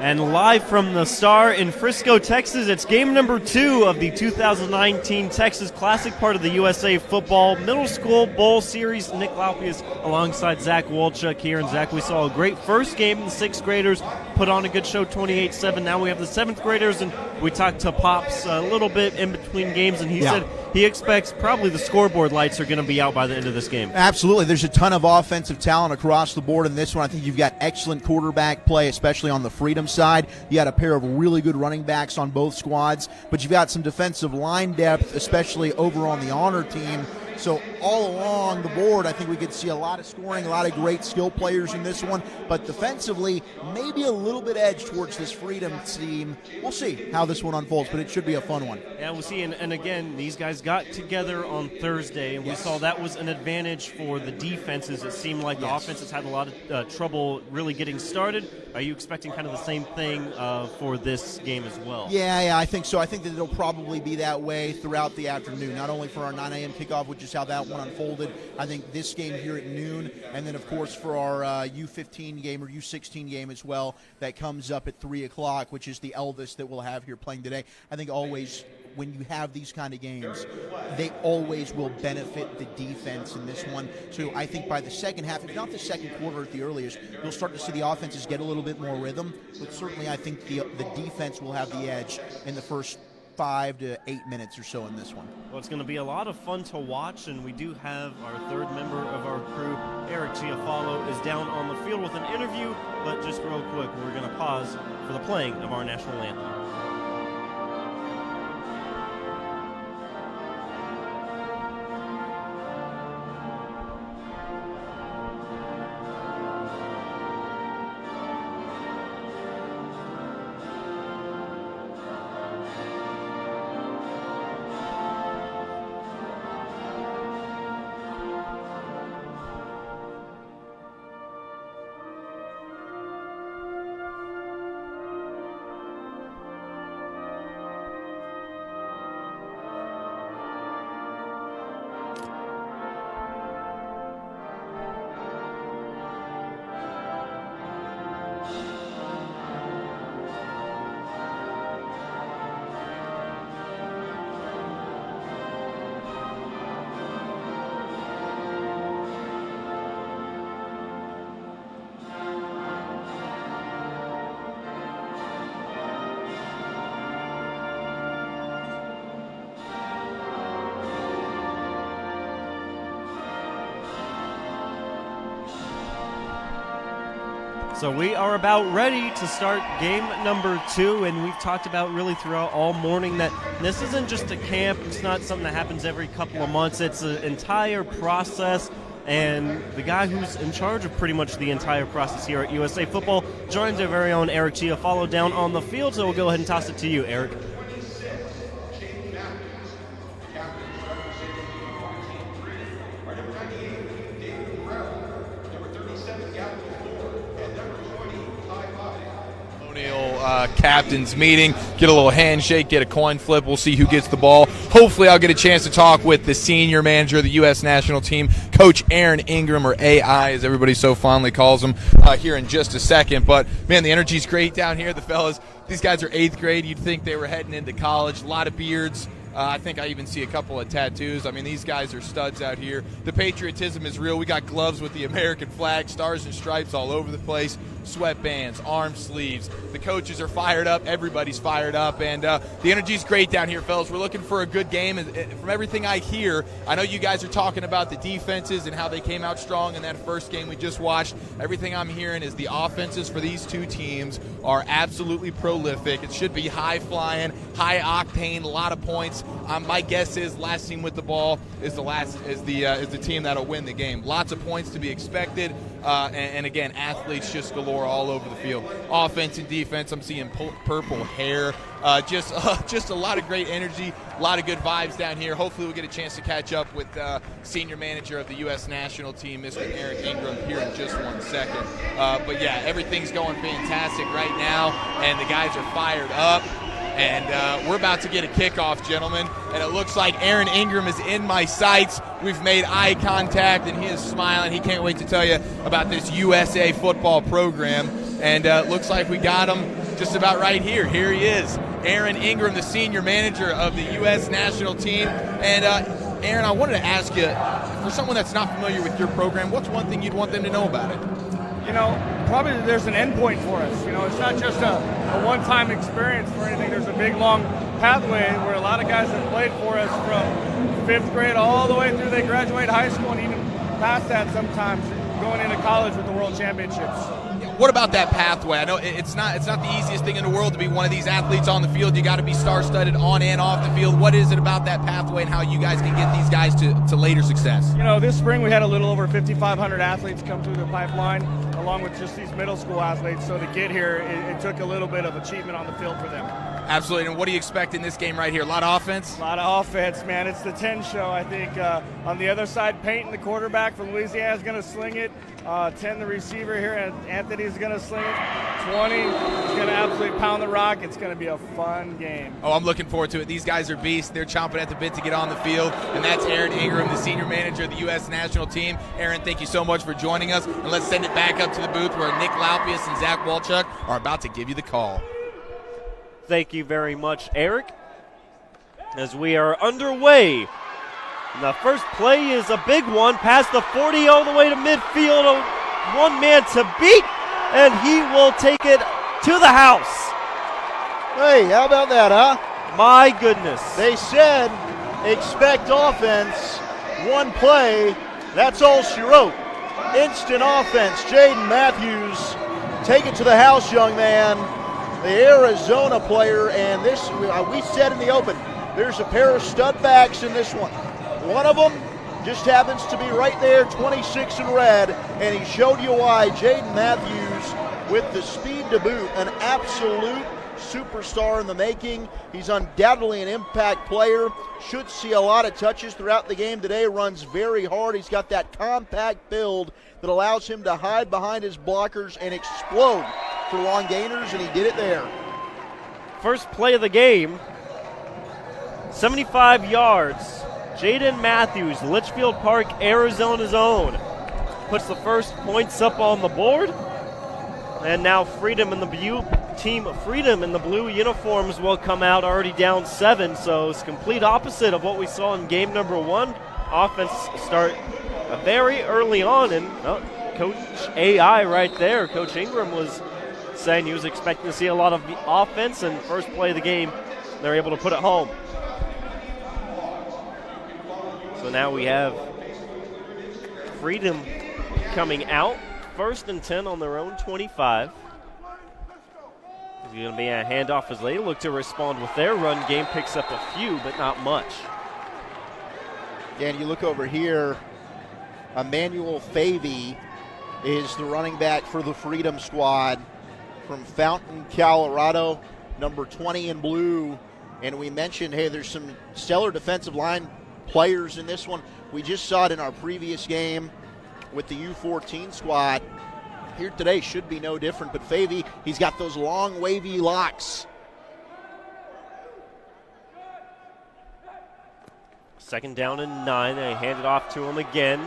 And live from the Star in Frisco, Texas, it's game number 2 of the 2019 Texas Classic, part of the USA Football Middle School Bowl Series. Nick Laupius alongside Zach Wolchuk here. And Zach, we saw a great first game. The 6th graders put on a good show, 28-7. Now we have the 7th graders, and we talked to Pops a little bit in between games, and he said he expects probably the scoreboard lights are going to be out by the end of this game. Absolutely. There's a ton of offensive talent across the board in this one. I think you've got excellent quarterback play, especially on the Freedom side. You got a pair of really good running backs on both squads, but you've got some defensive line depth, especially over on the Honor team. So all along the board, I think we could see a lot of scoring, a lot of great skill players in this one. But defensively, maybe a little bit edge towards this Freedom team. We'll see how this one unfolds, but it should be a fun one. Yeah, we'll see. And again, these guys got together on Thursday, and we saw that was an advantage for the defenses. It seemed like the offenses had a lot of trouble really getting started. Are you expecting kind of the same thing for this game as well? Yeah, I think so. I think that it'll probably be that way throughout the afternoon, not only for our 9 a.m. kickoff, which is how that one unfolded. I think this game here at noon, and then, of course, for our U15 game or U16 game as well, that comes up at 3 o'clock, which is the eldest that we'll have here playing today. I think always when you have these kind of games, they always will benefit the defense in this one. So I think by the second half, if not the second quarter at the earliest, you'll start to see the offenses get a little bit more rhythm. But certainly I think the defense will have the edge in the first 5 to 8 minutes or so in this one. Well, it's going to be a lot of fun to watch, and we do have our third member of our crew, Eric Giafalo, is down on the field with an interview, but just real quick, we're going to pause for the playing of our national anthem. So we are about ready to start game number 2, and we've talked about really throughout all morning that this isn't just a camp. It's not something that happens every couple of months. It's an entire process, and the guy who's in charge of pretty much the entire process here at USA Football joins our very own Eric Giafalo down on the field, so we'll go ahead and toss it to you, Eric. Captain's meeting, get a little handshake, get a coin flip. We'll see who gets the ball. Hopefully I'll get a chance to talk with the senior manager of the U.S. national team, Coach Aaron Ingram, or AI as everybody so fondly calls him, here in just a second. But man, the energy's great down here. The fellas, these guys are 8th grade. You'd think they were heading into college. A lot of beards. I think I even see a couple of tattoos. I mean, these guys are studs out here. The patriotism is real. We got gloves with the American flag, stars and stripes all over the place, sweatbands, arm sleeves. The coaches are fired up. Everybody's fired up. And the energy's great down here, fellas. We're looking for a good game. And from everything I hear, I know you guys are talking about the defenses and how they came out strong in that first game we just watched. Everything I'm hearing is the offenses for these two teams are absolutely prolific. It should be high-flying, high-octane, a lot of points. My guess is last team with the ball is the team that'll win the game. Lots of points to be expected, and again, athletes just galore all over the field. Offense and defense, I'm seeing purple hair. Just a lot of great energy, a lot of good vibes down here. Hopefully we'll get a chance to catch up with senior manager of the U.S. national team, Mr. Aaron Ingram, here in just 1 second. But yeah, everything's going fantastic right now, and the guys are fired up. And we're about to get a kickoff, gentlemen. And it looks like Aaron Ingram is in my sights. We've made eye contact, and he is smiling. He can't wait to tell you about this USA football program. And it looks like we got him. just about right here. Here he is, Aaron Ingram, the senior manager of the U.S. national team. And Aaron, I wanted to ask you, for someone that's not familiar with your program, what's one thing you'd want them to know about it? Probably there's an end point for us. It's not just a one-time experience for anything. There's a big, long pathway where a lot of guys have played for us from 5th grade all the way through they graduate high school and even past that sometimes, going into college with the World Championships. What about that pathway? I know it's not the easiest thing in the world to be one of these athletes on the field. You got to be star-studded on and off the field. What is it about that pathway and how you guys can get these guys to later success? This spring we had a little over 5,500 athletes come through the pipeline, along with just these middle school athletes. So to get here, it took a little bit of achievement on the field for them. Absolutely. And what do you expect in this game right here? A lot of offense? A lot of offense, man. It's the 10 show, I think. On the other side, Peyton, the quarterback from Louisiana, is going to sling it. 10, the receiver here, and Anthony's going to sling it. 20, he's going to absolutely pound the rock. It's going to be a fun game. Oh, I'm looking forward to it. These guys are beasts. They're chomping at the bit to get on the field. And that's Aaron Ingram, the senior manager of the U.S. national team. Aaron, thank you so much for joining us. And let's send it back up to the booth where Nick Laupius and Zach Walchuk are about to give you the call. Thank you very much, Eric. As we are underway, and the first play is a big one, past the 40 all the way to midfield. One man to beat, and he will take it to the house. Hey, how about that, huh? My goodness. They said expect offense, one play, that's all she wrote. Instant offense, Jaden Matthews, take it to the house, young man. The Arizona player, and this, we said in the open, there's a pair of stud backs in this one. One of them just happens to be right there, 26 in red, and he showed you why. Jaden Matthews with the speed to boot, an absolute superstar in the making. He's undoubtedly an impact player. Should see a lot of touches throughout the game today. Runs very hard. He's got that compact build that allows him to hide behind his blockers and explode for long gainers, and he did it there. First play of the game, 75 yards. Jaden Matthews, Litchfield Park, Arizona's own, puts the first points up on the board. And now Freedom in the blue uniforms will come out already down 7. So it's complete opposite of what we saw in game number 1. Offense start very early on, and Coach AI right there, Coach Ingram, was saying he was expecting to see a lot of offense, and first play of the game, they're able to put it home. So now we have Freedom coming out, 1st and 10 on their own 25. It's going to be a handoff as they look to respond with their run game. Picks up a few, but not much. Yeah, and you look over here, Emmanuel Favy is the running back for the Freedom squad from Fountain, Colorado, number 20 in blue. And we mentioned, hey, there's some stellar defensive line players in this one. We just saw it in our previous game with the U14 squad. Here today should be no different, but Favy, he's got those long, wavy locks. Second down and 9. They hand it off to him again.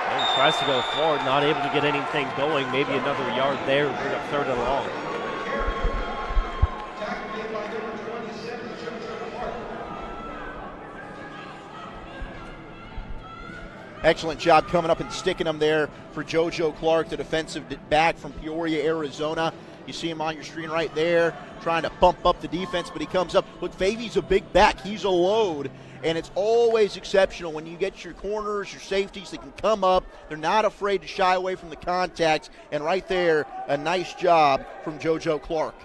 And tries to go forward, not able to get anything going. Maybe another yard there, bring up 3rd and long. Excellent job coming up and sticking them there for JoJo Clark, the defensive back from Peoria, Arizona. You see him on your screen right there, trying to bump up the defense, but he comes up. Look, Favy's a big back. He's a load, and it's always exceptional when you get your corners, your safeties that can come up. They're not afraid to shy away from the contacts, and right there, a nice job from JoJo Clark.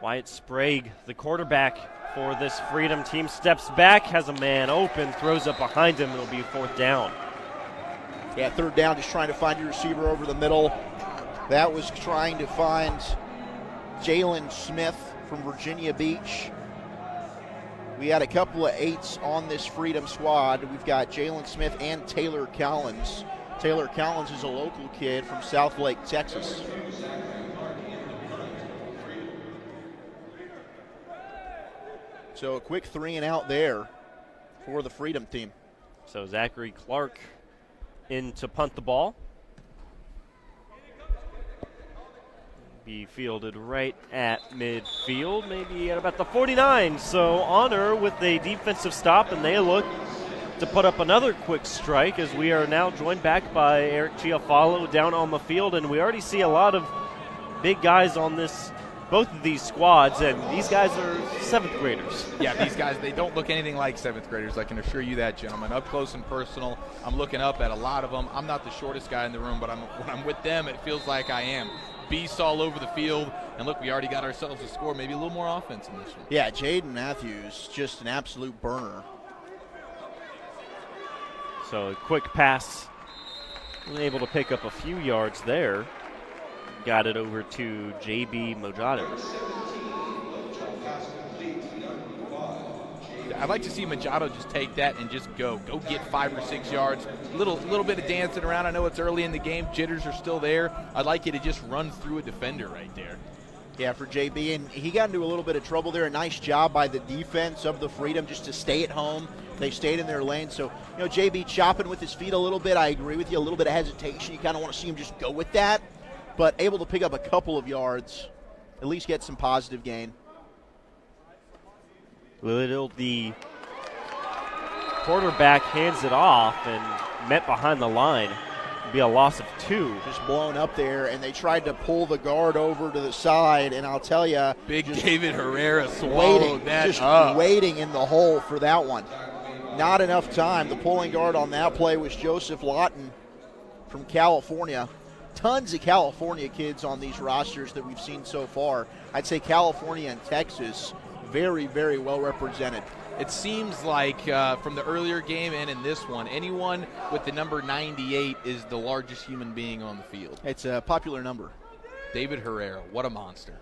Wyatt Sprague, the quarterback for this Freedom team, steps back, has a man open, throws up behind him. It'll be 4th down. Yeah, 3rd down, just trying to find your receiver over the middle. That was trying to find Jalen Smith from Virginia Beach. We had a couple of 8s on this Freedom squad. We've got Jalen Smith and Taylor Collins. Taylor Collins is a local kid from Southlake, Texas. So a quick 3 and out there for the Freedom team. So Zachary Clark in to punt the ball. be fielded right at midfield, maybe at about the 49. So Honor with a defensive stop, and they look to put up another quick strike as we are now joined back by Eric Chiafalo down on the field, and we already see a lot of big guys on both of these squads, and these guys are 7th graders. Yeah, these guys, they don't look anything like 7th graders, I can assure you that, gentlemen. Up close and personal, I'm looking up at a lot of them. I'm not the shortest guy in the room, but when I'm with them, it feels like I am. Beasts all over the field, and look, we already got ourselves a score, maybe a little more offense in this one. Yeah, Jaden Matthews, just an absolute burner. So a quick pass, able to pick up a few yards there. Got it over to J.B. Mojado. I'd like to see Machado just take that and just go get 5 or 6 yards. Little bit of dancing around. I know it's early in the game. Jitters are still there. I'd like you to just run through a defender right there. Yeah, for JB, and he got into a little bit of trouble there. A nice job by the defense of the Freedom just to stay at home. They stayed in their lane. So, JB chopping with his feet a little bit. I agree with you. A little bit of hesitation. You kind of want to see him just go with that. But able to pick up a couple of yards, at least get some positive gain. The quarterback hands it off and met behind the line. It'd be a loss of 2. Just blown up there, and they tried to pull the guard over to the side, and I'll tell you, Big David Herrera swallowed that up. Waiting in the hole for that one. Not enough time. The pulling guard on that play was Joseph Lawton from California. Tons of California kids on these rosters that we've seen so far. I'd say California and Texas very, very well represented. It seems like from the earlier game and in this one, anyone with the number 98 is the largest human being on the field. It's a popular number. David Herrera, what a monster.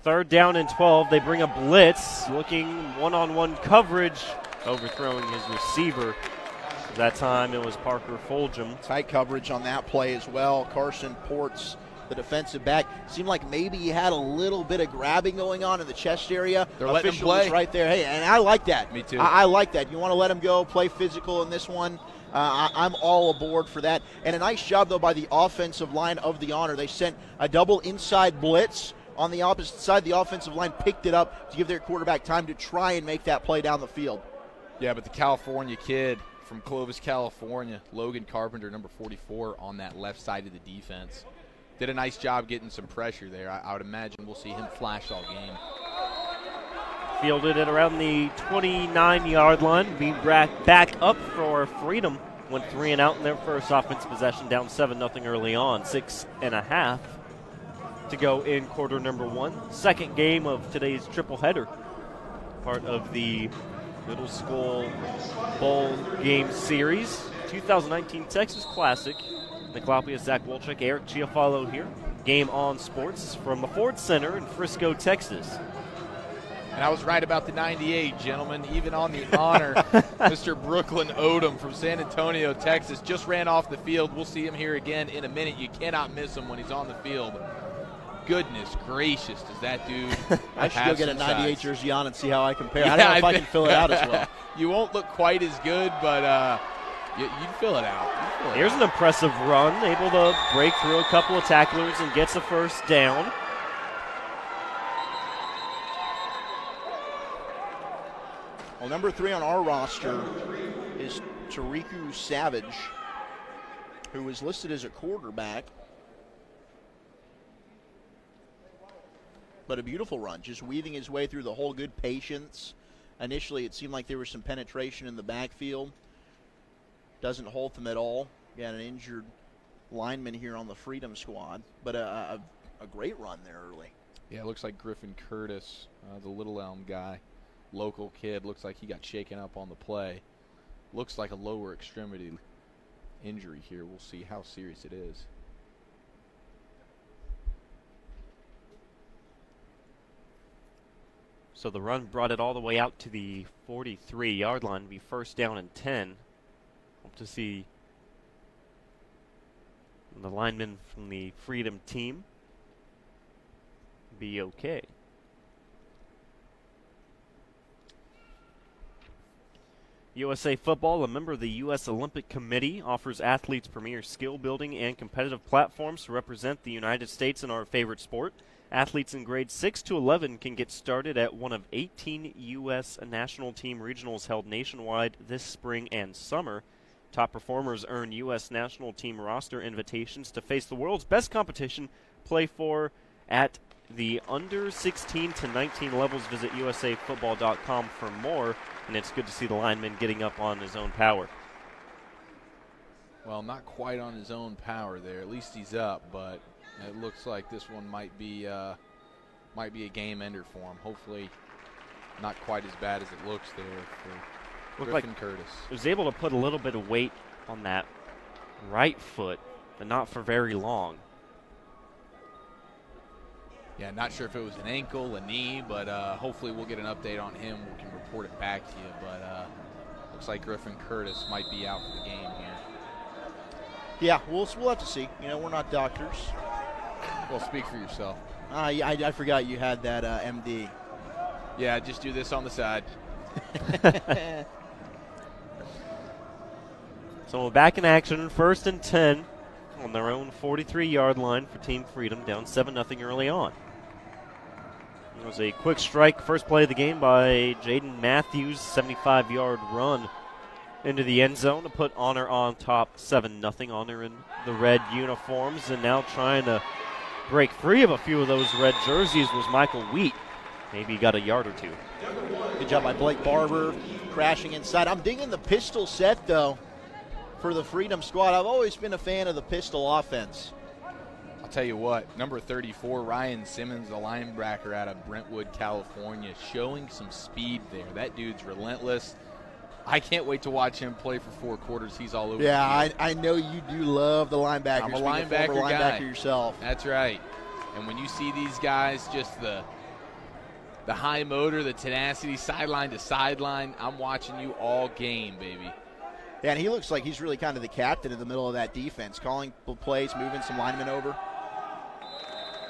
3rd down and 12. They bring a blitz, looking one-on-one coverage, overthrowing his receiver. That time it was Parker Fulgham. Tight coverage on that play as well. Carson Ports, the defensive back, seemed like maybe he had a little bit of grabbing going on in the chest area. They're letting him play. Was right there. Hey, and I like that. Me too. I like that. You want to let him go, play physical in this one. I'm all aboard for that. And a nice job, though, by the offensive line of the Honor. They sent a double inside blitz on the opposite side. The offensive line picked it up to give their quarterback time to try and make that play down the field. Yeah, but the California kid from Clovis, California, Logan Carpenter, number 44, on that left side of the defense. Did a nice job getting some pressure there. I would imagine we'll see him flash all game. Fielded it around the 29-yard line. Being back up for Freedom. Went 3 and out in their first offense possession, down 7-0 early on. 6.5 to go in quarter number 1. Second game of today's triple header. Part of the Middle School Bowl game series. 2019 Texas Classic. Nick Laupia, Zach Wolchuk, Eric Chiafalo here. Game on Sports from the Ford Center in Frisco, Texas. And I was right about the 98, gentlemen. Even on the Honor, Mr. Brooklyn Odom from San Antonio, Texas, just ran off the field. We'll see him here again in a minute. You cannot miss him when he's on the field. Goodness gracious, does that dude I should go get a 98 size. jersey on and see how I compare. Yeah, I don't know if I can fill it out as well. You won't look quite as good, but you'd fill it out. Here's an impressive run, able to break through a couple of tacklers and gets a first down. Well, number 3 on our roster is Tariku Savage, who was listed as a quarterback. But a beautiful run, just weaving his way through the whole, good patience. Initially, it seemed like there was some penetration in the backfield. Doesn't halt them at all. Got an injured lineman here on the Freedom squad, but a great run there early. Yeah, it looks like Griffin Curtis, the Little Elm guy, local kid, looks like he got shaken up on the play. Looks like a lower extremity injury here. We'll see how serious it is. So the run brought it all the way out to the 43-yard line to be first down and 10. Hope to see the linemen from the Freedom team be okay. USA Football, a member of the U.S. Olympic Committee, offers athletes premier skill building and competitive platforms to represent the United States in our favorite sport. Athletes in grades 6 to 11 can get started at one of 18 U.S. national team regionals held nationwide this spring and summer. Top performers earn U.S. national team roster invitations to face the world's best competition, play for at the under 16 to 19 levels. Visit usafootball.com for more, and it's good to see the lineman getting up on his own power. Well, not quite on his own power there. At least he's up, but it looks like this one might be a game ender for him. Hopefully not quite as bad as it looks there for Griffin Curtis. He was able to put a little bit of weight on that right foot, but not for very long. Yeah, not sure if it was an ankle, a knee, but hopefully we'll get an update on him. We can report it back to you, but looks like Griffin Curtis might be out for the game here. Yeah, we'll have to see. You know, we're not doctors. Well, speak for yourself. I forgot you had that MD. Yeah, just do this on the side. So we're back in action, 1st and 10 on their own 43-yard line for Team Freedom, down 7-0 early on. It was a quick strike, first play of the game by Jaden Matthews, 75-yard run into the end zone to put Honor on top, 7-0. Honor in the red uniforms, and now trying to break free of a few of those red jerseys was Michael Wheat. Maybe he got a yard or two. Good job by Blake Barber crashing inside. I'm digging the pistol set, though, for the Freedom squad. I've always been a fan of the pistol offense. I'll tell you what, number 34, Ryan Simmons, a linebacker out of Brentwood, California, showing some speed there. That dude's relentless. I can't wait to watch him play for 4 quarters. He's all over. Yeah, I know you do love the linebackers. I'm a linebacker guy. Yourself. That's right. And when you see these guys, just the high motor, the tenacity, sideline to sideline, I'm watching you all game, baby. Yeah, and he looks like he's really kind of the captain in the middle of that defense, calling plays, moving some linemen over.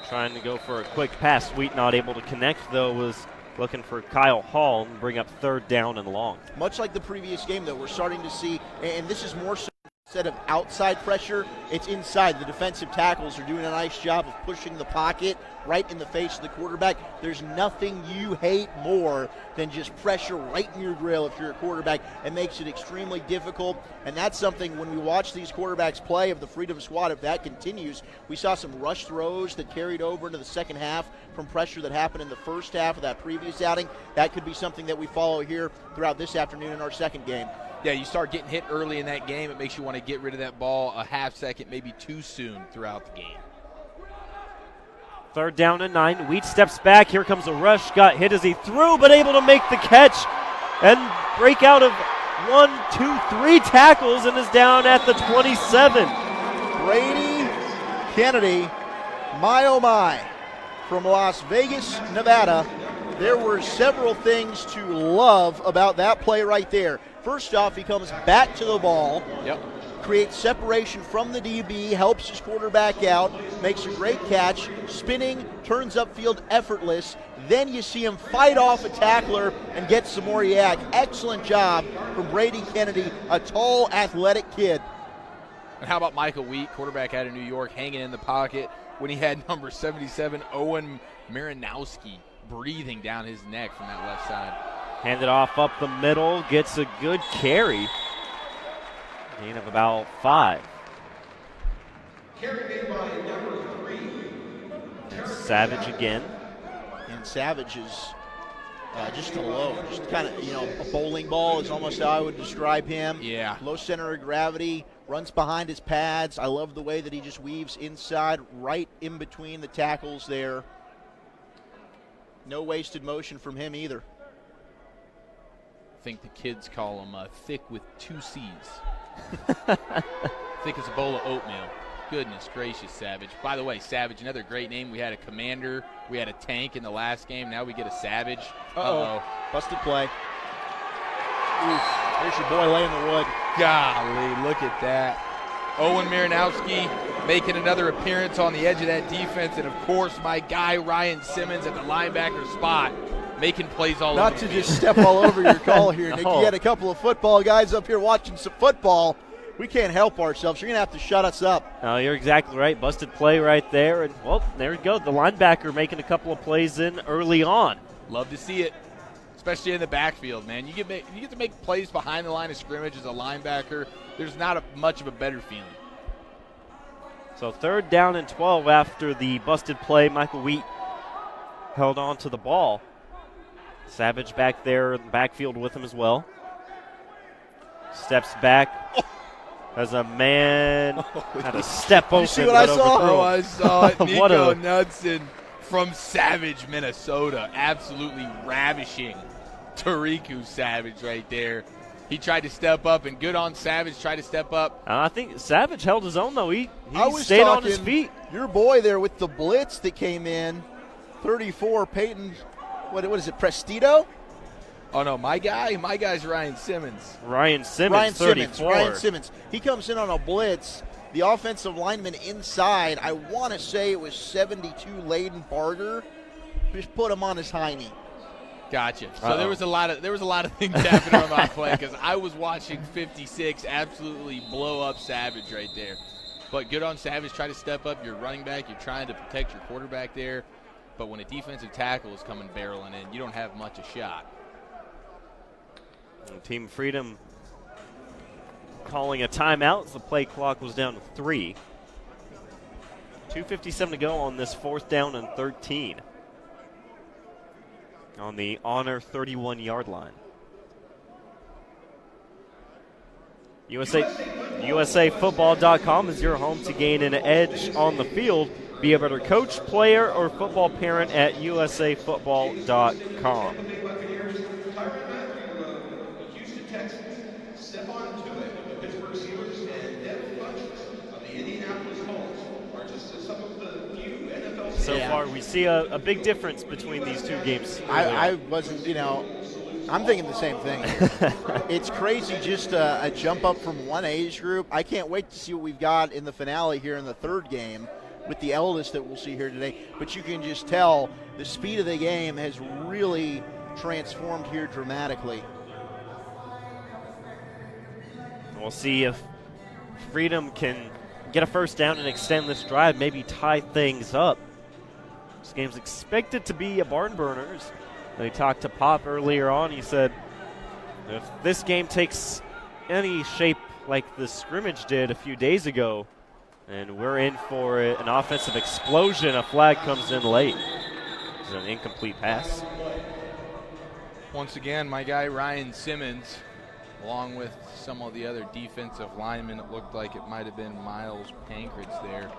Trying to go for a quick pass. Wheat not able to connect, though, was looking for Kyle Hall and bring up 3rd down and long. Much like the previous game, though, we're starting to see, and this is more so instead of outside pressure, it's inside. The defensive tackles are doing a nice job of pushing the pocket right in the face of the quarterback. There's nothing you hate more than just pressure right in your grill if you're a quarterback. It makes it extremely difficult, and that's something when we watch these quarterbacks play of the Freedom squad, if that continues, we saw some rush throws that carried over into the second half from pressure that happened in the first half of that previous outing. That could be something that we follow here throughout this afternoon in our second game. Yeah, you start getting hit early in that game, it makes you want to get rid of that ball a half second, maybe too soon throughout the game. 3rd down and 9. Wheat steps back. Here comes a rush. Got hit as he threw, but able to make the catch and break out of 1, 2, 3 tackles and is down at the 27. Brady Kennedy, my oh my, from Las Vegas, Nevada. There were several things to love about that play right there. First off, he comes back to the ball, creates separation from the DB, helps his quarterback out, makes a great catch, spinning, turns upfield effortless. Then you see him fight off a tackler and get some more yak. Excellent job from Brady Kennedy, a tall, athletic kid. And how about Michael Wheat, quarterback out of New York, hanging in the pocket when he had number 77, Owen Marinowski, breathing down his neck from that left side. Handed off up the middle, gets a good carry. Gain of about 5. Savage again. And Savage is just a low, just kind of, a bowling ball is almost how I would describe him. Yeah. Low center of gravity, runs behind his pads. I love the way that he just weaves inside, right in between the tackles there. No wasted motion from him either. I think the kids call him thick with 2 C's. Thick as a bowl of oatmeal. Goodness gracious, Savage. By the way, Savage, another great name. We had a Commander. We had a Tank in the last game. Now we get a Savage. Uh-oh. Busted play. Oof. There's your boy laying the wood. Golly, look at that. Owen Marinowski making another appearance on the edge of that defense. And, of course, my guy Ryan Simmons at the linebacker spot making plays all over. Not to just step all over your call here, Nick. No. You had a couple of football guys up here watching some football. We can't help ourselves. You're going to have to shut us up. No, you're exactly right. Busted play right there. And, well, there you go. The linebacker making a couple of plays in early on. Love to see it, especially in the backfield, man. You get to make plays behind the line of scrimmage as a linebacker. There's not much of a better feeling. So 3rd down and 12 after the busted play. Michael Wheat held on to the ball. Savage back there in the backfield with him as well. Steps back. As a man had a step open. You see what I saw? Oh, I saw it. What Nico a- Knudsen from Savage, Minnesota. Absolutely ravishing Tariku Savage right there. He tried to step up, and good on Savage, tried to step up. I think Savage held his own, though. He I was stayed on his talking feet. Your boy there with the blitz that came in, 34, Peyton, what is it, Prestito? Oh, no, my guy's Ryan Simmons. Ryan Simmons, 34. Ryan Simmons. He comes in on a blitz. The offensive lineman inside, I want to say it was 72, Layden Barger. Just put him on his high knee. Gotcha. So there was a lot of things happening on that play because I was watching 56 absolutely blow up Savage right there. But good on Savage. Try to step up. You're running back. You're trying to protect your quarterback there. But when a defensive tackle is coming barreling in, you don't have much a shot. And Team Freedom calling a timeout as the play clock was down to 3. 2:57 to go on this 4th down and 13. On the Honor 31-yard line. USAFootball.com is your home to gain an edge on the field. Be a better coach, player, or football parent at USAFootball.com. So far, we see a big difference between these two games. I wasn't, I'm thinking the same thing. It's crazy, just a jump up from one age group. I can't wait to see what we've got in the finale here in the 3rd game with the eldest that we'll see here today. But you can just tell the speed of the game has really transformed here dramatically. We'll see if Freedom can get a first down and extend this drive, maybe tie things up. This game's expected to be a barn burner. They talked to Pop earlier on. He said, if this game takes any shape like the scrimmage did a few days ago, and we're in for an offensive explosion, a flag comes in late. It's an incomplete pass. Once again, my guy Ryan Simmons, along with some of the other defensive linemen, it looked like it might have been Miles Pankratz there.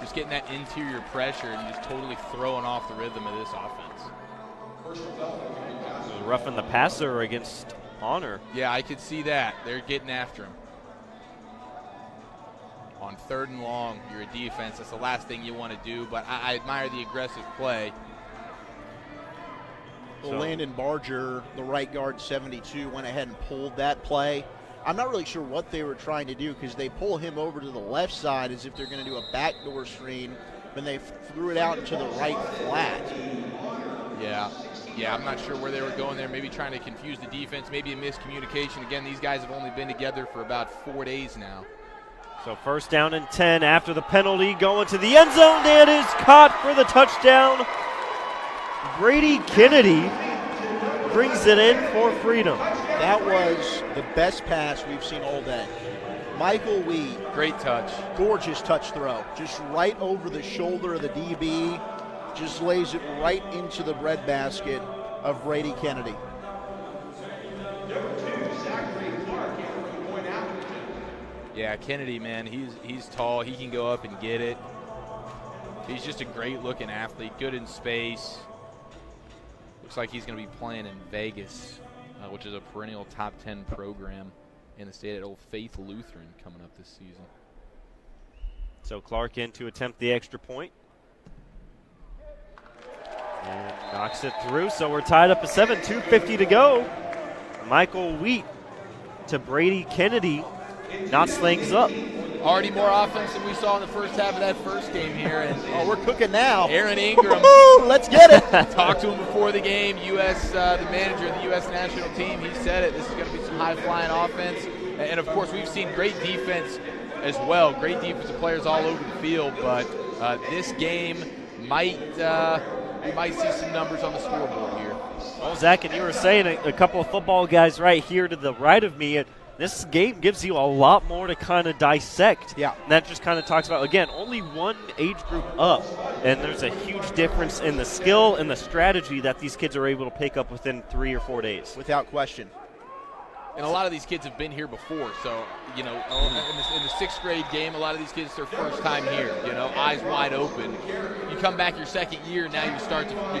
Just getting that interior pressure and just totally throwing off the rhythm of this offense. Roughing the passer against Honor. Yeah, I could see that. They're getting after him. On 3rd and long, you're a defense. That's the last thing you want to do, but I admire the aggressive play. Well, Landon Barger, the right guard, 72, went ahead and pulled that play. I'm not really sure what they were trying to do because they pull him over to the left side as if they're going to do a backdoor screen, but they threw it out into the right flat. Yeah, I'm not sure where they were going there. Maybe trying to confuse the defense, maybe a miscommunication. Again, these guys have only been together for about 4 days now. So 1st down and 10 after the penalty, going to the end zone, and is caught for the touchdown. Brady Kennedy brings it in for Freedom. That was the best pass we've seen all day. Michael Wheat. Great touch. Gorgeous touch throw. Just right over the shoulder of the DB. Just lays it right into the breadbasket of Brady Kennedy. Yeah, Kennedy, man, he's tall. He can go up and get it. He's just a great-looking athlete, good in space. Looks like he's going to be playing in Vegas, which is a perennial top 10 program in the state at Old Faith Lutheran coming up this season. So Clark in to attempt the extra point. And knocks it through, so we're tied up at 7, 2:50 to go. Michael Wheat to Brady Kennedy knots things up. Already more offense than we saw in the first half of that first game here. And we're cooking now. Aaron Ingram. Let's get it. Talked to him before the game. The manager of the U.S. national team, he said it. This is going to be some high-flying offense. And of course, we've seen great defense as well, great defensive players all over the field. But this game we might see some numbers on the scoreboard here. Well, Zach, and you were saying a couple of football guys right here to the right of me. This game gives you a lot more to kind of dissect. Yeah. And that just kind of talks about, again, only one age group up. And there's a huge difference in the skill and the strategy that these kids are able to pick up within 3 or 4 days. Without question. And a lot of these kids have been here before. So, in the 6th grade game, a lot of these kids, it's their first time here, eyes wide open. You come back your second year, now you're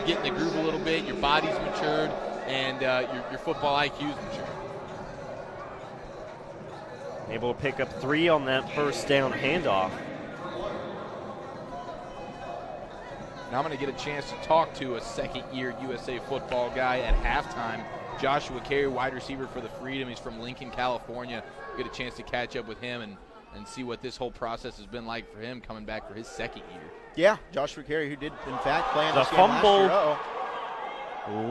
getting the groove a little bit, your body's matured, and your football IQ's matured. Able to pick up 3 on that first down handoff. Now I'm going to get a chance to talk to a second-year USA football guy at halftime. Joshua Carey, wide receiver for the Freedom. He's from Lincoln, California. Get a chance to catch up with him and see what this whole process has been like for him coming back for his second year. Yeah, Joshua Carey, who did, in fact, play in The this game last fumble. year. Uh-oh.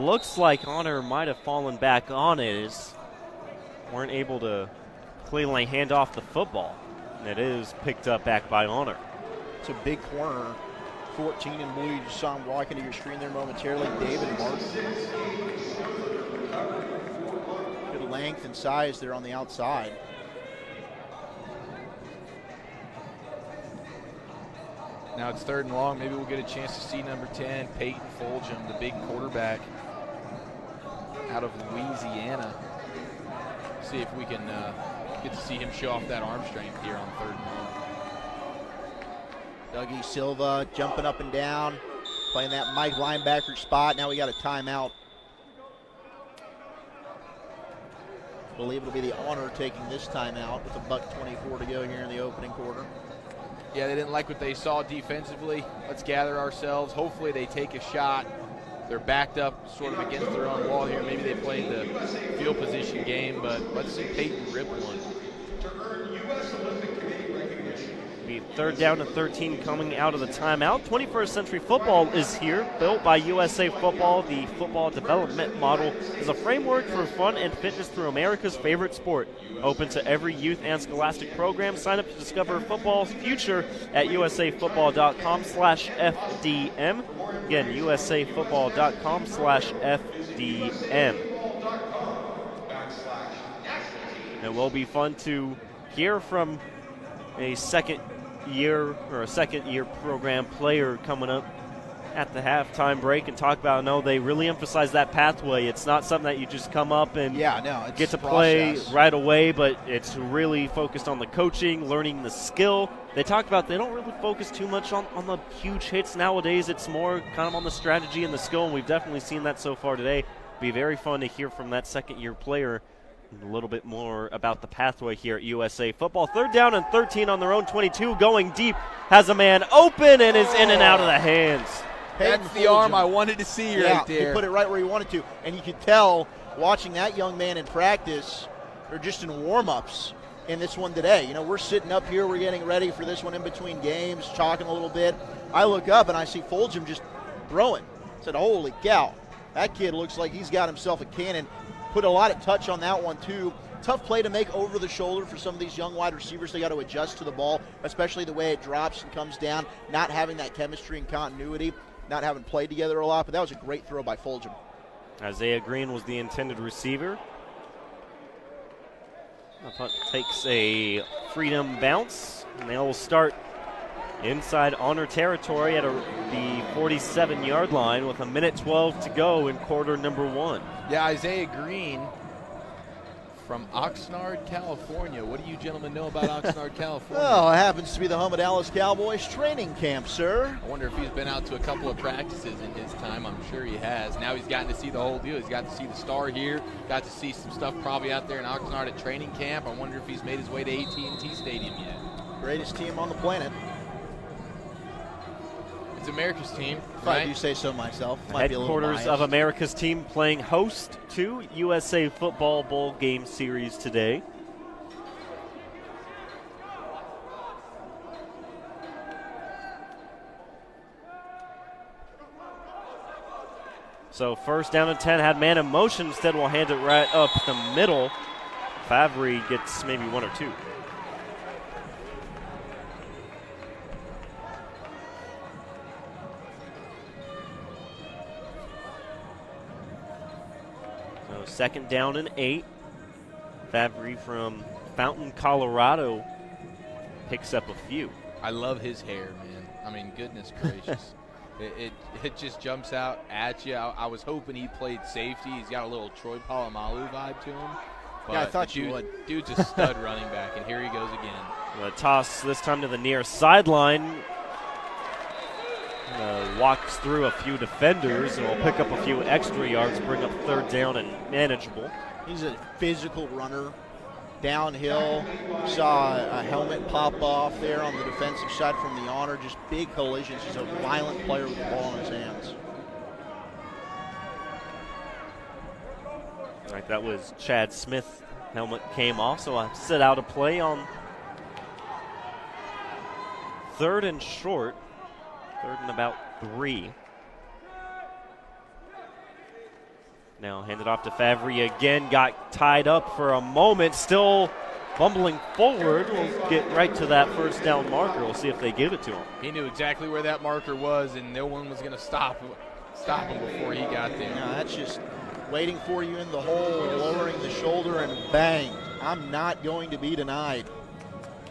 Looks like Honor might have fallen back on it. Weren't able to cleanly hand off the football. And it is picked up back by Honor. It's a big corner. 14 in blue. You just saw him walk into your screen there momentarily. David Martin. Good length and size there on the outside. Now it's 3rd and long. Maybe we'll get a chance to see number 10, Peyton Fulgham, the big quarterback out of Louisiana. See if we can get to see him show off that arm strength here on 3rd and long. Dougie Silva jumping up and down, playing that Mike linebacker spot. Now we got a timeout. I believe it'll be the Honor taking this timeout with $1:24 to go here in the opening quarter. Yeah, they didn't like what they saw defensively. Let's gather ourselves. Hopefully they take a shot. They're backed up sort of against their own wall here. Maybe they played the field position game, but let's see Peyton rip one. Be 3rd down and 13 coming out of the timeout. 21st Century Football is here, built by USA Football. The football development model is a framework for fun and fitness through America's favorite sport. Open to every youth and scholastic program. Sign up to discover football's future at usafootball.com/FDM. Again, usafootball.com/FDM. It will be fun to hear from a second year program player coming up at the halftime break and talk about, no, they really emphasize that pathway. It's not something that you just come up and get to play right away, but it's really focused on the coaching, learning the skill. They talk about they don't really focus too much on the huge hits nowadays. It's more kind of on the strategy and the skill, and we've definitely seen that so far today. Be very fun to hear from that second-year player a little bit more about the pathway here at USA Football. 3rd down and 13 on their own 22, going deep, has a man open and is in and out of the hands. That's the arm I wanted to see right there. He put it right where he wanted to, and you could tell watching that young man in practice or just in warm-ups in this one today. We're sitting up here, we're getting ready for this one in between games, talking a little bit. I look up and I see Fulgham just throwing. I said, holy cow, that kid looks like he's got himself a cannon. Put a lot of touch on that one, too. Tough play to make over the shoulder for some of these young wide receivers. They got to adjust to the ball, especially the way it drops and comes down, not having that chemistry and continuity, not having played together a lot. But that was a great throw by Fulgham. Isaiah Green was the intended receiver. The punt takes a Freedom bounce, and they will start inside Honor territory at the 47-yard line with 1:12 to go in quarter number 1. Yeah, Isaiah Green from Oxnard, California. What do you gentlemen know about Oxnard, California? Well, it happens to be the home of Dallas Cowboys training camp, sir. I wonder if he's been out to a couple of practices in his time. I'm sure he has. Now he's gotten to see the whole deal. He's got to see the star here, got to see some stuff probably out there in Oxnard at training camp. I wonder if he's made his way to AT&T Stadium yet. Greatest team on the planet. It's America's team, If right? I do say so myself. Might be a little Headquarters biased. of America's team playing host to USA Football Bowl game series today. So 1st down and 10, had man in motion. Instead, we'll hand it right up the middle Favre gets maybe 1 or 2. So 2nd down and 8. Favre from Fountain, Colorado picks up a few. I love his hair, man. I mean, goodness gracious. It just jumps out at you. I was hoping he played safety. He's got a little Troy Polamalu vibe to him. But Yeah, I thought you would. Dude's a stud running back, and here he goes again. A toss this time to the near sideline. Walks through a few defenders and will pick up a few extra yards, bring up 3rd down and manageable. He's a physical runner. Downhill, saw a helmet pop off there on the defensive side from the honor. Just big collisions. He's a violent player with the ball in his hands. All right, that was Chad Smith. Helmet came off, so I set out a play on 3rd and short. 3rd and about 3. Now handed off to Favre again, got tied up for a moment, still bumbling forward. We'll get right to that 1st down marker. We'll see if they give it to him. He knew exactly where that marker was, and no one was going to stop him before he got there. Now that's just waiting for you in the hole, lowering the shoulder, and bang. I'm not going to be denied.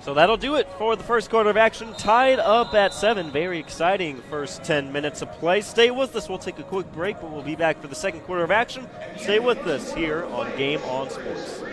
So that'll do it for the first quarter of action. Tied up at 7. Very exciting first 10 minutes of play. Stay with us. We'll take a quick break, but we'll be back for the second quarter of action. Stay with us here on Game On Sports.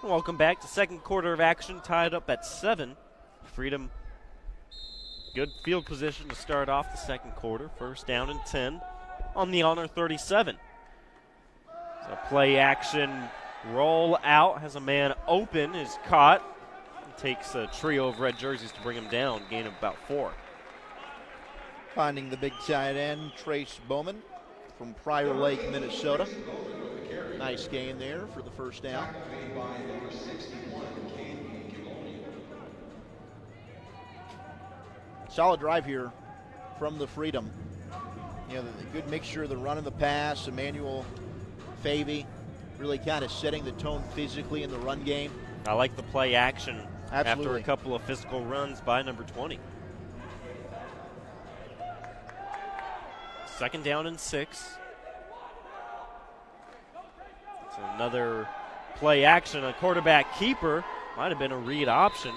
Welcome back to second quarter of action, tied up at 7. Freedom, good field position to start off the second quarter. 1st down and 10 on the honor 37. So play action, roll out, has a man open, is caught. It takes a trio of red jerseys to bring him down, gain of about 4. Finding the big tight end, Trace Bowman from Prior Lake, Minnesota. Nice gain there for the 1st down. Solid drive here from the Freedom. You know, the good mixture of the run and the pass. Emmanuel Favy really kind of setting the tone physically in the run game. I like the play action after Absolutely. a couple of physical runs by number 20. 2nd down and 6. It's another play action, a quarterback keeper. Might have been a read option.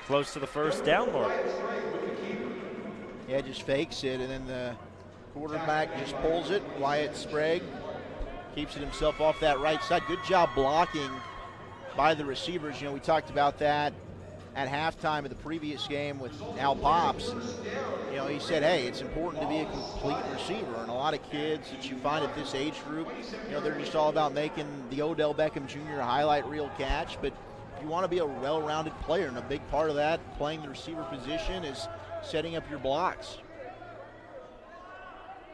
Close to the 1st down mark. Yeah, just fakes it, and then the quarterback just pulls it. Wyatt Sprague keeps it himself off that right side. Good job blocking by the receivers. You know, we talked about that at halftime of the previous game with Al Pops. You know, he said, hey, it's important to be a complete receiver. And a lot of kids that you find at this age group, you know, they're just all about making the Odell Beckham Jr. highlight reel catch. But you want to be a well-rounded player, and a big part of that, playing the receiver position, is setting up your blocks.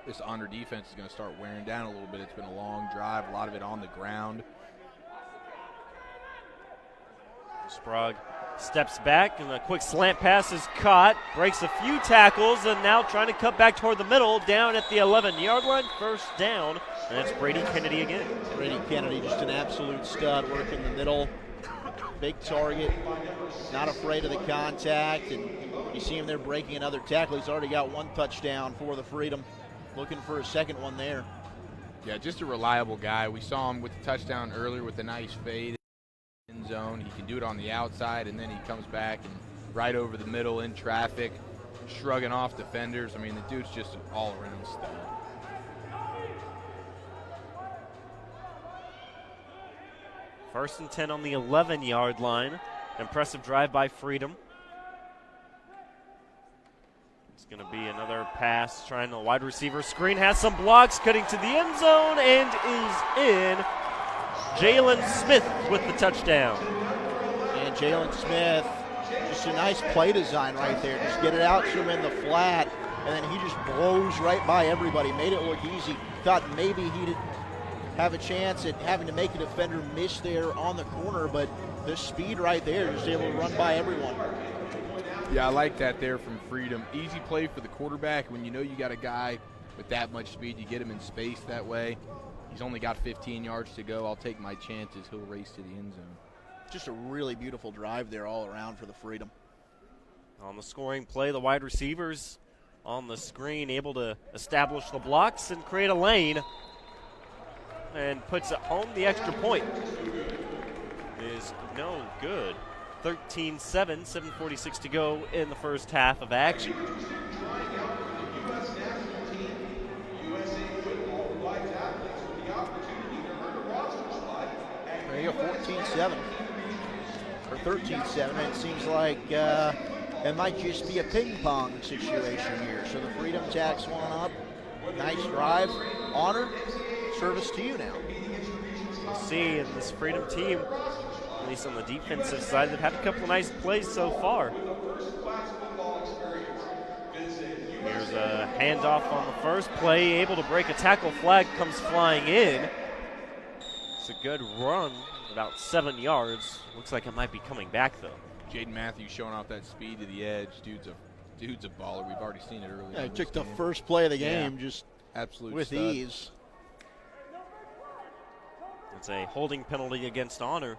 This honor defense is going to start wearing down a little bit. It's been a long drive, a lot of it on the ground. Sprague Steps back, and a quick slant pass is caught. Breaks a few tackles, and now trying to cut back toward the middle, down at the 11-yard line. First down, and that's Brady Kennedy again. Brady Kennedy, just an absolute stud, working the middle. Big target, not afraid of the contact, and you see him there breaking another tackle. He's already got one touchdown for the Freedom. Looking for a second one there. Yeah, just a reliable guy. We saw him with the touchdown earlier with a nice fade in zone. He can do it on the outside, and then he comes back and right over the middle in traffic, shrugging off defenders. I mean, the dude's just an all-around stud. First and 10 on the 11-yard line. Impressive drive by Freedom. It's going to be another pass, trying the wide receiver screen. Has some blocks, cutting to the end zone, and is in. Jalen Smith with the touchdown. And Jalen Smith, just a nice play design right there. Just get it out to him in the flat, and then he just blows right by everybody. Made it look easy. Thought maybe he'd have a chance at having to make a defender miss there on the corner, but the speed right there, just able to run by everyone. Yeah, I like that there from Freedom. Easy play for the quarterback. When you know you got a guy with that much speed, you get him in space that way. He's only got 15 yards to go. I'll take my chances. He'll race to the end zone. Just a really beautiful drive there all around for the Freedom. On the scoring play, the wide receivers on the screen able to establish the blocks and create a lane, and puts it home. The extra point is no good. 13-7, 7:46 to go in the first half of action. There you go, 14-7 or 13-7. And it seems like it might just be a ping pong situation here. So the Freedom tacks one up. Nice drive. Honor, service to you now. We'll see in this Freedom team, at least on the defensive side, they've had a couple of nice plays so far. Here's a handoff on the first play, able to break a tackle. Flag comes flying in. It's a good run, about 7 yards. Looks like it might be coming back though. Jaden Matthews showing off that speed to the edge. Dude's a baller. We've already seen it earlier. Yeah, he took the first play of the game just absolute with stud. ease. It's a holding penalty against Honor.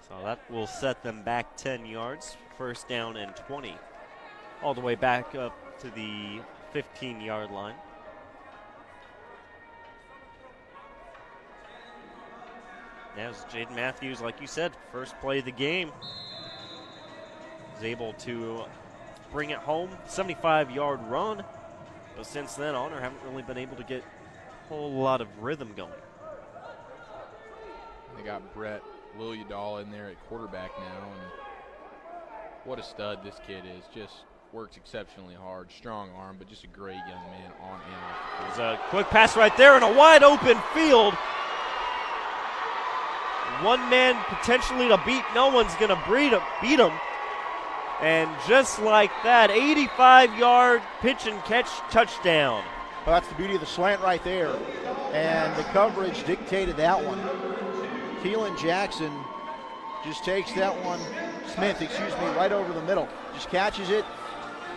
So that will set them back 10 yards. First down and 20. All the way back up to the 15-yard line. As Jaden Matthews, like you said, first play of the game, is able to bring it home. 75-yard run. But since then, Honor haven't really been able to get a whole lot of rhythm going. They got Brett Liljedahl in there at quarterback now, and what a stud this kid is. Just works exceptionally hard, strong arm, but just a great young man on and off. There's a quick pass right there in a wide open field. One man potentially to beat. No one's going to beat him. And just like that, 85-yard pitch and catch touchdown. Well, that's the beauty of the slant right there. And the coverage dictated that one. Keelan Jackson just takes that one, right over the middle. Just catches it,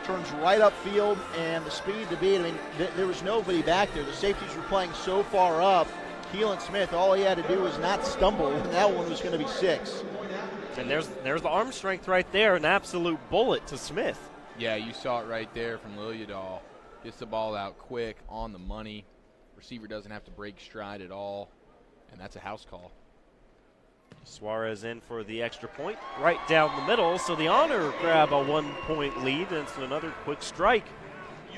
turns right upfield, and the speed to beat. I mean, there was nobody back there. The safeties were playing so far up. Keelan Smith, all he had to do was not stumble, and that one was going to be 6. And there's the arm strength right there, an absolute bullet to Smith. Yeah, you saw it right there from Liljedahl. Gets the ball out quick, on the money. Receiver doesn't have to break stride at all, and that's a house call. Suarez in for the extra point, right down the middle, so the Honor grab a 1-point lead, and it's another quick strike.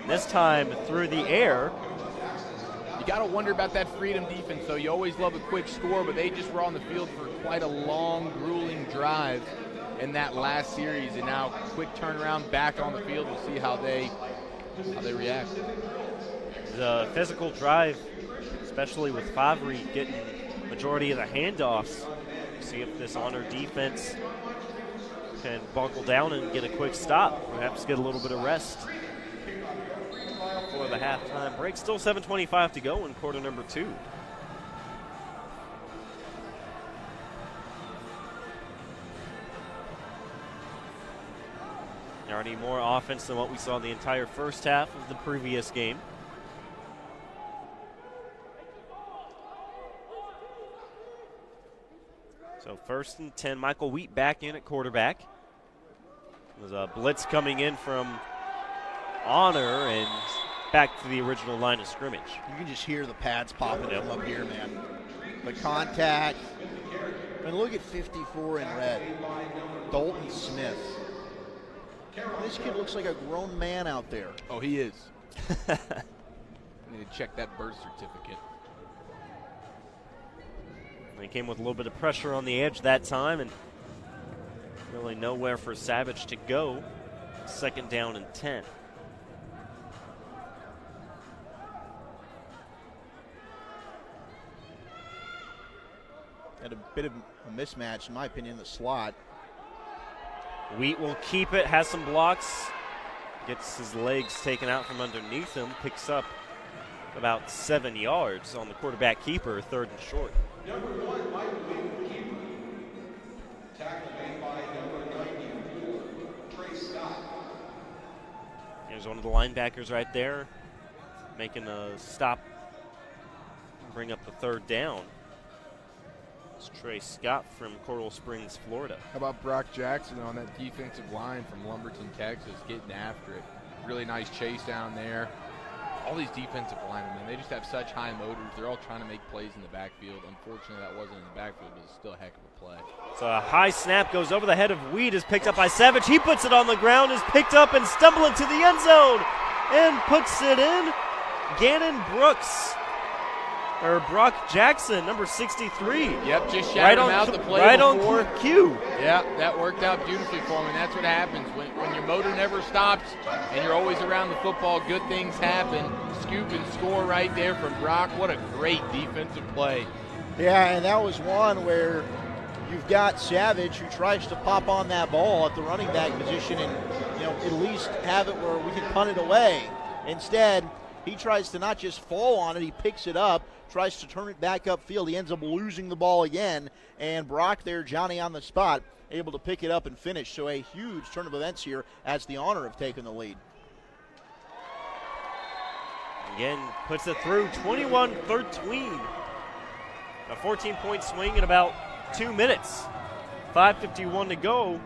This time through the air. You got to wonder about that Freedom defense, though. You always love a quick score, but they just were on the field for quite a long, grueling drive in that last series, and now quick turnaround back on the field. We'll see how they react. The physical drive, especially with Favre getting majority of the handoffs. See if this Honor defense can buckle down and get a quick stop. Perhaps get a little bit of rest before the halftime break. Still 7:25 to go in quarter number 2. Already more offense than what we saw the entire first half of the previous game. So 1st and 10, Michael Wheat back in at quarterback. There's a blitz coming in from Honor and back to the original line of scrimmage. You can just hear the pads popping from up here, man. The contact. And look at 54 in red. Dalton Smith. This kid looks like a grown man out there. Oh, he is. I need to check that birth certificate. They came with a little bit of pressure on the edge that time, and really nowhere for Savage to go. 2nd down and 10. Had a bit of a mismatch, in my opinion, in the slot. Wheat will keep it, has some blocks, gets his legs taken out from underneath him, picks up about 7 yards on the quarterback keeper, 3rd and short. Number 1, Michael Wheat, keeper. Tackle made by number 94, Trey Scott. There's one of the linebackers right there, making a stop, bring up the 3rd down. It's Trey Scott from Coral Springs, Florida. How about Brock Jackson on that defensive line from Lumberton, Texas, getting after it. Really nice chase down there. All these defensive linemen, they just have such high motors. They're all trying to make plays in the backfield. Unfortunately, that wasn't in the backfield, but it's still a heck of a play. So a high snap goes over the head of Wheat, is picked up by Savage. He puts it on the ground, is picked up and stumbling to the end zone and puts it in. Gannon Brooks. Or Brock Jackson, number 63. Yep, just shouted him out the play before. On cue. Yeah, that worked out beautifully for him, and that's what happens. When your motor never stops and you're always around the football, good things happen. Scoop and score right there from Brock. What a great defensive play. Yeah, and that was one where you've got Savage who tries to pop on that ball at the running back position and, at least have it where we can punt it away. Instead, he tries to not just fall on it, he picks it up, tries to turn it back upfield. He ends up losing the ball again, and Brock there, Johnny on the spot, able to pick it up and finish. So a huge turn of events here as the Honor have taken the lead. Again, puts it through 21-13. A 14-point swing in about 2 minutes. 5:51 to go.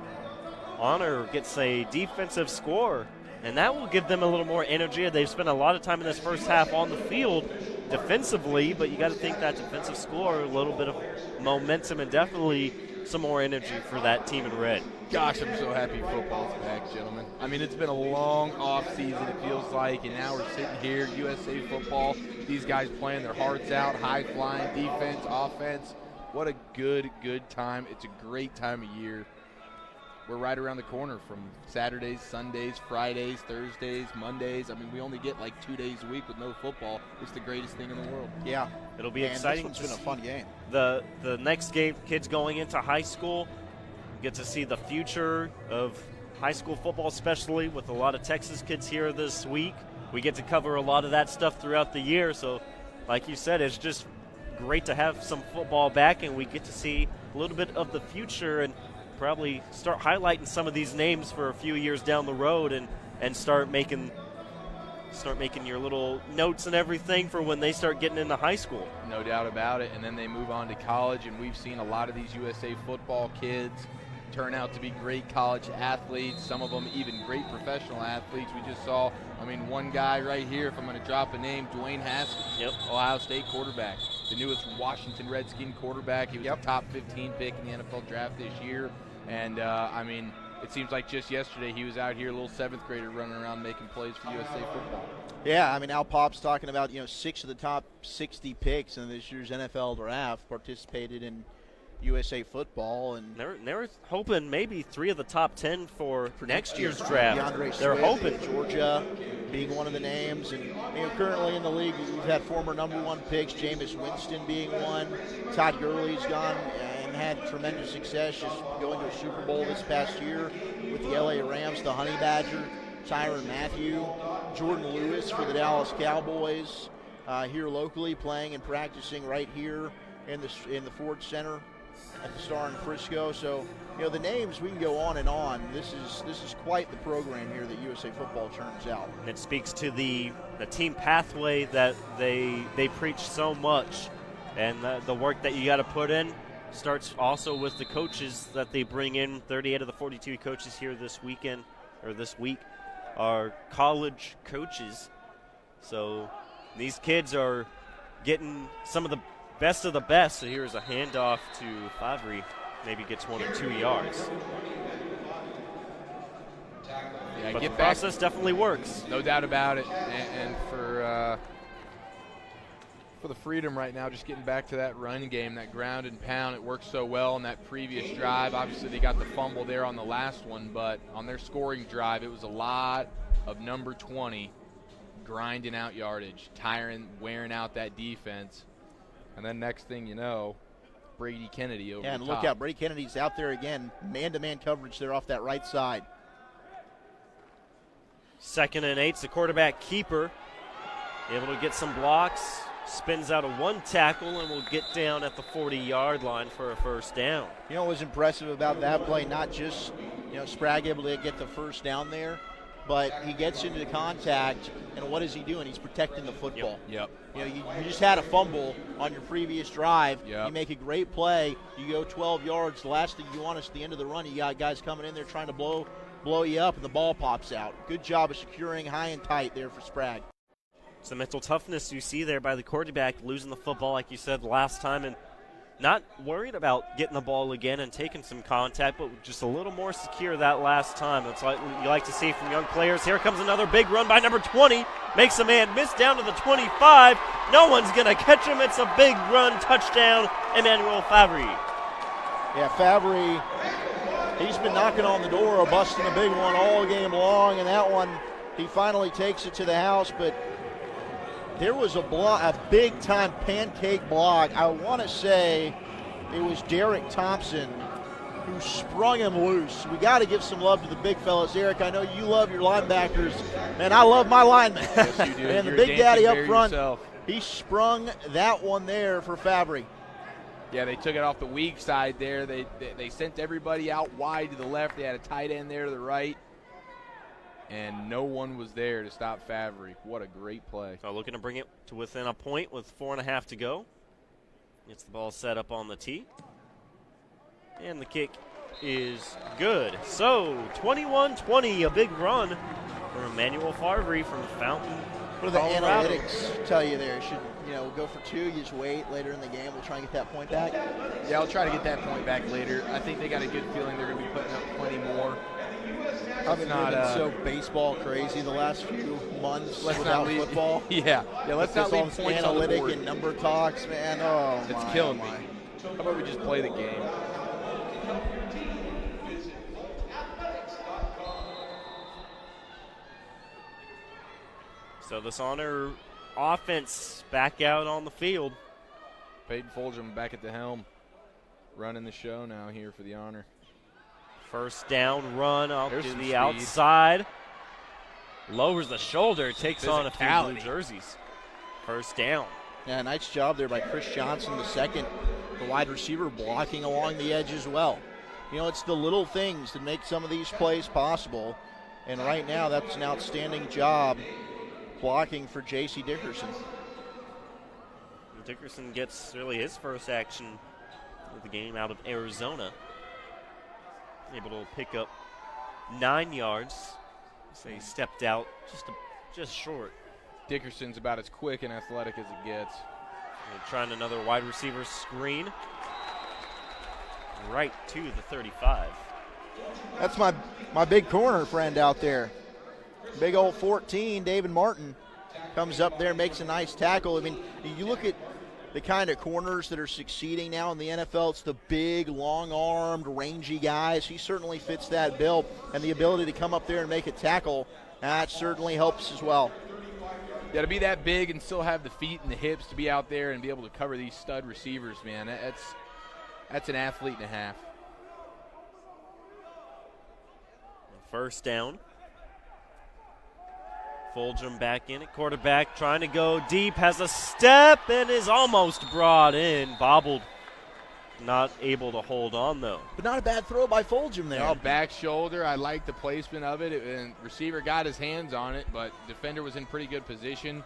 Honor gets a defensive score, and that will give them a little more energy. They've spent a lot of time in this first half on the field defensively, but you got to think that defensive score, a little bit of momentum, and definitely some more energy for that team in red. Gosh, I'm so happy football's back, gentlemen. I mean, it's been a long off season, it feels like, and now we're sitting here, USA football, these guys playing their hearts out, high-flying defense, offense. What a good time. It's a great time of year. We're right around the corner from Saturdays, Sundays, Fridays, Thursdays, Mondays. I mean, we only get like 2 days a week with no football. It's the greatest thing in the world. Yeah. It'll be exciting. This one's been a fun game. The next game, kids going into high school, get to see the future of high school football, especially with a lot of Texas kids here this week. We get to cover a lot of that stuff throughout the year. So, like you said, it's just great to have some football back, and we get to see a little bit of the future and probably start highlighting some of these names for a few years down the road and start making your little notes and everything for when they start getting into high school. No doubt about it. And then they move on to college, and we've seen a lot of these USA football kids turn out to be great college athletes, some of them even great professional athletes. We just saw, one guy right here, if I'm going to drop a name, Dwayne Haskins, Ohio State quarterback, the newest Washington Redskin quarterback. He was a top 15 pick in the NFL draft this year. And, it seems like just yesterday he was out here, a little 7th grader running around making plays for USA football. Yeah, Al Pop's talking about, 6 of the top 60 picks in this year's NFL draft participated in USA football, and they were hoping maybe 3 of the top 10 for next year's draft. DeAndre They're Swift, hoping Georgia being one of the names, and currently in the league we've had former number 1 picks, Jameis Winston being one. Todd Gurley's gone and had tremendous success, just going to a Super Bowl this past year with the LA Rams, the Honey Badger. Tyrann Mathieu, Jordan Lewis for the Dallas Cowboys, here locally, playing and practicing right here in the Ford Center. at the Star in Frisco. So, the names, we can go on and on. This is quite the program here that USA Football turns out. And it speaks to the team pathway that they preach so much, and the work that you got to put in starts also with the coaches that they bring in. 38 of the 42 coaches here this week are college coaches. So these kids are getting some of the best of the best. So here's a handoff to Favre. Maybe gets 1 or 2 yards. Yeah, But get the back. process definitely works. No doubt about it. And for the Freedom right now, just getting back to that run game, that ground and pound, it worked so well on that previous drive. Obviously, they got the fumble there on the last one, but on their scoring drive, it was a lot of number 20 grinding out yardage, wearing out that defense. And then next thing you know, Brady Kennedy over the And top. look out, Brady Kennedy's out there again, man-to-man coverage there off that right side. 2nd and 8, the quarterback keeper able to get some blocks, spins out a 1 tackle, and will get down at the 40-yard line for a first down. What was impressive about that play, not just, Sprague able to get the first down there, but he gets into contact, and what is he doing? He's protecting the football. Yep. You just had a fumble on your previous drive. Yep. You make a great play. You go 12 yards. The last thing you want is at the end of the run, you got guys coming in there trying to blow you up, and the ball pops out. Good job of securing high and tight there for Sprague. It's the mental toughness you see there by the quarterback, losing the football, like you said, last time, and not worried about getting the ball again and taking some contact, but just a little more secure that last time. That's what you like to see from young players. Here comes another big run by number 20. Makes a man miss down to the 25. No one's going to catch him. It's a big run, touchdown, Emmanuel Favre. Yeah, Favre, he's been knocking on the door or busting a big one all game long, and that one, he finally takes it to the house, but there was a big-time pancake block. I want to say it was Derek Thompson who sprung him loose. We got to give some love to the big fellas. Eric, I know you love your linebackers. Man, I love my linemen. Yes, you do. And the You're a big daddy dancing up bear front, yourself. he sprung that one there for Favre. Yeah, they took it off the weak side there. They sent everybody out wide to the left. They had a tight end there to the right. And no one was there to stop Favre. What a great play. So looking to bring it to within a point with 4.5 to go. Gets the ball set up on the tee. And the kick is good. So 21-20, a big run for Emmanuel Favre from Fountain. What do the Colorado. analytics tell you there? Should go for 2, you just wait later in the game. We'll try and get that point back. Yeah, I'll try to get that point back later. I think they got a good feeling they're going to be putting up plenty more. I've been not, so baseball crazy the last few months Let's without not leave football. Yeah, let's not leave This points on the analytic board. and number talks, man. Oh, It's my, killing oh, me. my. How about we just play the game? So this Honor offense back out on the field. Peyton Fulgham back at the helm, running the show now here for the Honor. First down run up There's to some the speed. outside. Lowers the shoulder, takes on a few blue Physicality. jerseys. First down. Yeah, nice job there by Chris Johnson, the second, the wide receiver, blocking along the edge as well. It's the little things that make some of these plays possible. And right now, that's an outstanding job blocking for J.C. Dickerson. Dickerson gets really his first action of the game out of Arizona. Able to pick up 9 yards. So he stepped out just short. Dickerson's about as quick and athletic as it gets. And trying another wide receiver screen. Right to the 35. That's my big corner friend out there. Big old 14, David Martin, comes up there and makes a nice tackle. I mean, you look at the kind of corners that are succeeding now in the NFL. It's the big, long-armed, rangy guys. He certainly fits that bill, and the ability to come up there and make a tackle, that certainly helps as well. Yeah, to be that big and still have the feet and the hips to be out there and be able to cover these stud receivers, man, that's an athlete and a half. First down. Fulgham back in at quarterback, trying to go deep, has a step and is almost brought in, bobbled not able to hold on, though. But not a bad throw by Fulgham there. No, back shoulder. I like the placement of it. And receiver got his hands on it, but defender was in pretty good position.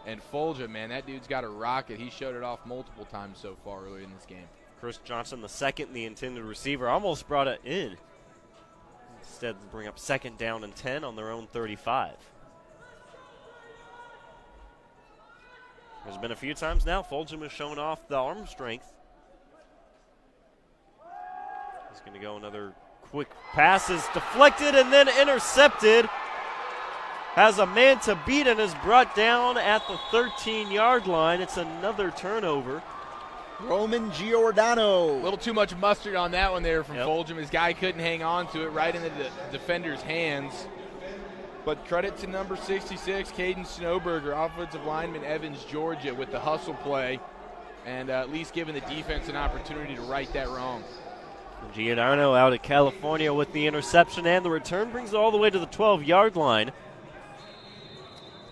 And Fulgham, man, that dude's got a rocket. He showed it off multiple times so far early in this game. Chris Johnson, the second, the intended receiver, almost brought it in. Instead, bring up 2nd down and 10 on their own 35. There's been a few times now Fulgham has shown off the arm strength. He's going to go another quick pass, is deflected and then intercepted. Has a man to beat and is brought down at the 13-yard line. It's another turnover. Roman Giordano. A little too much mustard on that one there from Fulgham. His guy couldn't hang on to it, right in the defender's hands. But credit to number 66, Caden Snowberger, offensive lineman, Evans, Georgia, with the hustle play and at least giving the defense an opportunity to right that wrong. Giordano out of California with the interception, and the return brings it all the way to the 12-yard line.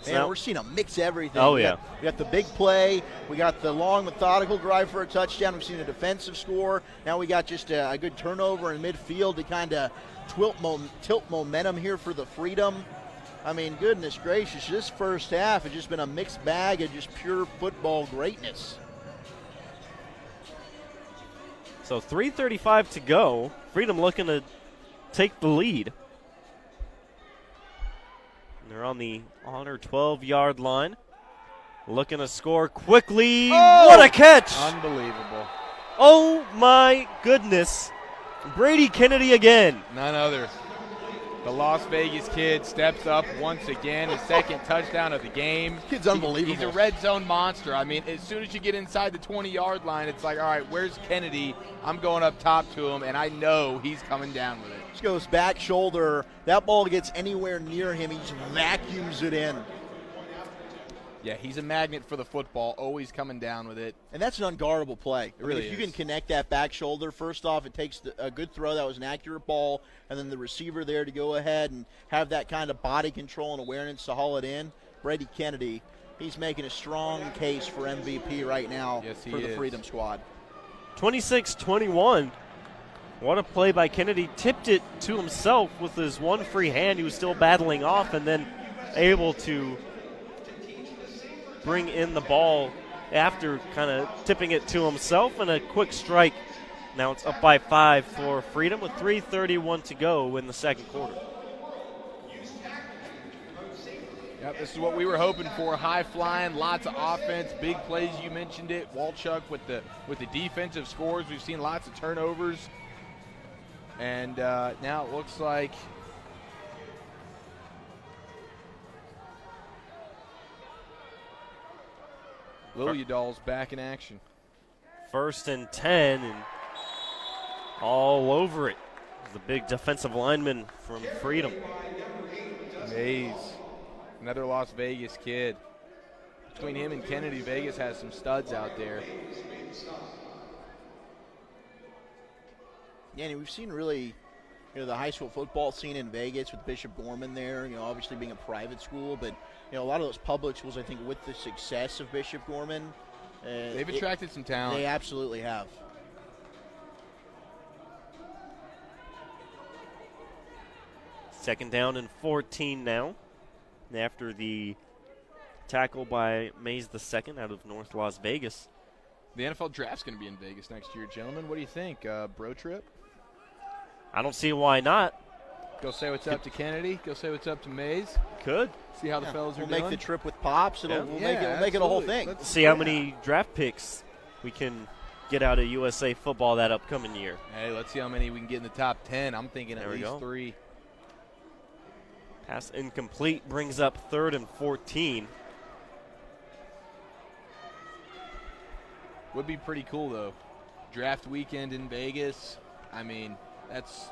Man, we're seeing a mix of everything. Oh, we yeah. got the big play. We got the long, methodical drive for a touchdown. We've seen a defensive score. Now we got just a good turnover in midfield to kind of tilt momentum here for the Freedom. I mean, goodness gracious, this first half has just been a mixed bag of just pure football greatness. So 3:35 to go. Freedom looking to take the lead. They're on the honor 12-yard line. Looking to score quickly. Oh! What a catch! Unbelievable. Oh, my goodness. Brady Kennedy again. None other. The Las Vegas kid steps up once again, his second touchdown of the game. Kid's unbelievable. He's a red zone monster. I mean, as soon as you get inside the 20-yard line, it's like, all right, where's Kennedy? I'm going up top to him, and I know he's coming down with it. Just goes back shoulder. That ball gets anywhere near him, he just vacuums it in. Yeah, he's a magnet for the football, always coming down with it. And that's an unguardable play. It really if you is. can connect that back shoulder, first off, it takes a good throw. That was an accurate ball. And then the receiver there to go ahead and have that kind of body control and awareness to haul it in. Brady Kennedy, he's making a strong case for MVP right now for the Freedom Squad. 26-21. What a play by Kennedy. Tipped it to himself with his one free hand. He was still battling off and then able to bring in the ball after kind of tipping it to himself, and a quick strike. Now it's up by 5 for Freedom with 3:31 to go in the second quarter. Yep, this is what we were hoping for. High flying, lots of offense, big plays. You mentioned it. Walchuk with the defensive scores. We've seen lots of turnovers, and now it looks like Liljedahl's back in action. 1st and 10, and all over it. The big defensive lineman from Freedom. Mays, another Las Vegas kid. Between him and Kennedy, Vegas has some studs out there. Yeah, and we've seen really, the high school football scene in Vegas with Bishop Gorman there, obviously being a private school, but, a lot of those public schools, I think, with the success of Bishop Gorman. They've attracted some talent. They absolutely have. Second down and 14 now. After the tackle by Mays II out of North Las Vegas. The NFL draft's going to be in Vegas next year, gentlemen. What do you think? Bro trip? I don't see why not. Go say what's up to Kennedy. Go say what's up to Mays. Could. See how the fellas are we'll doing. make the trip with Pops. We'll Yeah, make it a whole thing. See how many draft picks we can get out of USA football that upcoming year. Hey, let's see how many we can get in the top 10. I'm thinking at least 3. Pass incomplete brings up 3rd and 14. Would be pretty cool, though. Draft weekend in Vegas. I mean, that's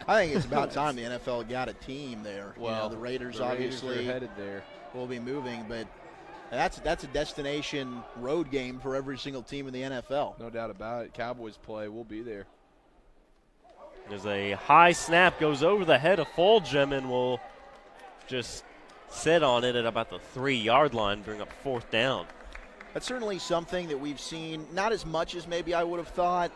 I think it's about time the NFL got a team there. Well, the Raiders the obviously are headed there. Will be moving, but that's a destination road game for every single team in the NFL. No doubt about it. Cowboys play. We'll be there. There's a high snap, goes over the head of Fulgham, and will just sit on it at about the 3-yard line, bring up 4th down. That's certainly something that we've seen, not as much as maybe I would have thought.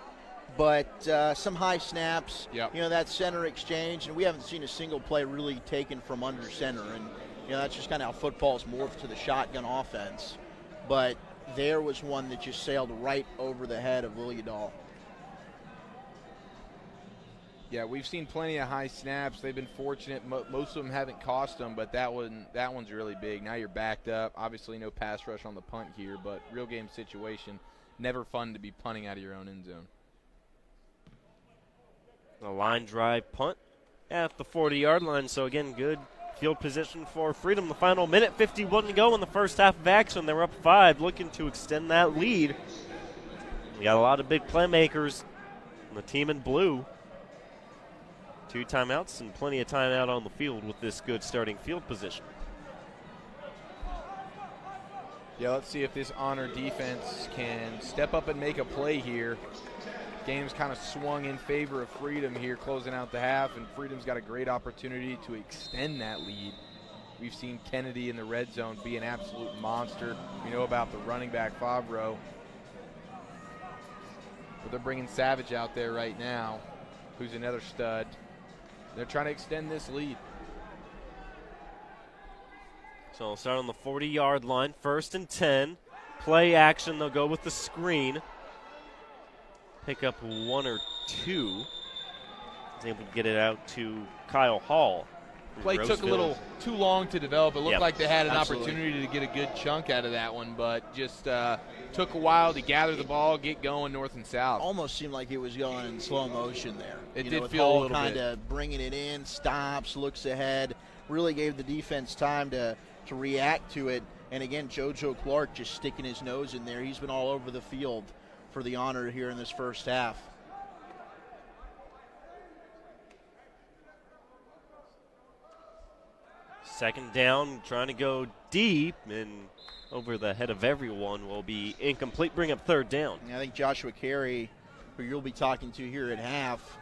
but some high snaps, Yep. that center exchange, and we haven't seen a single play really taken from under center, and that's just kind of how football's morphed to the shotgun offense. But there was one that just sailed right over the head of Liljedahl. Yeah, we've seen plenty of high snaps. They've been fortunate. Most of them haven't cost them, but that one's really big. Now you're backed up. Obviously no pass rush on the punt here, but real game situation. Never fun to be punting out of your own end zone. A line drive punt at the 40-yard line. So, again, good field position for Freedom. The final minute, 51 to go in the first half of action. They're up 5, looking to extend that lead. We got a lot of big playmakers on the team in blue. 2 timeouts and plenty of time out on the field with this good starting field position. Yeah, let's see if this Honor defense can step up and make a play here. Game's kind of swung in favor of Freedom here, closing out the half, and Freedom's got a great opportunity to extend that lead. We've seen Kennedy in the red zone be an absolute monster. We know about the running back, Favreau. But they're bringing Savage out there right now, who's another stud. They're trying to extend this lead. So we'll start on the 40-yard line, 1st and 10. Play action, they'll go with the screen. Pick up 1 or 2. Is able to get it out to Kyle Hall. Play took a little too long to develop. It looked like they had an absolutely. opportunity to get a good chunk out of that one, but just took a while to gather the ball, get going north and south. Almost seemed like it was going in slow motion there. It You did with feel a Hall little bit. kind of bringing it in, stops, looks ahead, really gave the defense time to react to it. And again, JoJo Clark just sticking his nose in there. He's been all over the field for the Honor here in this first half. Second down, trying to go deep, and over the head of everyone will be incomplete. Bring up 3rd down. And I think Joshua Carey, who you'll be talking to here at half,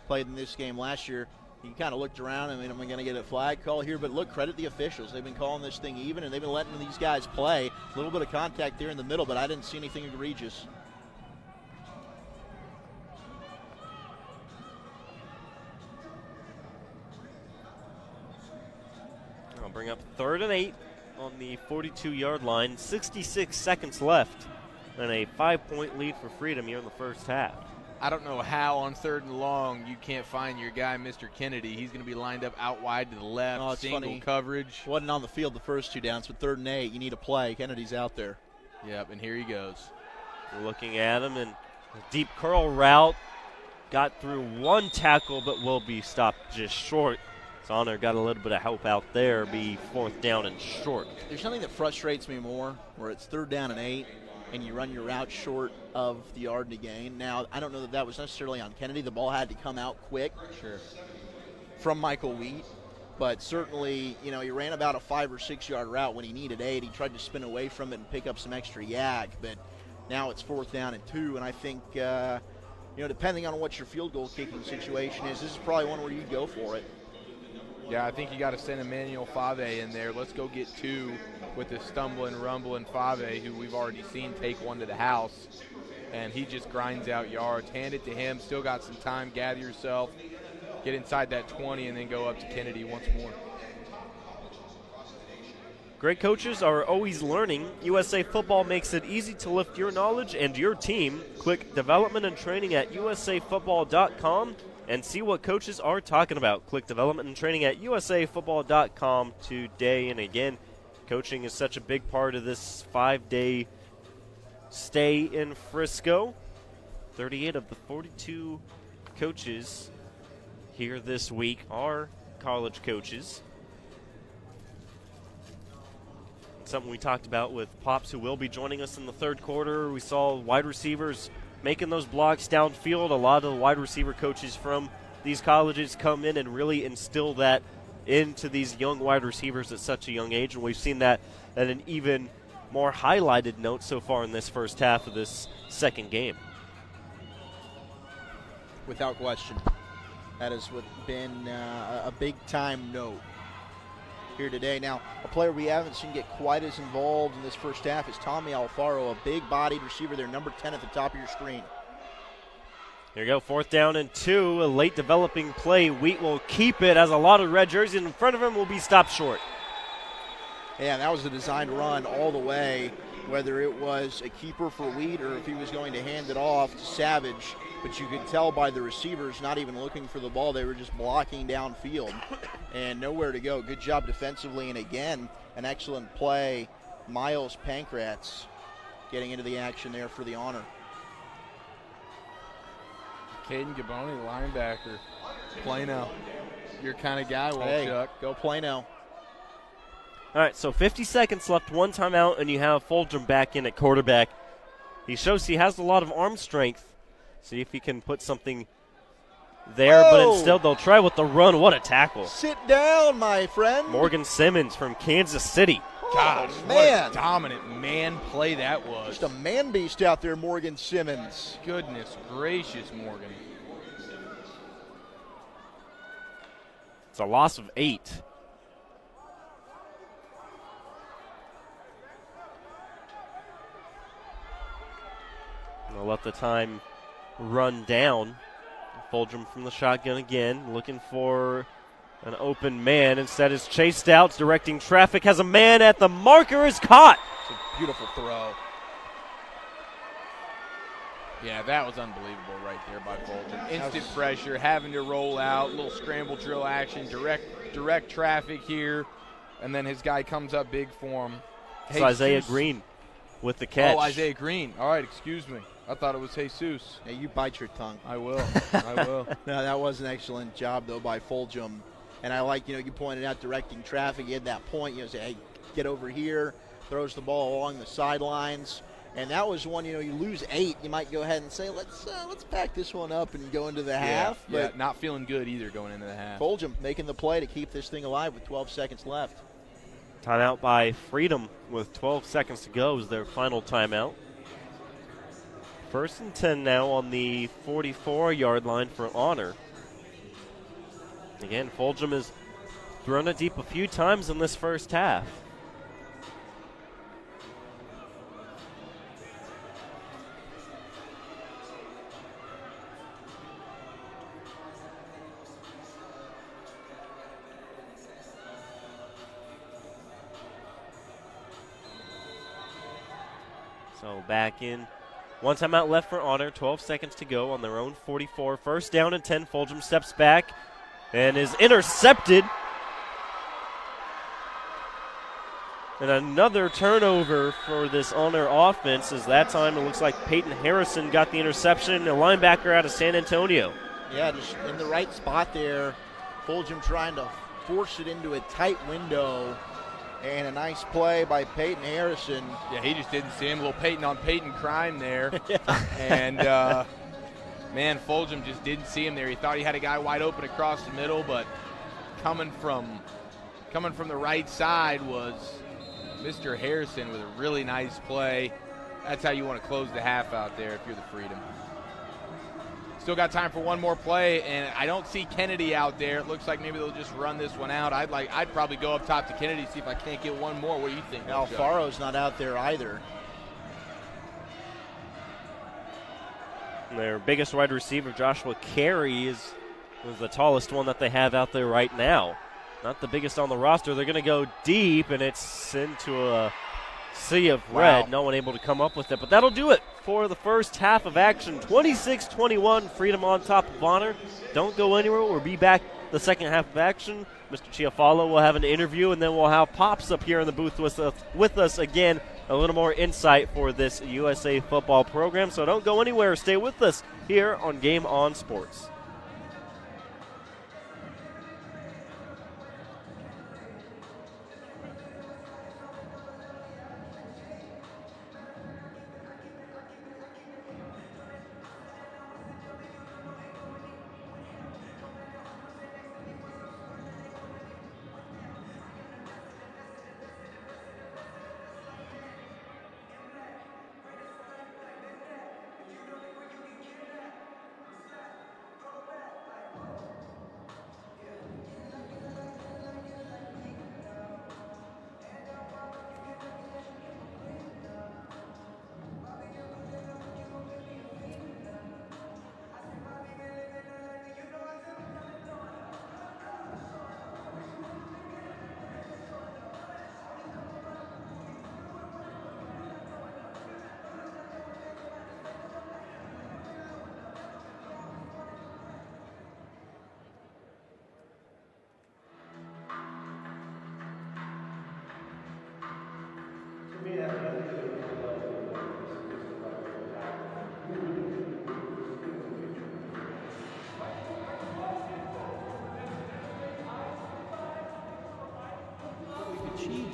played in this game last year. He kind of looked around and, am I going to get a flag call here? But look, credit the officials. They've been calling this thing even, and they've been letting these guys play. A little bit of contact there in the middle, but I didn't see anything egregious. I'll bring up 3rd and 8 on the 42-yard line. 66 seconds left, and a 5-point lead for Freedom here in the first half. I don't know how on 3rd and long you can't find your guy, Mr. Kennedy. He's going to be lined up out wide to the left, Oh, it's single funny. coverage. Wasn't on the field the first 2 downs, but 3rd and 8, you need a play. Kennedy's out there. Yep, and here he goes. We're looking at him, and a deep curl route. Got through 1 tackle, but will be stopped just short. Honor got a little bit of help out there, be 4th down and short. There's something that frustrates me more, where it's 3rd down and 8, and you run your route short of the yard to gain. Now, I don't know that was necessarily on Kennedy. The ball had to come out quick from Michael Wheat. But certainly, he ran about a 5 or 6 yard route when he needed 8. He tried to spin away from it and pick up some extra yak. But now it's 4th down and 2, and I think, depending on what your field goal kicking situation is, this is probably one where you go for it. Yeah, I think you got to send Emmanuel Fave in there. Let's go get 2 with the stumbling, rumbling Fave, who we've already seen take 1 to the house. And he just grinds out yards. Hand it to him. Still got some time. Gather yourself. Get inside that 20 and then go up to Kennedy once more. Great coaches are always learning. USA Football makes it easy to lift your knowledge and your team. Click development and training at usafootball.com. and see what coaches are talking about. Click development and training at usafootball.com today. And again, coaching is such a big part of this 5-day stay in Frisco. 38 of the 42 coaches here this week are college coaches. Something we talked about with Pops, who will be joining us in the 3rd quarter. We saw wide receivers making those blocks downfield. A lot of the wide receiver coaches from these colleges come in and really instill that into these young wide receivers at such a young age, and we've seen that at an even more highlighted note so far in this first half of this second game. Without question. That has been a big-time note here today. Now, a player we haven't seen get quite as involved in this first half is Tommy Alfaro, a big-bodied receiver there, number 10 at the top of your screen. Here you go, 4th down and 2, a late developing play. Wheat will keep it as a lot of red jerseys in front of him will be stopped short. Yeah, that was a designed run all the way, whether it was a keeper for Wheat or if he was going to hand it off to Savage. But you could tell by the receivers not even looking for the ball. They were just blocking downfield and nowhere to go. Good job defensively, and again, an excellent play. Miles Pankratz getting into the action there for the honor. Caden Gaboni, linebacker. Plano. Your kind of guy, Hey, Chuck. go Plano. All right, so 50 seconds left, 1 timeout, and you have Fulgham back in at quarterback. He shows he has a lot of arm strength. See if he can put something there, but instead they'll try with the run. What a tackle. Sit down, my friend. Morgan Simmons from Kansas City. Gosh, man. what a dominant man play that was. Just a man beast out there, Morgan Simmons. Goodness gracious, Morgan. It's a loss of 8. They'll let the time run down. Fulgham from the shotgun again, looking for an open man. Instead is chased out, directing traffic, has a man at the marker, is caught. It's a beautiful throw. Yeah, that was unbelievable right there by Fulgham. Instant pressure, having to roll out, little scramble drill action, direct traffic here, and then his guy comes up big for him. It's Isaiah Green with the catch. Oh, Isaiah Green. All right, excuse me. I thought it was Jesus. Hey, you bite your tongue. I will. I will. No, that was an excellent job, though, by Fulgham. And I like, you pointed out directing traffic. You had that point, say, hey, get over here, throws the ball along the sidelines. And that was one, you lose 8, you might go ahead and say, let's pack this one up and go into the half. Yeah, But not feeling good either going into the half. Fulgham making the play to keep this thing alive with 12 seconds left. Timeout by Freedom with 12 seconds to go is their final timeout. 1st and 10 now on the 44-yard line for honor. Again, Fulgham has thrown it deep a few times in this first half. So back in. 1 timeout left for honor. 12 seconds to go on their own 44. 1st down and 10. Fulgham steps back and is intercepted. And another turnover for this honor offense, as that time it looks like Peyton Harrison got the interception, a linebacker out of San Antonio. Yeah, just in the right spot there. Fulgham trying to force it into a tight window. And a nice play by Peyton Harrison. Yeah, he just didn't see him. A little Peyton on Peyton crime there. And, man, Fulgham just didn't see him there. He thought he had a guy wide open across the middle, but coming from the right side was Mr. Harrison with a really nice play. That's how you want to close the half out there if you're the Freedom. Still got time for one more play, and I don't see Kennedy out there. It looks like maybe they'll just run this one out. I'd probably go up top to Kennedy, see if I can't get one more. What do you think? Alfaro's not out there either. Their biggest wide receiver, Joshua Carey, is the tallest one that they have out there right now. Not the biggest on the roster. They're going to go deep, and it's into a sea of red. No one able to come up with it. But that'll do it for the first half of action. 26-21, Freedom on top of honor. Don't go anywhere. We'll be back the second half of action. Mr. Chiafalo will have an interview, and then we'll have Pops up here in the booth with us again. A little more insight for this USA football program. So don't go anywhere. Stay with us here on Game On Sports.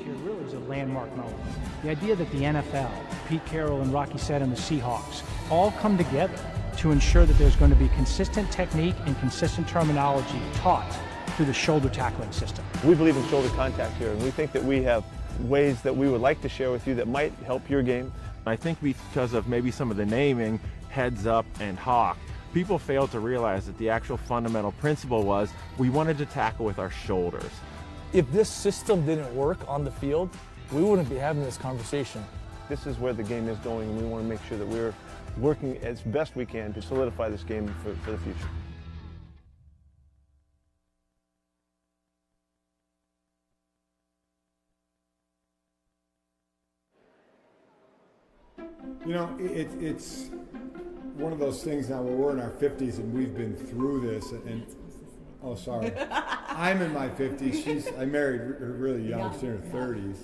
here really is a landmark moment. The idea that the NFL, Pete Carroll and Rocky Sett and the Seahawks all come together to ensure that there's going to be consistent technique and consistent terminology taught through the shoulder tackling system. We believe in shoulder contact here, and we think that we have ways that we would like to share with you that might help your game. I think because of maybe some of the naming, heads up and hawk, people fail to realize that the actual fundamental principle was we wanted to tackle with our shoulders. If this system didn't work on the field, we wouldn't be having this conversation. This is where the game is going, and we want to make sure that we're working as best we can to solidify this game for the future. You know, it's one of those things now where we're in our 50s and we've been through this. And oh, sorry, I'm in my 50s. I married her really young. She's in her 30s.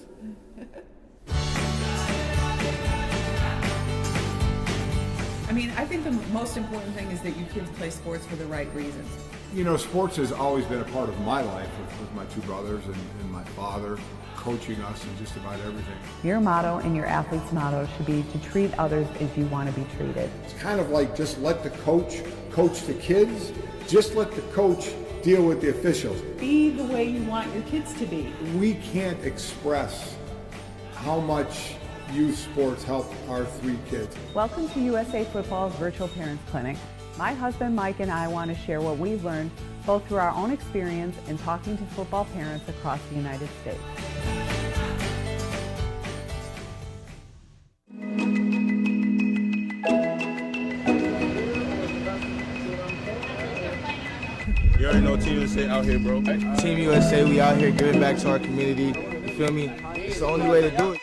I mean, I think the most important thing is that you kids play sports for the right reasons. You know, sports has always been a part of my life with my two brothers and my father coaching us in just about everything. Your motto and your athlete's motto should be to treat others as you want to be treated. It's kind of like just let the coach coach the kids, just let the coach deal with the officials. Be the way you want your kids to be. We can't express how much youth sports help our three kids. Welcome to USA Football's Virtual Parents Clinic. My husband Mike and I want to share what we've learned both through our own experience and talking to football parents across the United States. You already know Team USA out here, bro. Team USA, we out here giving back to our community. You feel me? It's the only way to do it.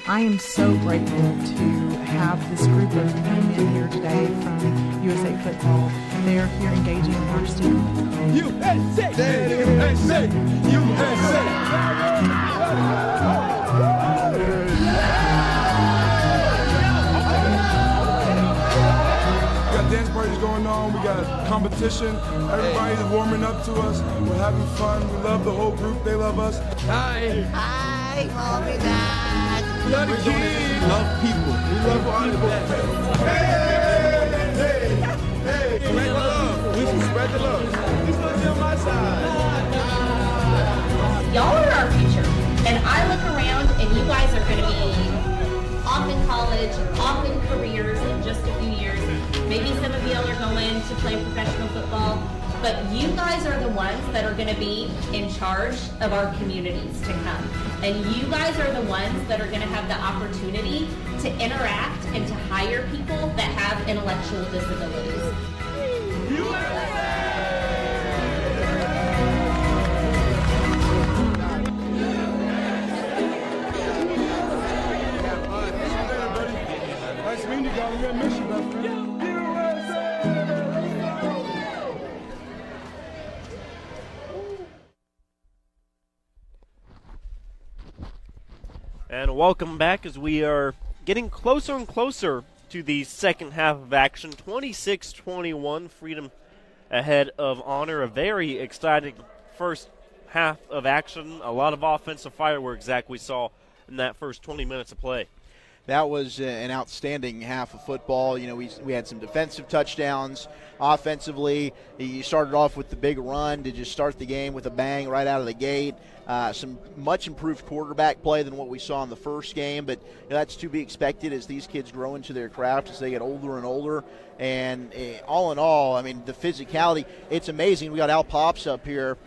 I am so grateful to have this group of young men here today from USA Football. They are here engaging with our students. USA! USA! USA! Dance parties going on, we got competition, everybody's warming up to us, we're having fun, we love the whole group, they love us. Hi, mommy, dad. We love the kids. We love people. We love all the people. Hey, spread the love. We should spread the love. Who's gonna be on my side? Y'all are our future, and I look around and you guys are gonna be off in college, off in careers in just a few years. Maybe some of y'all are going to play professional football, but you guys are the ones that are going to be in charge of our communities to come. And you guys are the ones that are going to have the opportunity to interact and to hire people that have intellectual disabilities. Nice meeting you guys. We're gonna miss you, best friend. And welcome back as we are getting closer and closer to the second half of action. 26-21, Freedom ahead of Honor. A very exciting first half of action. A lot of offensive fireworks, Zach, we saw in that first 20 minutes of play. That was an outstanding half of football. You know, we had some defensive touchdowns. Offensively, you started off with the big run to just start the game with a bang right out of the gate. Some much improved quarterback play than what we saw in the first game, but you know, that's to be expected as these kids grow into their craft as they get older and older. And all in all, I mean, the physicality, it's amazing. We got Al Pops up here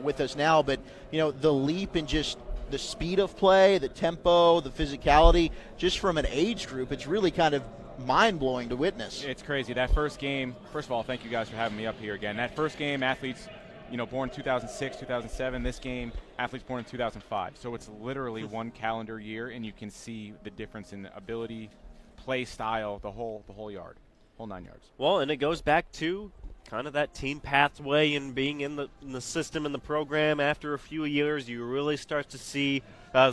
with us now, but, you know, the leap in just the speed of play, the tempo, the physicality, just from an age group, it's really kind of mind-blowing to witness. It's crazy. That first game, first of all, thank you guys for having me up here again. That first game, athletes, you know, born 2006, 2007. This game, athletes born in 2005. So it's literally one calendar year, and you can see the difference in ability, play style, the whole yard, whole 9 yards. Well, and it goes back to kind of that team pathway and being in the system and the program. After a few years, you really start to see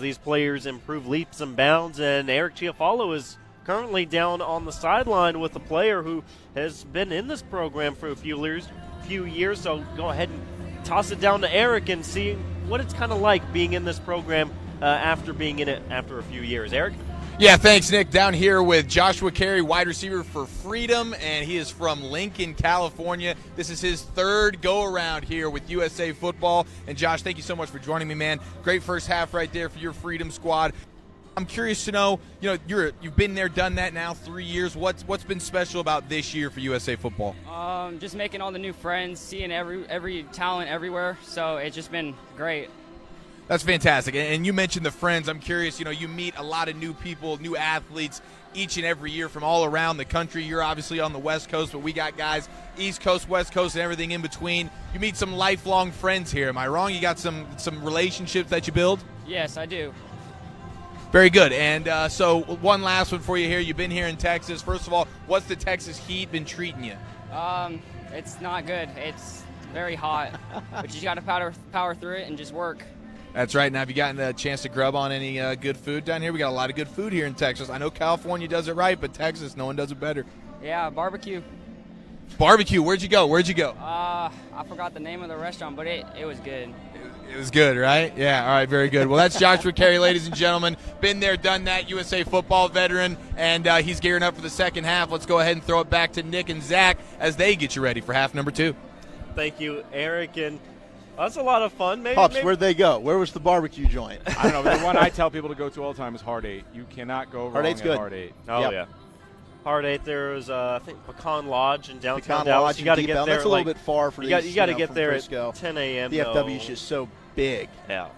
these players improve leaps and bounds. And Eric Chiafalo is currently down on the sideline with a player who has been in this program for a few years. So go ahead and toss it down to Eric and see what it's kind of like being in this program after being in it after a few years. Eric? Yeah, thanks, Nick. Down here with Joshua Carey, wide receiver for Freedom, and he is from Lincoln, California. This is his third go-around here with USA Football. And, Josh, thank you so much for joining me, man. Great first half right there for your Freedom squad. I'm curious to know, you've been there, done that now 3 years. What's been special about this year for USA Football? Just making all the new friends, seeing every talent everywhere. So it's just been great. That's fantastic. And you mentioned the friends. I'm curious, you meet a lot of new people, new athletes each and every year from all around the country. You're obviously on the West Coast, but we got guys East Coast, West Coast, and everything in between. You meet some lifelong friends here. Am I wrong? You got some relationships that you build? Yes, I do. Very good. And so one last one for you here. You've been here in Texas. First of all, what's the Texas heat been treating you? It's not good. It's very hot, but you got to power through it and just work. That's right. Now, have you gotten a chance to grub on any good food down here? We got a lot of good food here in Texas. I know California does it right, but Texas, no one does it better. Yeah, barbecue. Barbecue. Where'd you go? I forgot the name of the restaurant, but it was good. It was good, right? Yeah, all right, very good. Well, that's Joshua Carey, ladies and gentlemen. Been there, done that, USA Football veteran, and he's gearing up for the second half. Let's go ahead and throw it back to Nick and Zach as they get you ready for half number 2. Thank you, Eric, and that's a lot of fun. Pops, where'd they go? Where was the barbecue joint? I don't know, but the one I tell people to go to all the time is Hard 8. You cannot go wrong at Hard 8. Oh, yeah. Hard 8, there was, I think, Pecan Lodge in downtown Pecan Dallas. Lodge You got to get there. That's a little bit far for you got to get there Frisco. at 10 a.m. DFW is just so big. Yeah.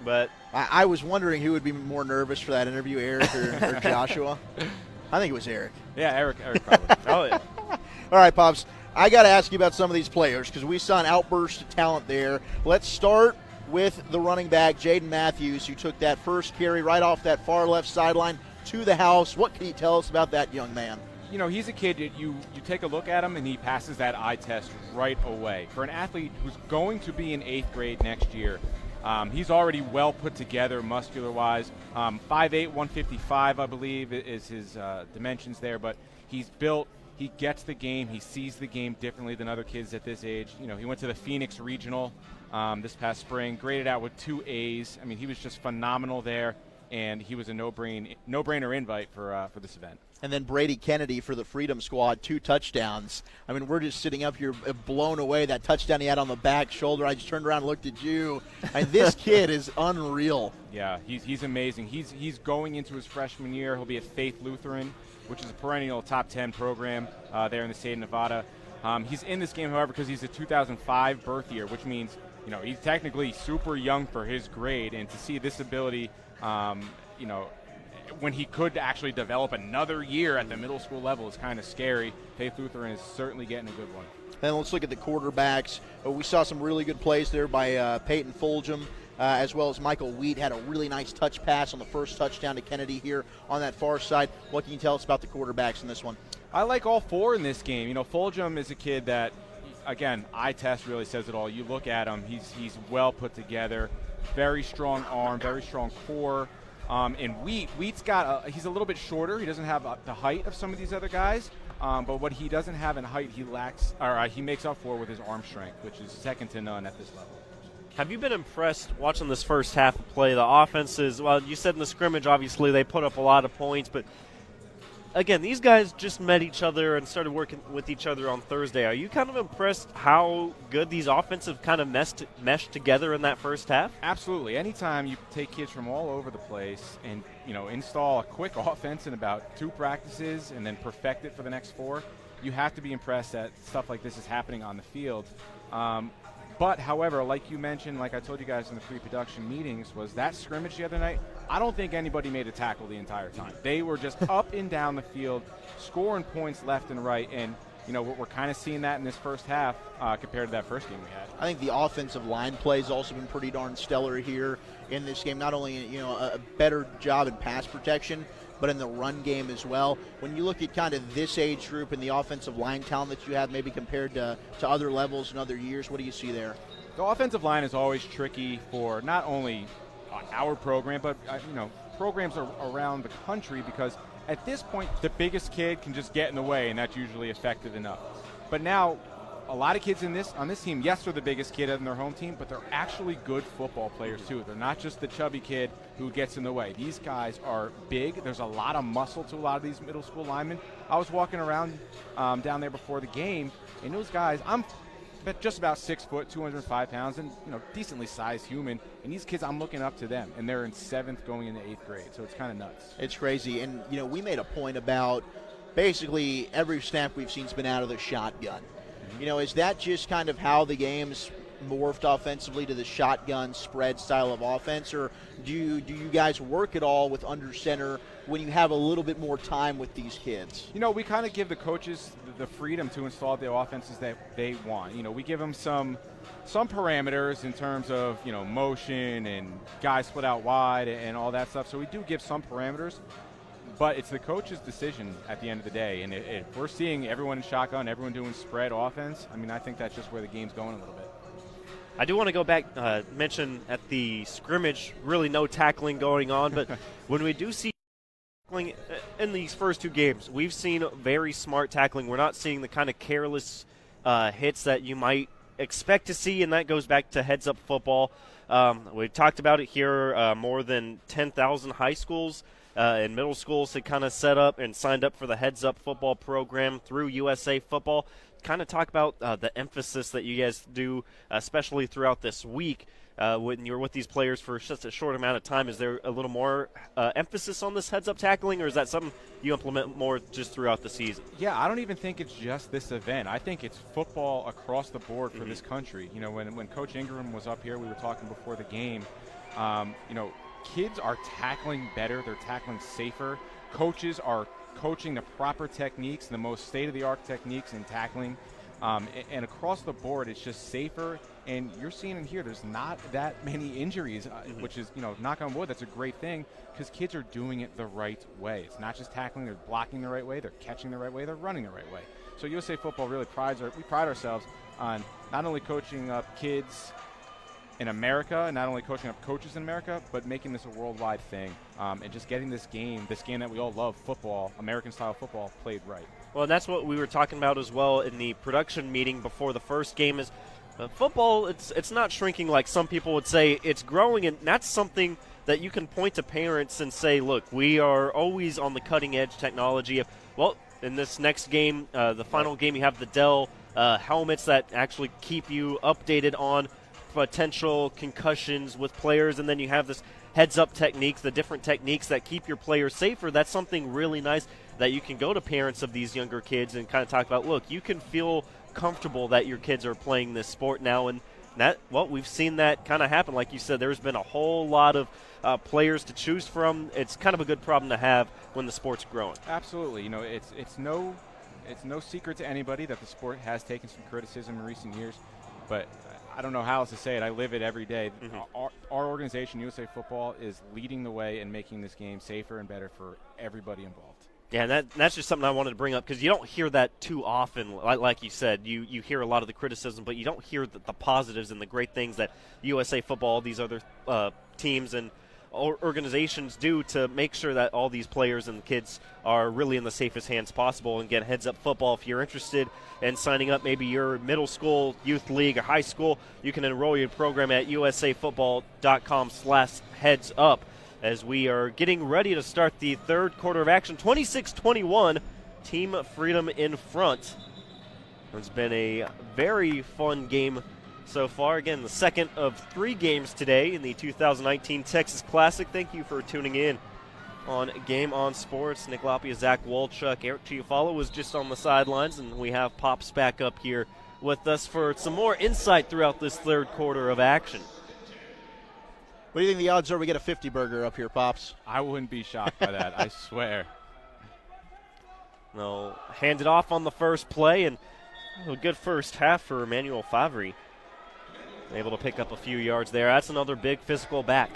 But I was wondering who would be more nervous for that interview, Eric or Joshua. I think it was Eric. Yeah, Eric probably. Oh, yeah. All right, Pops. I got to ask you about some of these players because we saw an outburst of talent there. Let's start with the running back, Jaden Matthews, who took that first carry right off that far left sideline to the house. What can you tell us about that young man? He's a kid that you take a look at him and he passes that eye test right away. For an athlete who's going to be in 8th grade next year, he's already well put together muscular-wise. 5'8", 155, I believe, is his dimensions there. But he's built. He gets the game. He sees the game differently than other kids at this age. He went to the Phoenix Regional this past spring, graded out with 2 A's. I mean, he was just phenomenal there, and he was a no-brainer invite for this event. And then Brady Kennedy for the Freedom Squad, 2 touchdowns. I mean, we're just sitting up here blown away. That touchdown he had on the back shoulder, I just turned around and looked at you. And this kid is unreal. Yeah, he's amazing. He's going into his freshman year. He'll be at Faith Lutheran, which is a perennial top 10 program there in the state of Nevada. He's in this game, however, because he's a 2005 birth year, which means he's technically super young for his grade. And to see this ability, when he could actually develop another year at the middle school level is kind of scary. Faith Lutheran is certainly getting a good one. Then let's look at the quarterbacks. We saw some really good plays there by Peyton Fulgham, as well as Michael Wheat had a really nice touch pass on the first touchdown to Kennedy here on that far side. What can you tell us about the quarterbacks in this one? I like all 4 in this game. Fulgham is a kid that, again, eye test really says it all. You look at him, he's well put together, very strong arm, very strong core. And Wheat's got he's a little bit shorter. He doesn't have the height of some of these other guys. But what he doesn't have in height, he makes up for with his arm strength, which is second to none at this level. Have you been impressed watching this first half of play? The offenses, well, you said in the scrimmage, obviously, they put up a lot of points, but again, these guys just met each other and started working with each other on Thursday. Are you kind of impressed how good these offenses kind of meshed together in that first half? Absolutely. Anytime you take kids from all over the place and install a quick offense in about 2 practices and then perfect it for the next 4, you have to be impressed that stuff like this is happening on the field. But, however, like you mentioned, like I told you guys in the pre-production meetings, was that scrimmage the other night, I don't think anybody made a tackle the entire time. They were just up and down the field, scoring points left and right, and we're kind of seeing that in this first half compared to that first game we had. I think the offensive line play has also been pretty darn stellar here in this game. Not only a better job in pass protection, but in the run game as well. When you look at kind of this age group and the offensive line talent that you have maybe compared to other levels and other years, what do you see there? The offensive line is always tricky for not only our program, but programs around the country, because at this point the biggest kid can just get in the way, and that's usually effective enough. But now a lot of kids on this team, yes, they're the biggest kid in their home team, but they're actually good football players too. They're not just the chubby kid who gets in the way. These guys are big. There's a lot of muscle to a lot of these middle school linemen. I was walking around down there before the game, and those guys, I'm just about 6 foot, 205 pounds, and decently sized human. And these kids, I'm looking up to them, and they're in 7th going into 8th grade. So it's kind of nuts. It's crazy, and we made a point about basically every snap we've seen has been out of the shotgun. Is that just kind of how the game's morphed offensively to the shotgun spread style of offense, or do you guys work at all with under center when you have a little bit more time with these kids? We kind of give the coaches the freedom to install the offenses that they want. We give them some parameters in terms of motion and guys split out wide and all that stuff. So we do give some parameters. But it's the coach's decision at the end of the day. And if we're seeing everyone in shotgun, everyone doing spread offense, I think that's just where the game's going a little bit. I do want to go back, mention at the scrimmage, really no tackling going on. But when we do see tackling in these first 2 games, we've seen very smart tackling. We're not seeing the kind of careless hits that you might expect to see, and that goes back to heads-up football. We talked about it here, more than 10,000 high schools and middle schools had kind of set up and signed up for the Heads Up football program through USA Football. Kind of talk about the emphasis that you guys do, especially throughout this week when you're with these players for just a short amount of time. Is there a little more emphasis on this heads-up tackling, or is that something you implement more just throughout the season? Yeah, I don't even think it's just this event. I think it's football across the board for this country. When Coach Ingram was up here, we were talking before the game, kids are tackling better. They're tackling safer. Coaches are coaching the proper techniques, the most state-of-the-art techniques in tackling. And across the board, it's just safer. And you're seeing in here, there's not that many injuries, which is, knock on wood, that's a great thing because kids are doing it the right way. It's not just tackling. They're blocking the right way. They're catching the right way. They're running the right way. So USA Football really we pride ourselves on not only coaching up kids in America, not only coaching up coaches in America, but making this a worldwide thing, and just getting this game that we all love, football, American-style football, played right. Well, and that's what we were talking about as well in the production meeting before the first game is football, it's not shrinking like some people would say. It's growing, and that's something that you can point to parents and say, look, we are always on the cutting-edge technology. Well, in this next game, the final game, you have the Dell helmets that actually keep you updated on potential concussions with players, and then you have this heads-up techniques, the different techniques that keep your players safer. That's something really nice that you can go to parents of these younger kids and kind of talk about, look, you can feel comfortable that your kids are playing this sport now, and we've seen that kind of happen. Like you said, there's been a whole lot of players to choose from. It's kind of a good problem to have when the sport's growing. Absolutely. It's no secret to anybody that the sport has taken some criticism in recent years, but I don't know how else to say it. I live it every day. Our organization, USA Football, is leading the way in making this game safer and better for everybody involved. Yeah, and that's just something I wanted to bring up because you don't hear that too often. Like you said, you hear a lot of the criticism, but you don't hear the positives and the great things that USA Football, these other teams and organizations do to make sure that all these players and kids are really in the safest hands possible and get Heads Up Football. If you're interested in signing up, maybe your middle school, youth league, or high school, you can enroll your program at usafootball.com/headsup as we are getting ready to start the third quarter of action. 26-21, Team Freedom in front. It's been a very fun game so far. Again, the second of 3 games today in the 2019 Texas Classic. Thank you for tuning in on Game On Sports. Nick Laupia, Zach Wolchuk, Eric Chiafalo was just on the sidelines, and we have Pops back up here with us for some more insight throughout this third quarter of action. What do you think the odds are we get a 50 burger up here, Pops? I wouldn't be shocked by that, I swear. They'll hand it off on the first play, and a good first half for Emmanuel Favre. Able to pick up a few yards there. That's another big physical back.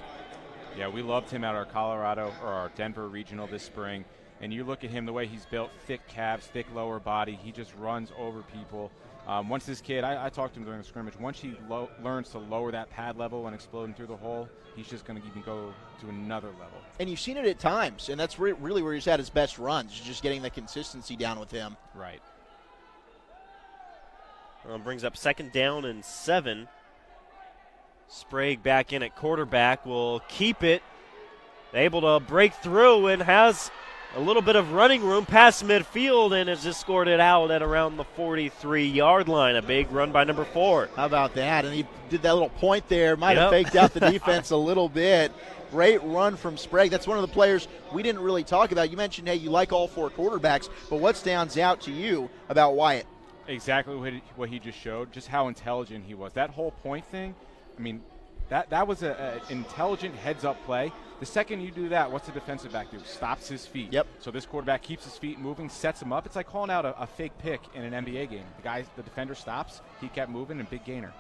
Yeah, we loved him at our our Denver regional this spring. And you look at him, the way he's built, thick calves, thick lower body. He just runs over people. Once this kid, I talked to him during the scrimmage, once he learns to lower that pad level and explode him through the hole, he's just going to even go to another level. And you've seen it at times, and that's really where he's had his best runs, just getting the consistency down with him. Right. Brings up 2nd down and 7. Sprague back in at quarterback will keep it. Able to break through and has a little bit of running room past midfield and has just scored it out at around the 43-yard line. A big run by number 4. How about that? And he did that little point there. Might have faked out the defense a little bit. Great run from Sprague. That's one of the players we didn't really talk about. You mentioned, hey, you like all 4 quarterbacks, but what stands out to you about Wyatt? Exactly what he just showed, just how intelligent he was. That whole point thing, I mean, that was an intelligent heads-up play. The second you do that, what's the defensive back do? Stops his feet. Yep. So this quarterback keeps his feet moving, sets him up. It's like calling out a fake pick in an NBA game. The defender stops, he kept moving, and big gainer.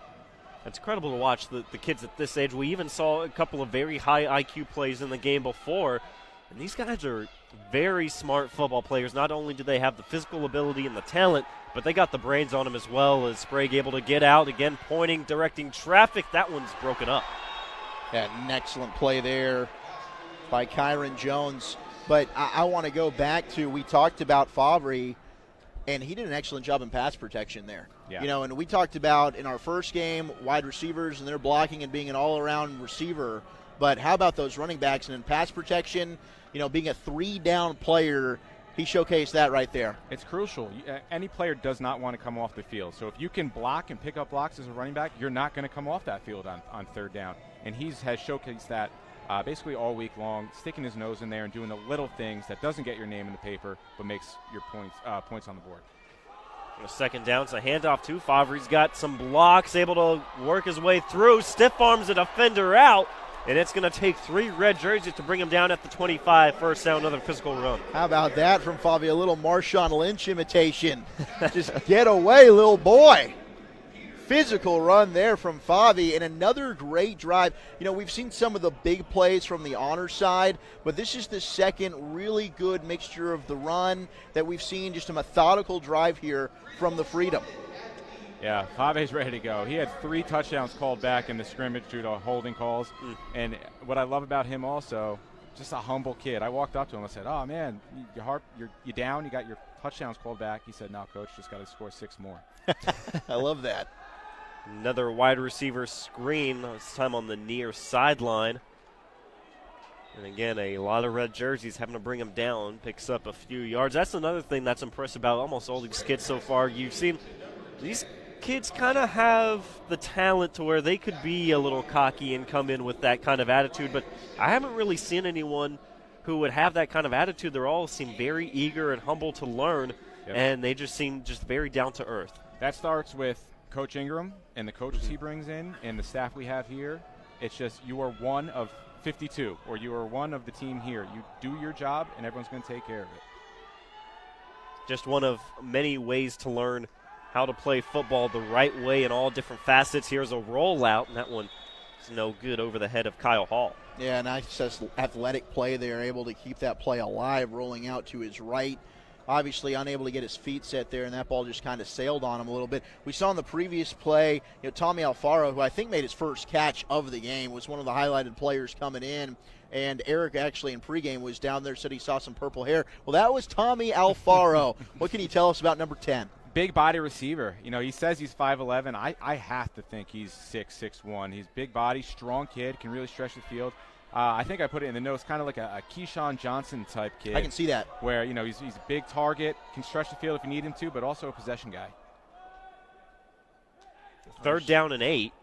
It's incredible to watch the kids at this age. We even saw a couple of very high IQ plays in the game before. And these guys are very smart football players. Not only do they have the physical ability and the talent, but they got the brains on them as well. As Sprague able to get out, again pointing, directing traffic. That one's broken up. Yeah, an excellent play there by Kyron Jones. But I want to go back to, we talked about Favre, and he did an excellent job in pass protection there. Yeah. You know, and we talked about in our first game, wide receivers and their blocking and being an all-around receiver. But how about those running backs and in pass protection, you know, being a 3-down player, he showcased that right there. It's crucial. Any player does not want to come off the field. So if you can block and pick up blocks as a running back, you're not going to come off that field on 3rd down. And he has showcased that basically all week long, sticking his nose in there and doing the little things that doesn't get your name in the paper but makes your points on the board. On a 2nd down, it's a handoff to Favre's got some blocks, able to work his way through, stiff arms a defender out, and it's going to take 3 red jerseys to bring him down at the 25. First down, another physical run. How about that from Favre? A little Marshawn Lynch imitation. Just get away, little boy. Physical run there from Favre, and another great drive. You know, we've seen some of the big plays from the honor side, but this is the second really good mixture of the run that we've seen, just a methodical drive here from the Freedom. Yeah, Fave's ready to go. He had 3 touchdowns called back in the scrimmage due to holding calls. And what I love about him also, just a humble kid. I walked up to him and said, oh, man, you're down, you got your touchdowns called back. He said, no, Coach, just got to score 6 more. I love that. Another wide receiver screen, this time on the near sideline. And again, a lot of red jerseys having to bring him down, picks up a few yards. That's another thing that's impressive about almost all these kids so far. You've seen these kids kind of have the talent to where they could be a little cocky and come in with that kind of attitude, but I haven't really seen anyone who would have that kind of attitude. They all seem very eager and humble to learn, and they just seem just very down to earth. That starts with Coach Ingram and the coaches he brings in and the staff we have here. It's just you are one of 52, or you are one of the team here. You do your job, and everyone's going to take care of it. Just one of many ways to learn how to play football the right way in all different facets. Here's a rollout, and that one is no good over the head of Kyle Hall. Yeah, nice athletic play there, able to keep that play alive, rolling out to his right. Obviously unable to get his feet set there, and that ball just kind of sailed on him a little bit. We saw in the previous play, Tommy Alfaro, who I think made his first catch of the game, was one of the highlighted players coming in. And Eric actually in pregame was down there, said he saw some purple hair. Well, that was Tommy Alfaro. What can you tell us about number 10? Big body receiver. You know, he says he's 5'11". I have to think he's 6'1". He's big body, strong kid, can really stretch the field. I think I put it in the notes, kind of like a Keyshawn Johnson type kid. I can see that. Where, you know, he's a big target, can stretch the field if you need him to, but also a possession guy. 3rd down and 8.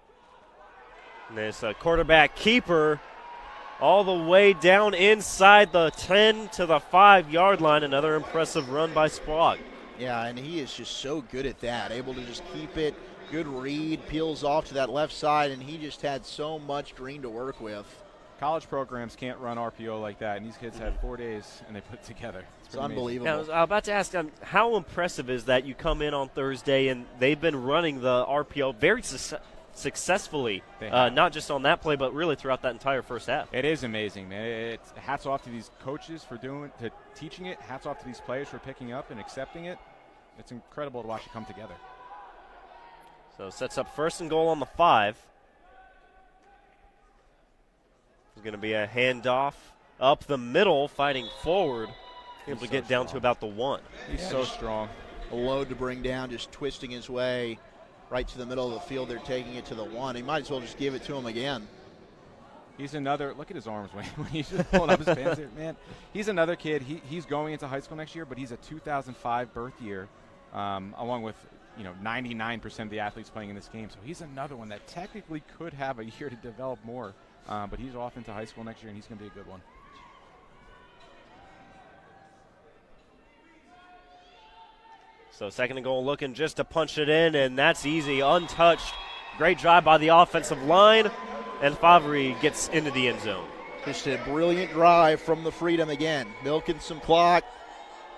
And there's a quarterback keeper all the way down inside the 10 to the 5-yard line. Another impressive run by Sprague. Yeah, and he is just so good at that, able to just keep it. Good read, peels off to that left side, and he just had so much green to work with. College programs can't run RPO like that, and these kids had 4 days, and they put it together. It's unbelievable. Now, I was about to ask, how impressive is that you come in on Thursday, and they've been running the RPO very successfully, not just on that play, but really throughout that entire first half. It is amazing, man. It's hats off to these coaches for teaching it. Hats off to these players for picking up and accepting it. It's incredible to watch it come together. So sets up 1st and goal on the 5. It's going to be a handoff up the middle, fighting forward. Able to get down to about the 1. He's so strong. A load to bring down, just twisting his way right to the middle of the field. They're taking it to the 1. He might as well just give it to him again. He's another. Look at his arms when he's just pulling up his pants here, man. He's another kid. He's going into high school next year, but he's a 2005 birth year, along with 99% of the athletes playing in this game. So he's another one that technically could have a year to develop more, but he's off into high school next year, and he's going to be a good one. So second and goal, looking just to punch it in, and that's easy, untouched. Great drive by the offensive line, and Favre gets into the end zone. Just a brilliant drive from the Freedom again. Milking some clock,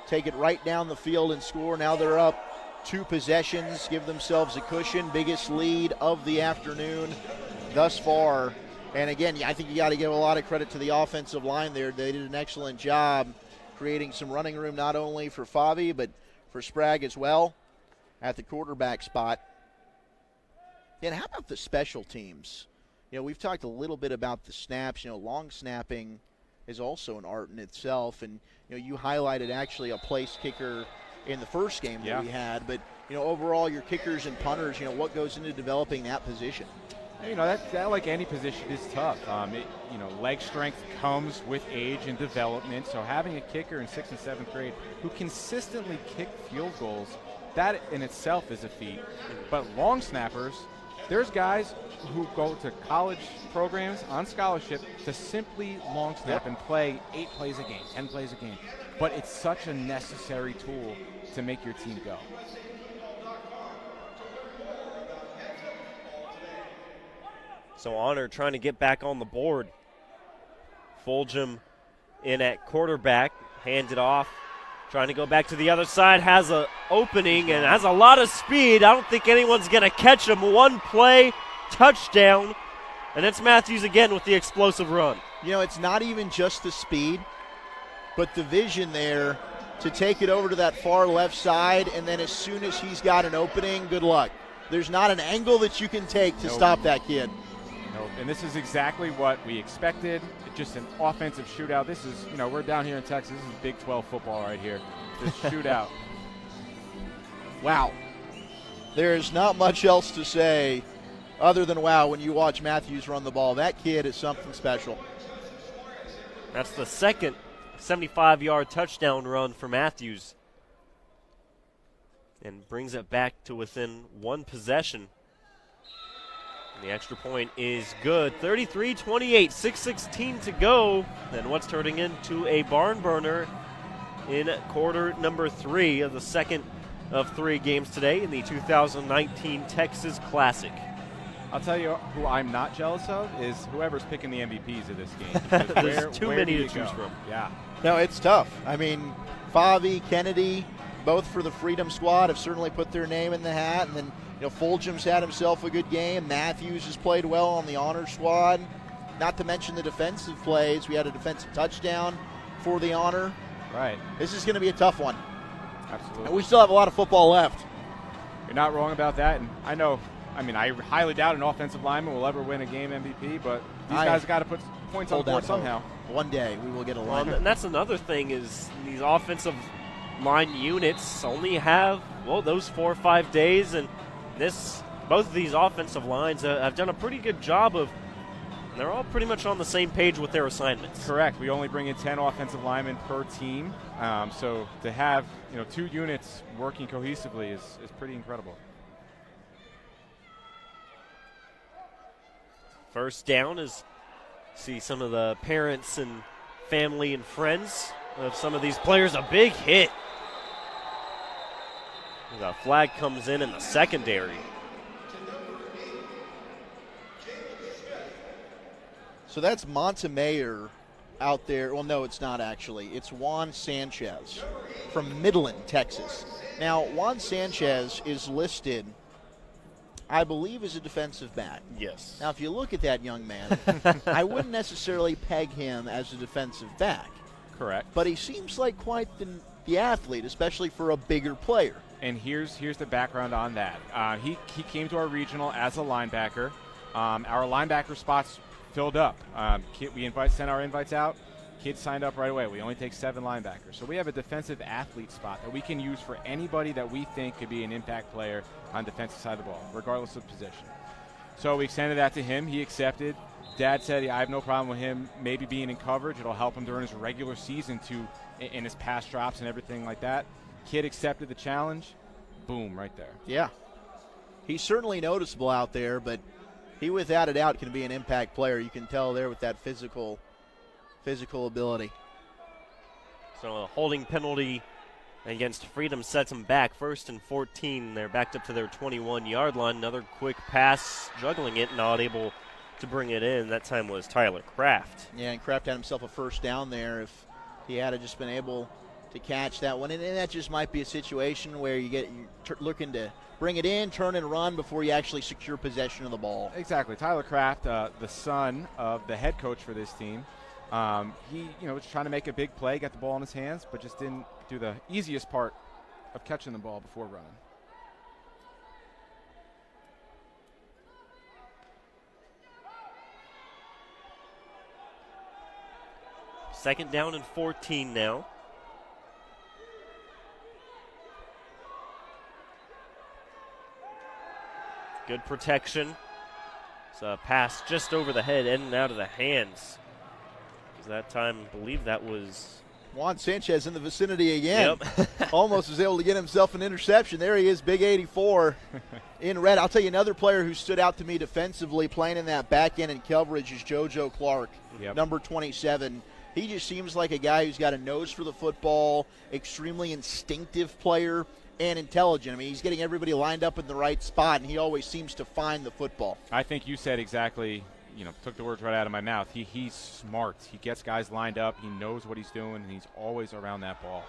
take it right down the field and score. Now they're up 2 possessions, give themselves a cushion. Biggest lead of the afternoon thus far. And again, I think you got to give a lot of credit to the offensive line there. They did an excellent job creating some running room, not only for Favi, but for Sprague as well at the quarterback spot. And how about the special teams? We've talked a little bit about the snaps. Long snapping is also an art in itself. And, you highlighted actually a place kicker in the first game that we had. But, overall, your kickers and punters, what goes into developing that position? That like any position is tough. Leg strength comes with age and development. So having a kicker in 6th and 7th grade who consistently kick field goals, that in itself is a feat. But long snappers, there's guys who go to college programs on scholarship to simply long snap and play 8 plays a game, 10 plays a game. But it's such a necessary tool to make your team go. So Honor trying to get back on the board. Fulgham in at quarterback, hands it off, trying to go back to the other side, has an opening and has a lot of speed. I don't think anyone's going to catch him. 1 play, touchdown, and it's Matthews again with the explosive run. It's not even just the speed, but the vision there to take it over to that far left side, and then as soon as he's got an opening, good luck. There's not an angle that you can take to stop that kid. Nope. And this is exactly what we expected. It's just an offensive shootout. This is, we're down here in Texas. This is Big 12 football right here. This shootout. Wow. There's not much else to say other than wow when you watch Matthews run the ball. That kid is something special. That's the second 75-yard touchdown run for Matthews. And brings it back to within 1 possession. And the extra point is good. 33-28, 6:16 to go. And what's turning into a barn burner in quarter number 3 of the second of 3 games today in the 2019 Texas Classic. I'll tell you who I'm not jealous of is whoever's picking the MVPs of this game. There's too many to choose from. Yeah. No, it's tough. I mean, Favi, Kennedy, both for the Freedom Squad have certainly put their name in the hat. And then, Fulgham's had himself a good game. Matthews has played well on the Honor Squad. Not to mention the defensive plays. We had a defensive touchdown for the Honor. Right. This is going to be a tough one. Absolutely. And we still have a lot of football left. You're not wrong about that. And I highly doubt an offensive lineman will ever win a game MVP, but these guys got to put points on the board somehow. One day we will get a lineman. And that's another thing is these offensive line units only have, those 4 or 5 days, and both of these offensive lines have done a pretty good job of, they're all pretty much on the same page with their assignments. Correct. We only bring in 10 offensive linemen per team, so to have 2 units working cohesively is pretty incredible. First down is see some of the parents and family and friends of some of these players. A big hit. The flag comes in the secondary. So that's Montemayor out there. Well, no, it's not actually. It's Juan Sanchez from Midland, Texas. Now, Juan Sanchez is listed, I believe, as a defensive back. Yes. Now, if you look at that young man, I wouldn't necessarily peg him as a defensive back. Correct. But he seems like quite the athlete, especially for a bigger player. And here's the background on that. He came to our regional as a linebacker. Our linebacker spots filled up. We sent our invites out. Kids signed up right away. We only take 7 linebackers. So we have a defensive athlete spot that we can use for anybody that we think could be an impact player on the defensive side of the ball, regardless of position. So we extended that to him. He accepted. Dad said, I have no problem with him maybe being in coverage. It'll help him during his regular season in his pass drops and everything like that. Kid accepted the challenge. Boom, right there. Yeah. He's certainly noticeable out there, but he without a doubt can be an impact player. You can tell there with that physical ability. So a holding penalty against Freedom sets them back. 1st and 14. They're backed up to their 21-yard line. Another quick pass, juggling it, not able to bring it in. That time was Tyler Kraft. Yeah, and Kraft had himself a first down there if he had just been able to catch that one. And that just might be a situation where you're looking to bring it in, turn and run before you actually secure possession of the ball. Exactly. Tyler Kraft, the son of the head coach for this team, he was trying to make a big play, got the ball in his hands, but just didn't do the easiest part of catching the ball before running. Second down and 14 now. Good protection. It's a pass just over the head, in and out of the hands. That time, I believe that was Juan Sanchez in the vicinity again. Yep. Almost was able to get himself an interception. There he is, big 84 in red. I'll tell you another player who stood out to me defensively playing in that back end and coverage is JoJo Clark, number 27. He just seems like a guy who's got a nose for the football, extremely instinctive player, and intelligent. I mean, he's getting everybody lined up in the right spot, and he always seems to find the football. I think you said exactly, took the words right out of my mouth. He's smart. He gets guys lined up. He knows what he's doing, and he's always around that ball.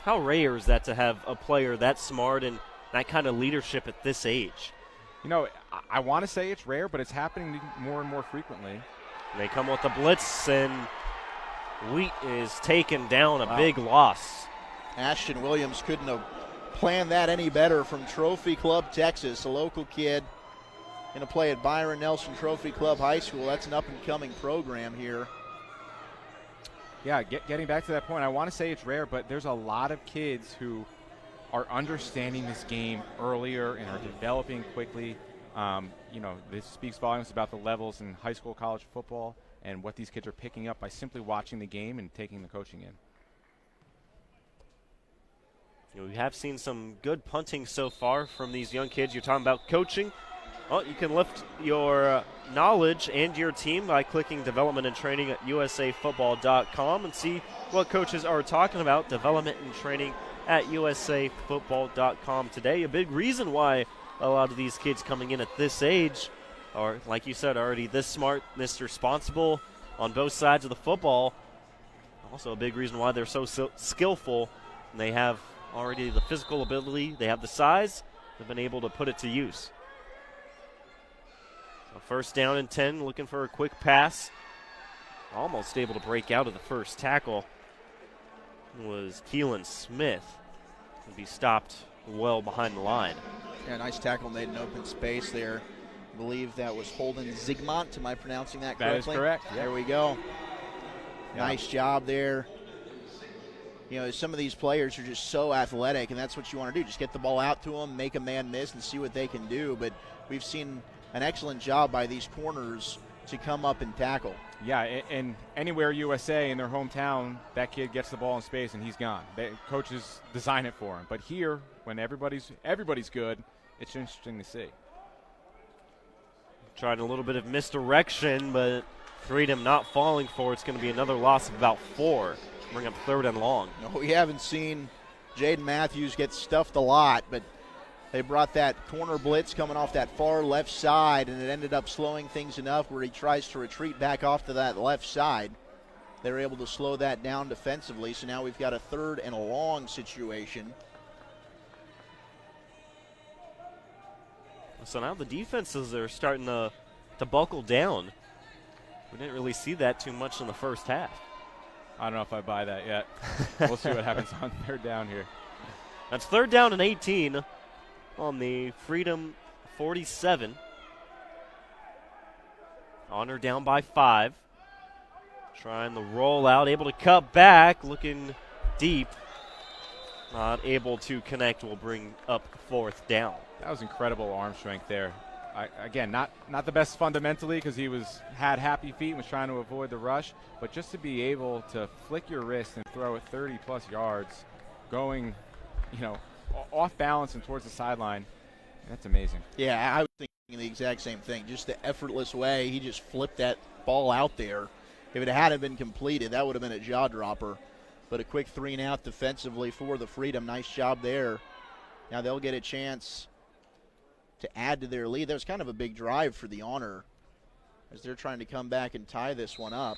How rare is that to have a player that smart and that kind of leadership at this age? I want to say it's rare, but it's happening more and more frequently. They come with the blitz, and Wheat is taken down, a big loss. Ashton Williams couldn't have planned that any better from Trophy Club, Texas, a local kid. Going to play at Byron Nelson Trophy Club High School. That's an up-and-coming program here. Yeah, getting back to that point, I want to say it's rare, but there's a lot of kids who are understanding this game earlier and are developing quickly. This speaks volumes about the levels in high school, college football, and what these kids are picking up by simply watching the game and taking the coaching in. We have seen some good punting so far from these young kids. You're talking about coaching. Well, you can lift your knowledge and your team by clicking development and training at usafootball.com and see what coaches are talking about development and training at usafootball.com today. A big reason why a lot of these kids coming in at this age are, like you said, already this smart, this responsible on both sides of the football. Also a big reason why they're so skillful, and they have already the physical ability, they have the size, they've been able to put it to use. So first down and 10, looking for a quick pass. Almost able to break out of the first tackle was Keelan Smith. He'll be stopped well behind the line. Yeah, nice tackle made in open space there. I believe that was Holden Zigmont. Am I pronouncing that correctly? That is correct. There we go. Yeah. Nice job there. Some of these players are just so athletic, and that's what you want to do. Just get the ball out to them, make a man miss, and see what they can do. But we've seen an excellent job by these corners to come up and tackle. Yeah, and anywhere USA in their hometown, that kid gets the ball in space and he's gone. Coaches design it for him. But here, when everybody's good, it's interesting to see. Tried a little bit of misdirection, but Freedom not falling for it. It's going to be another loss of about 4. Bring up 3rd and long. No, we haven't seen Jaden Matthews get stuffed a lot, but they brought that corner blitz coming off that far left side, and it ended up slowing things enough where he tries to retreat back off to that left side. They were able to slow that down defensively, so now we've got a 3rd and a long situation. So now the defenses are starting to buckle down. We didn't really see that too much in the first half. I don't know if I buy that yet. We'll see what happens on 3rd down here. That's 3rd down and 18 on the Freedom 47. Honor down by 5. Trying the roll out, able to cut back, looking deep. Not able to connect, will bring up 4th down. That was incredible arm strength there. Again, not the best fundamentally because he had happy feet and was trying to avoid the rush, but just to be able to flick your wrist and throw it 30-plus yards, going, off balance and towards the sideline, that's amazing. Yeah, I was thinking the exact same thing. Just the effortless way he just flipped that ball out there. If it hadn't been completed, that would have been a jaw dropper. But a quick 3-and-out defensively for the Freedom. Nice job there. Now they'll get a chance to add to their lead. That was kind of a big drive for the Honor as they're trying to come back and tie this one up.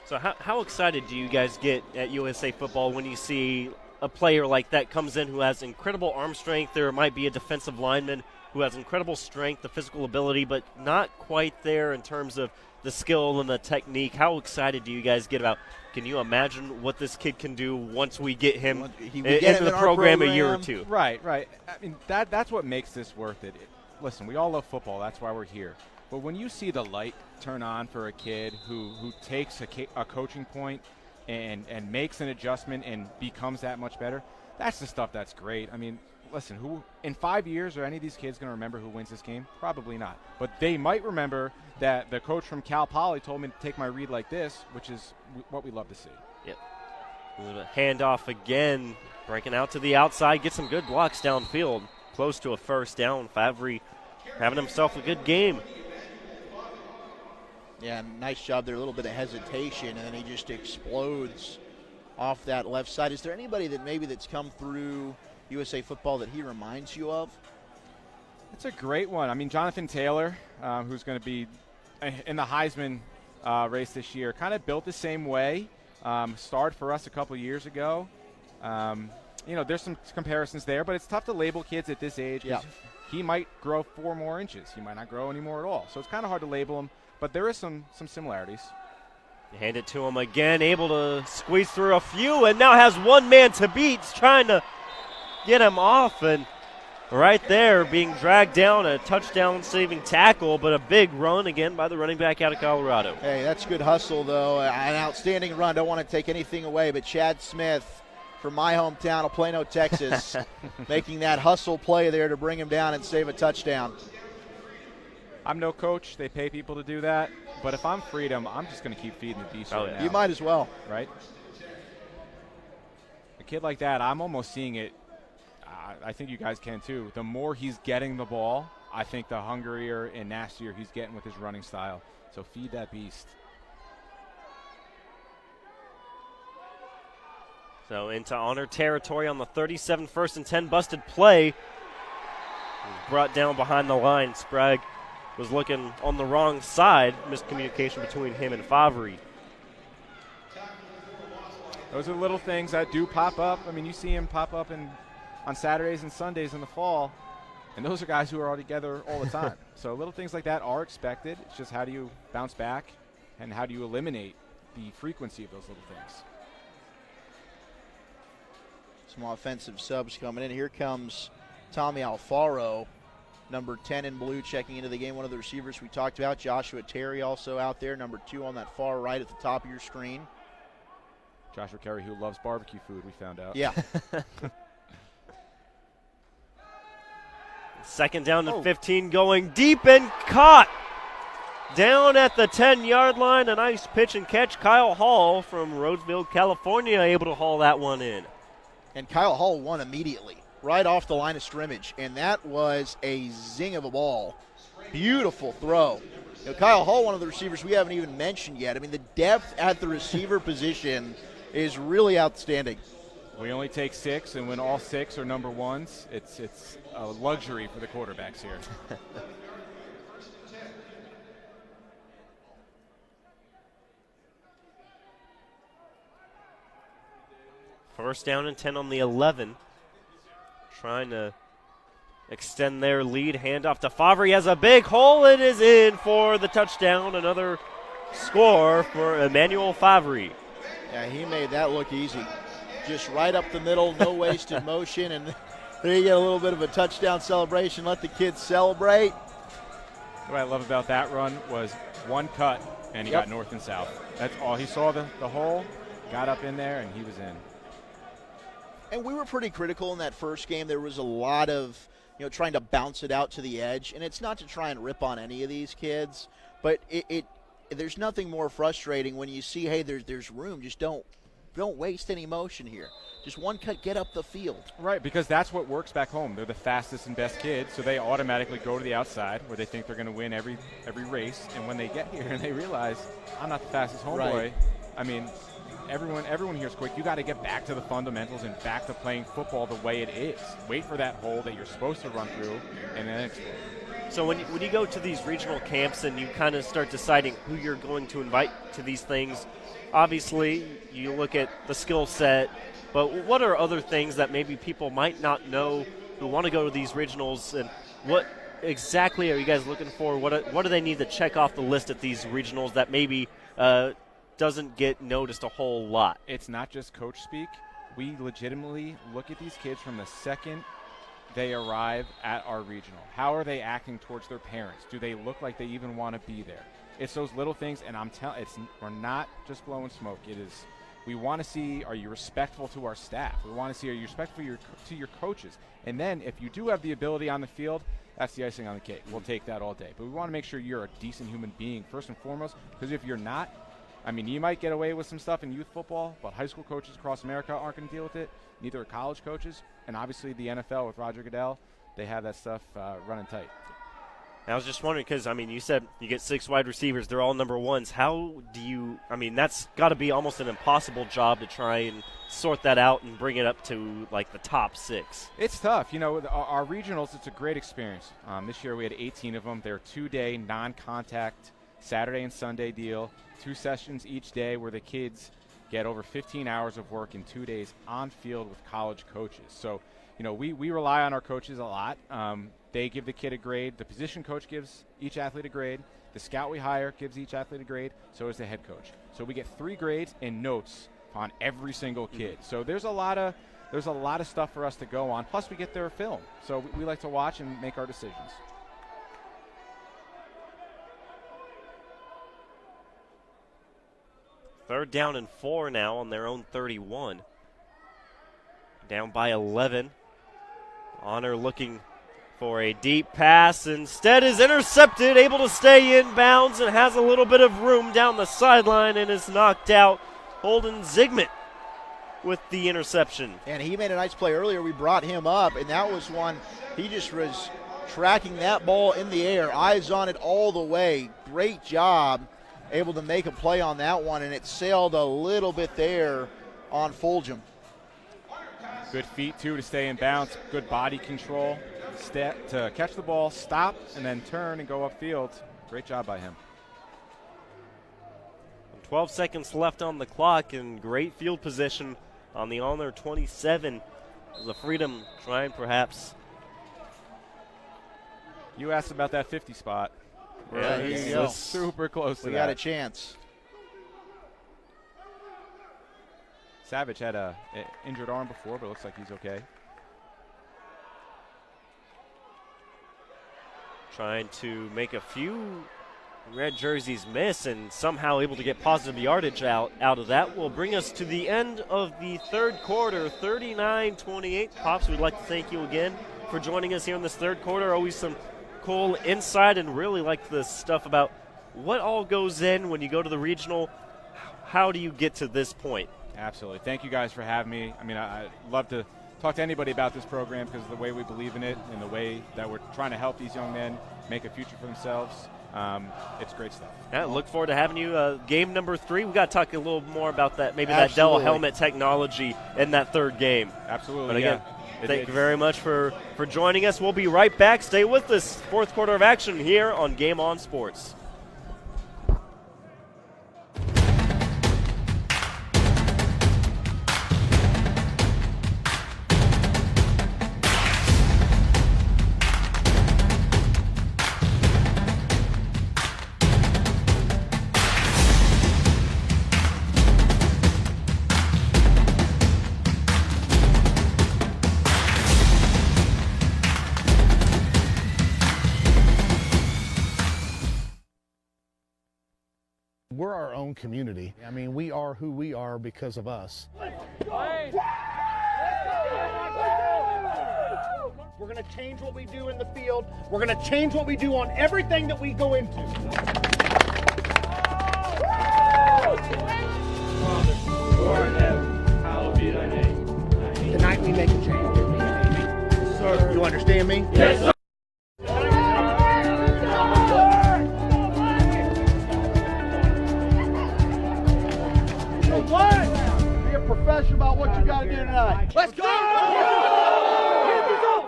So how excited do you guys get at USA Football when you see a player like that comes in who has incredible arm strength? There might be a defensive lineman who has incredible strength, the physical ability, but not quite there in terms of the skill and the technique. How excited do you guys get about, can you imagine what this kid can do once we get him into the program a year or two? Right. I mean, that's what makes this worth it. Listen, we all love football. That's why we're here. But when you see the light turn on for a kid who takes a coaching point and makes an adjustment and becomes that much better, that's the stuff that's great. I mean, listen, who in 5 years are any of these kids going to remember who wins this game? Probably not. But they might remember that the coach from Cal Poly told me to take my read like this, which is what we love to see. Yep. Handoff again, breaking out to the outside, get some good blocks downfield, close to a 1st down. Favre having himself a good game. Yeah, nice job there. A little bit of hesitation, and then he just explodes off that left side. Is there anybody that's come through USA Football that he reminds you of? It's a great one. I mean, Jonathan Taylor, who's going to be in the Heisman race this year, kind of built the same way. Started for us a couple years ago. There's some comparisons there, but it's tough to label kids at this age. Yeah. He might grow 4 more inches. He might not grow any more at all. So it's kind of hard to label him, but there is some similarities. Hand it to him again, able to squeeze through a few, and now has one man to beat. He's trying to get him off, and right there being dragged down, a touchdown-saving tackle, but a big run again by the running back out of Colorado. Hey, that's good hustle, though. An outstanding run. Don't want to take anything away, but Chad Smith from my hometown of Plano, Texas, making that hustle play there to bring him down and save a touchdown. I'm no coach. They pay people to do that. But if I'm Freedom, I'm just going to keep feeding the beast right now. You might as well. Right? A kid like that, I'm almost seeing it. I think you guys can too. The more he's getting the ball, I think the hungrier and nastier he's getting with his running style. So feed that beast. So into Honor territory on the 37, 1st and 10, busted play. Brought down behind the line. Sprague was looking on the wrong side. Miscommunication between him and Favre. Those are little things that do pop up. I mean, you see him pop up on Saturdays and Sundays in the fall, and those are guys who are all together all the time. So little things like that are expected. It's just how do you bounce back and how do you eliminate the frequency of those little things. Some offensive subs coming in. Here comes Tommy Alfaro, number 10 in blue, checking into the game. One of the receivers we talked about. Joshua Terry also out there, number 2 on that far right at the top of your screen. Joshua Terry, who loves barbecue food, we found out. Yeah. 2nd down and 15, going deep and caught. Down at the 10-yard line, a nice pitch and catch. Kyle Hall from Roseville, California, able to haul that one in. And Kyle Hall won immediately, right off the line of scrimmage, and that was a zing of a ball. Beautiful throw. Kyle Hall, one of the receivers we haven't even mentioned yet. I mean, the depth at the receiver position is really outstanding. We only take 6, and when all 6 are number 1s, it's a luxury for the quarterbacks here. First down and 10 on the 11. Trying to extend their lead. Handoff to Favre. He has a big hole. It is in for the touchdown. Another score for Emmanuel Favre. Yeah, he made that look easy. Just right up the middle, no wasted motion, and there you get a little bit of a touchdown celebration. Let the kids celebrate. What I love about that run was one cut, and he Yep. got north and south. That's all. He saw the hole, got up in there, and he was in. And we were pretty critical in that first game. There was a lot of, trying to bounce it out to the edge. And it's not to try and rip on any of these kids, but there's nothing more frustrating when you see, hey, there's room. Just don't waste any motion here. Just one cut, get up the field. Right, because that's what works back home. They're the fastest and best kids, so they automatically go to the outside where they think they're going to win every race. And when they get here and they realize, I'm not the fastest homeboy, Right. I mean, everyone here is quick. You got to get back to the fundamentals and back to playing football the way it is. Wait for that hole that you're supposed to run through, and then explode. So when you go to these regional camps and you kind of start deciding who you're going to invite to these things, obviously you look at the skill set, but what are other things that maybe people might not know who want to go to these regionals, and what exactly are you guys looking for? What do they need to check off the list at these regionals that maybe doesn't get noticed a whole lot? It's not just coach speak. We legitimately look at these kids from the second they arrive at our regional. How are they acting towards their parents? Do they look like they even want to be there? It's those little things, and we're not just blowing smoke. It is, we want to see, are you respectful to our staff? We want to see, are you respectful to your coaches? And then if you do have the ability on the field, that's the icing on the cake. We'll take that all day. But we want to make sure you're a decent human being first and foremost, because if you're not, I mean, you might get away with some stuff in youth football, but high school coaches across America aren't going to deal with it. Neither are college coaches. And obviously the NFL with Roger Goodell, they have that stuff running tight. I was just wondering because, I mean, you said you get 6 wide receivers. They're all number ones. How do you – I mean, that's got to be almost an impossible job to try and sort that out and bring it up to, like, the top 6. It's tough. You know, our regionals, it's a great experience. This year we had 18 of them. They're 2-day, non-contact, Saturday and Sunday deal, 2 sessions each day where the kids get over 15 hours of work in 2 days on field with college coaches. So, you know, we rely on our coaches a lot. They give the kid a grade. The position coach gives each athlete a grade. The scout we hire gives each athlete a grade. So does the head coach. So we get 3 grades and notes on every single kid. So there's a lot of stuff for us to go on. Plus we get their film. So we like to watch and make our decisions. Third down and 4 now on their own 31. Down by 11. Honor looking for a deep pass. Instead is intercepted, able to stay in bounds and has a little bit of room down the sideline and is knocked out. Holden Zigmund with the interception. And he made a nice play earlier. We brought him up, and that was one. He just was tracking that ball in the air, eyes on it all the way. Great job. Able to make a play on that one, and it sailed a little bit there on Fulgham. Good feet, too, to stay in bounds. Good body control. Step to catch the ball, stop, and then turn and go upfield. Great job by him. 12 seconds left on the clock, and great field position on the Honor 27. The Freedom trying perhaps. You asked about that 50 spot. Yeah, It's you go. super close to We that. got a chance. Savage had a injured arm before, but it looks like he's okay. Trying to make a few red jerseys miss and somehow able to get positive yardage out of that. Will bring us to the end of the third quarter, 39-28. Pops, we'd like to thank you again for joining us here in this third quarter. Always some cool insight, and really like the stuff about what all goes in when you go to the regional. How do you get to this point? Absolutely. Thank you guys for having me. I mean, I'd love to talk to anybody about this program because of the way we believe in it and the way that we're trying to help these young men make a future for themselves. It's great stuff. Yeah, look forward to having you. Game number 3, we got to talk a little more about that, maybe Absolutely. that Dell helmet technology in that third game. Absolutely. But again, yeah. thank you very much for joining us. We'll be right back. Stay with us. Fourth quarter of action here on Game On Sports. We're our own community. I mean, we are who we are because of us. We're going to change what we do in the field. We're going to change what we do on everything that we go into. Tonight we make a change. Sir, you understand me? Yes, sir. Be a professional about what you got to do tonight. Let's go!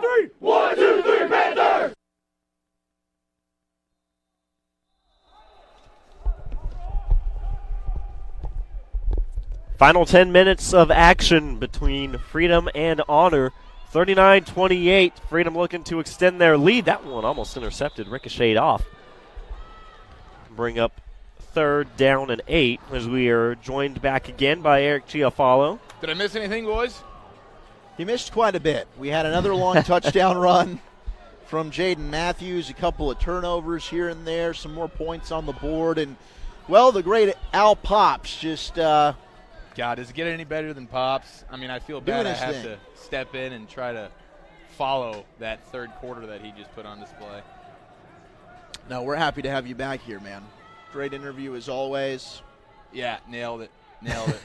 3, 1, 2, 3, Panthers! Final 10 minutes of action between Freedom and Honor. 39-28. Freedom looking to extend their lead. That one almost intercepted, ricocheted off. Bring up 3rd down and 8 as we are joined back again by Eric Chiafalo. Did I miss anything, boys? He missed quite a bit. We had another long touchdown run from Jaden Matthews, a couple of turnovers here and there, some more points on the board, and, well, the great Al Pops just God, does it get any better than Pops? I mean, I feel bad I have thing. to step in and try to follow that third quarter that he just put on display. No, we're happy to have you back here, man. Great interview as always. Yeah, nailed it. Nailed it.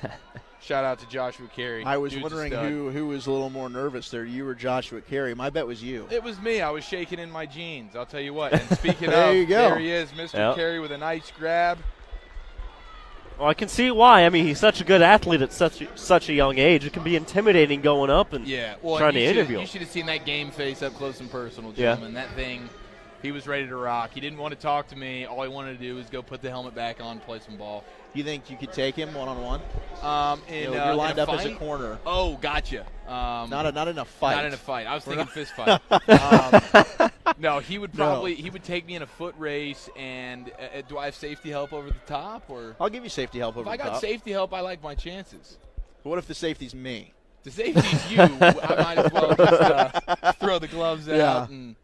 Shout out to Joshua Carey. I was Dude's wondering a stud. who was a little more nervous there, you or Joshua Carey. My bet was you. It was me. I was shaking in my jeans. I'll tell you what. And speaking There you go. there he is, Mr. Yep. Carey with a nice grab. Well, I can see why. I mean, he's such a good athlete at such a young age. It can be intimidating going up and trying to interview him. You should have seen that game face up close and personal, gentlemen. That thing, he was ready to rock. He didn't want to talk to me. All he wanted to do was go put the helmet back on, play some ball. You think you could take him one-on-one? You're lined up as a corner. Oh, gotcha. Not in a fight. Not in a fight. I was thinking fist fight. No, he would he would take me in a foot race. And do I have safety help over the top, or I'll give you safety help over the top. If I got safety help, I like my chances. But what if the safety's me? The safety's you. I might as well just throw the gloves out and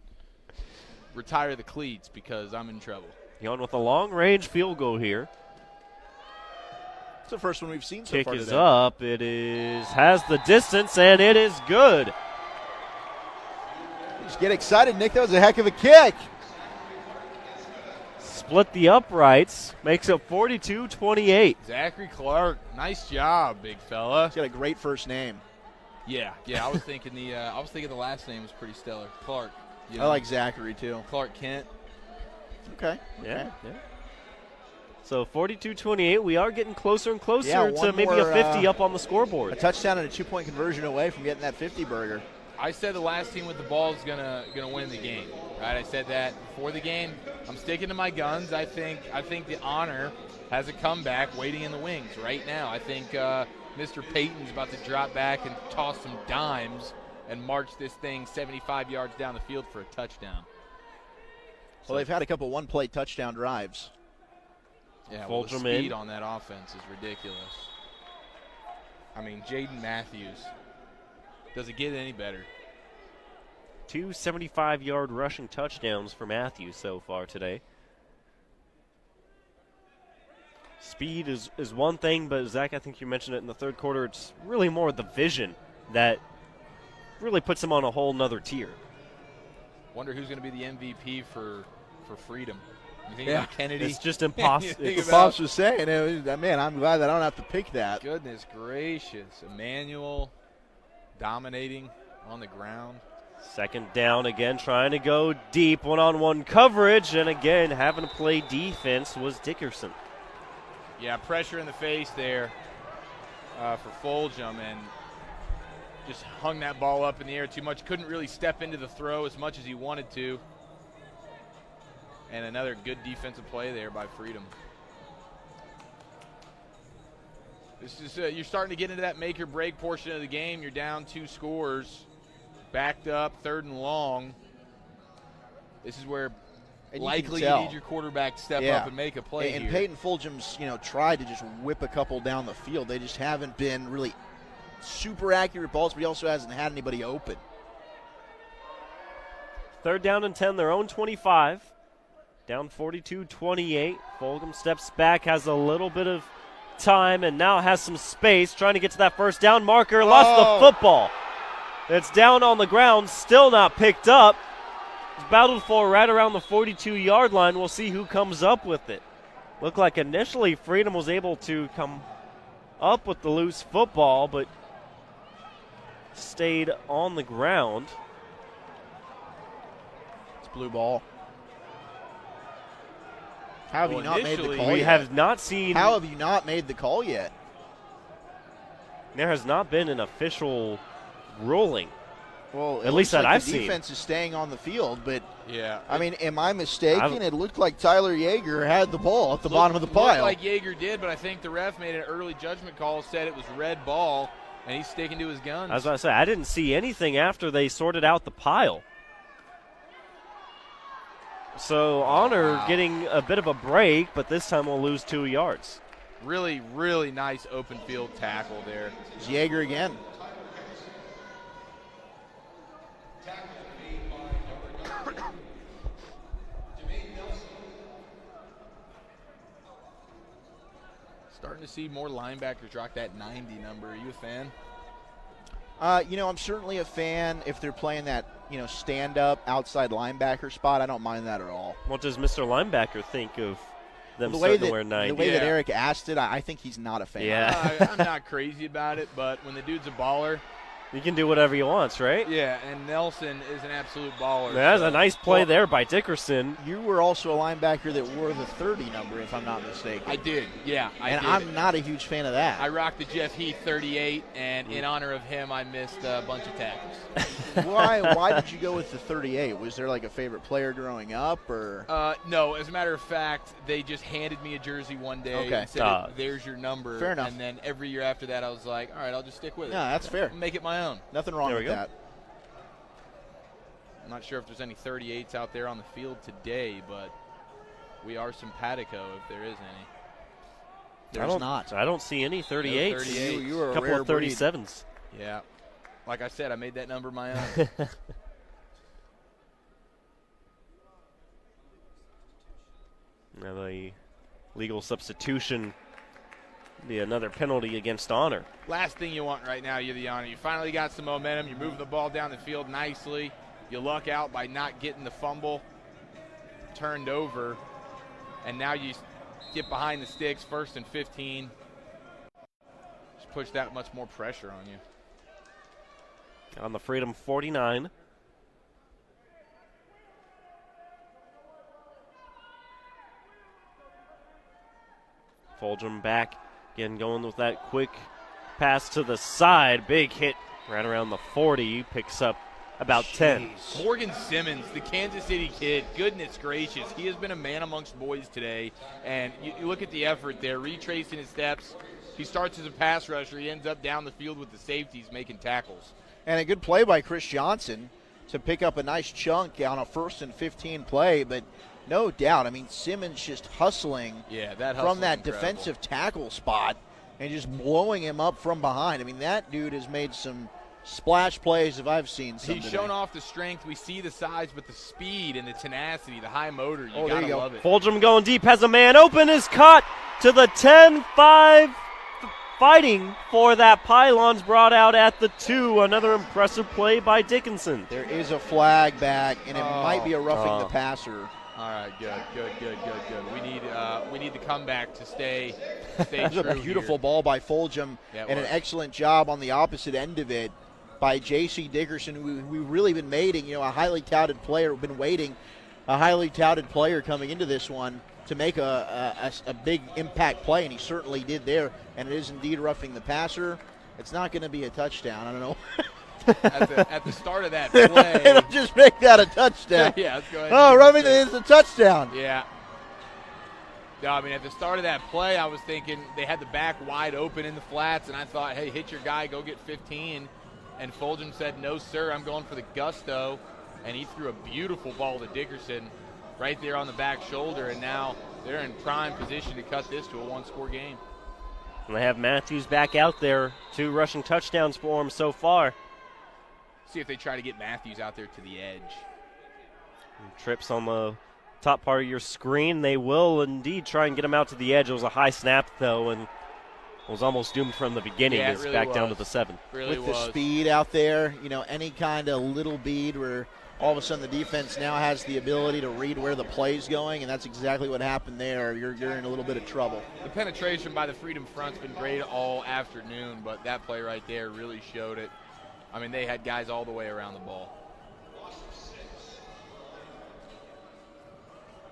retire the cleats because I'm in trouble. Going with a long-range field goal here. It's the first one we've seen so Kick far is today. up. It has the distance, and it is good. Just get excited, Nick. That was a heck of a kick. Split the uprights. Makes it 42-28. Zachary Clark, nice job, big fella. He's got a great first name. Yeah. I was thinking the last name was pretty stellar. Clark. I like Zachary too. Clark Kent. Okay. Yeah. So 42-28. We are getting closer and closer Yeah, to maybe a 50 up on the scoreboard. A touchdown and a 2-point conversion away from getting that 50 burger. I said the last team with the ball is gonna win the game. Right? I said that before the game. I'm sticking to my guns. I think the Honor has a comeback waiting in the wings right now. I think Mr. Payton's about to drop back and toss some dimes and march this thing 75 yards down the field for a touchdown. Well, they've had a couple one-play touchdown drives. Yeah, well, the speed on that offense is ridiculous. I mean, Jaden Matthews. Does it get any better? 2 75-yard rushing touchdowns for Matthews so far today. Speed is one thing, but Zach, I think you mentioned it in the third quarter, it's really more the vision that really puts him on a whole nother tier. Wonder who's going to be the MVP for Freedom. You think about Kennedy? It's just impossible. Pops was saying, man, I'm glad that I don't have to pick that. Goodness gracious. Emmanuel dominating on the ground. Second down again, trying to go deep, one-on-one coverage, and again, having to play defense was Dickerson. Yeah, pressure in the face there for Foljam, and just hung that ball up in the air too much. Couldn't really step into the throw as much as he wanted to. And another good defensive play there by Freedom. This is you're starting to get into that make or break portion of the game. You're down 2 scores, backed up, 3rd and long. This is where likely you need your quarterback to step up and make a play and here. Peyton Foljam's, tried to just whip a couple down the field. They just haven't been really super accurate balls, but he also hasn't had anybody open. 3rd down and 10, their own 25. Down 42-28. Fulgham steps back, has a little bit of time, and now has some space, trying to get to that first down marker. Lost the football. It's down on the ground, still not picked up. It's battled for right around the 42-yard line. We'll see who comes up with it. Looked like initially Freedom was able to come up with the loose football, but stayed on the ground. It's blue ball. How have you not made the call We yet? have not seen. How have you not made the call yet? There has not been an official ruling. Well, at least that I've seen. The defense is staying on the field, but yeah. I mean, am I mistaken? It looked like Tyler Yeager had the ball at the bottom of the pile. Looked like Yeager did, but I think the ref made an early judgment call, said it was red ball, and he's sticking to his guns. I was about to say, I didn't see anything after they sorted out the pile. So Honor getting a bit of a break, but this time we'll lose 2 yards. Really, really nice open field tackle there. It's Yeager again. Starting to see more linebackers rock that 90 number. Are you a fan? I'm certainly a fan if they're playing that, stand-up outside linebacker spot. I don't mind that at all. What does Mr. Linebacker think of them the starting way to wear 90? The way that Eric asked it, I think he's not a fan. Yeah. I'm not crazy about it, but when the dude's a baller, you can do whatever he wants, right? Yeah, and Nelson is an absolute baller. That's a nice play there by Dickerson. You were also a linebacker that wore the 30 number, if I'm not mistaken. I did, yeah. I'm not a huge fan of that. I rocked the Jeff Heath 38, and in honor of him, I missed a bunch of tackles. Why did you go with the 38? Was there like a favorite player growing up, or? No, as a matter of fact, they just handed me a jersey one day and said, there's your number. Fair enough. And then every year after that, I was like, all right, I'll just stick with it. Yeah, that's fair. Make it my own. Nothing wrong with that. I'm not sure if there's any 38s out there on the field today, but we are simpatico if there is any. There's not. I don't see any 38s. No 38s. You are a couple of 37s. Yeah. Like I said, I made that number my own. Now the legal substitution be another penalty against Honor. Last thing you want right now, you're the Honor. You finally got some momentum. You're moving the ball down the field nicely. You luck out by not getting the fumble turned over. And now you get behind the sticks, 1st and 15. Just push that much more pressure on you. On the Freedom 49. Fulgham back. Again, going with that quick pass to the side. Big hit right around the 40. Picks up about 10. Morgan Simmons, the Kansas City kid, goodness gracious. He has been a man amongst boys today. And you look at the effort there, retracing his steps. He starts as a pass rusher. He ends up down the field with the safeties making tackles. And a good play by Chris Johnson to pick up a nice chunk on a 1st and 15 play. But no doubt, I mean, Simmons just hustling from that defensive tackle spot and just blowing him up from behind. I mean, that dude has made some splash plays if I've seen some He's today. shown off the strength. We see the size, but the speed and the tenacity, the high motor, you there gotta you go. love it. Fulgham going deep, has a man open, is caught to the 10-5. Fighting for that. Pylons brought out at the 2. Another impressive play by Dickinson. There is a flag back, and it might be a roughing the passer. All right, good. We need the comeback to stay It was true a beautiful here. ball by Fulgham, Yeah, it and was. an excellent job on the opposite end of it by J.C. Dickerson, who we've really been waiting, a highly touted player, a highly touted player coming into this one to make a big impact play, and he certainly did there, and it is indeed roughing the passer. It's not going to be a touchdown. I don't know. At the start of that play. It'll just make that a touchdown. Yeah, let's go ahead. Oh, roughing is a touchdown. Yeah. No, I mean, at the start of that play, I was thinking they had the back wide open in the flats, and I thought, hey, hit your guy, go get 15. And Fulgham said, no, sir, I'm going for the gusto. And he threw a beautiful ball to Dickerson right there on the back shoulder, and now they're in prime position to cut this to a one-score game. And they have Matthews back out there. 2 rushing touchdowns for him so far. See if they try to get Matthews out there to the edge. Trips on the top part of your screen. They will indeed try and get him out to the edge. It was a high snap, though, and was almost doomed from the beginning. Yeah, It's really back down to was. the 7. Really With the was. speed out there, any kind of little bead where all of a sudden the defense now has the ability to read where the play's going, and that's exactly what happened there. You're in a little bit of trouble. The penetration by the Freedom Front's been great all afternoon, but that play right there really showed it. I mean, they had guys all the way around the ball.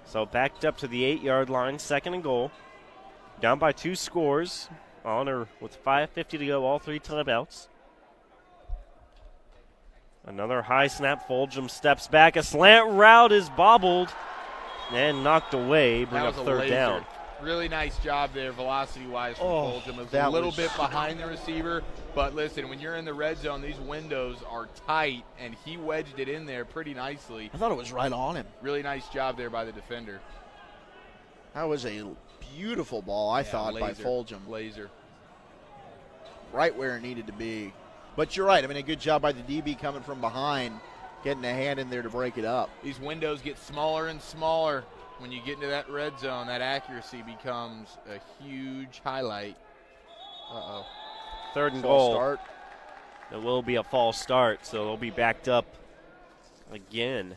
So backed up to the 8-yard line, 2nd and goal. Down by 2 scores. Honor with 5:50 to go, all 3 timeouts. Another high snap. Fulgham steps back. A slant route is bobbled and knocked away. Bring That up was a 3rd laser. down. Really nice job there, velocity-wise, from Fulgham. It was that a little was- bit behind the receiver, but listen, when you're in the red zone, these windows are tight, and he wedged it in there pretty nicely. I thought it was right on him. Really nice job there by the defender. That was a beautiful ball, I thought, by laser, Fulgham. Laser. Right where it needed to be. But you're right. I mean, a good job by the DB coming from behind, getting a hand in there to break it up. These windows get smaller and smaller. When you get into that red zone, that accuracy becomes a huge highlight. Uh-oh. 3rd and False goal. start. It will be a false start, so they'll be backed up again.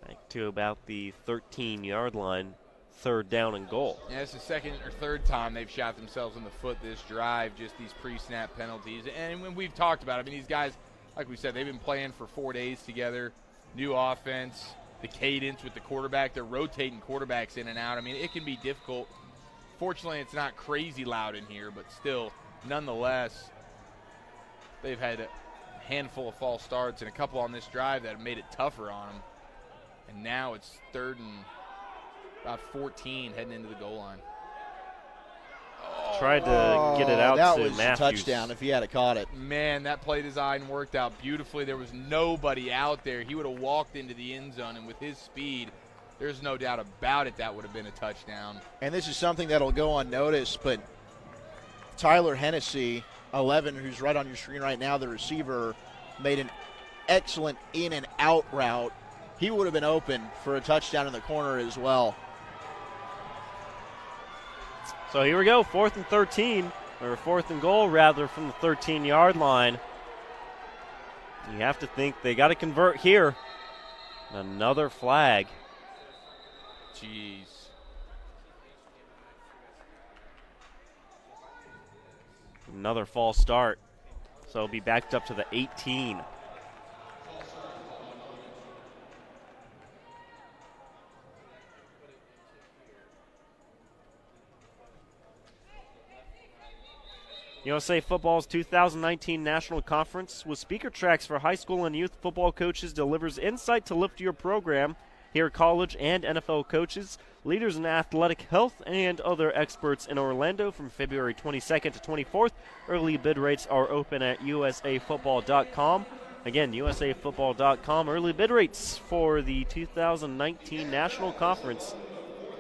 Back to about the 13-yard line. 3rd down and goal. Yeah, it's the 2nd or 3rd time they've shot themselves in the foot this drive, just these pre-snap penalties. And when we've talked about it, I mean, these guys, like we said, they've been playing for 4 days together. New offense, the cadence with the quarterback. They're rotating quarterbacks in and out. I mean, it can be difficult. Fortunately, it's not crazy loud in here, but still, nonetheless, they've had a handful of false starts and a couple on this drive that have made it tougher on them. And now it's 3rd and about 14 heading into the goal line. Tried to get it out that to was Matthews. a touchdown if he had caught it. Man, that play design worked out beautifully. There was nobody out there. He would have walked into the end zone, and with his speed, there's no doubt about it that would have been a touchdown. And this is something that'll go unnoticed, but Tyler Hennessy, 11, who's right on your screen right now, the receiver, made an excellent in and out route. He would have been open for a touchdown in the corner as well. So here we go, 4th and 13, or 4th and goal rather, from the 13-yard line. You have to think they got to convert here. Another flag. Jeez. Another false start. So it'll be backed up to the 18. USA Football's 2019 National Conference with speaker tracks for high school and youth football coaches delivers insight to lift your program. Hear college and NFL coaches, leaders in athletic health, and other experts in Orlando from February 22nd to 24th. Early bid rates are open at usafootball.com. Again, usafootball.com. Early bid rates for the 2019 National Conference,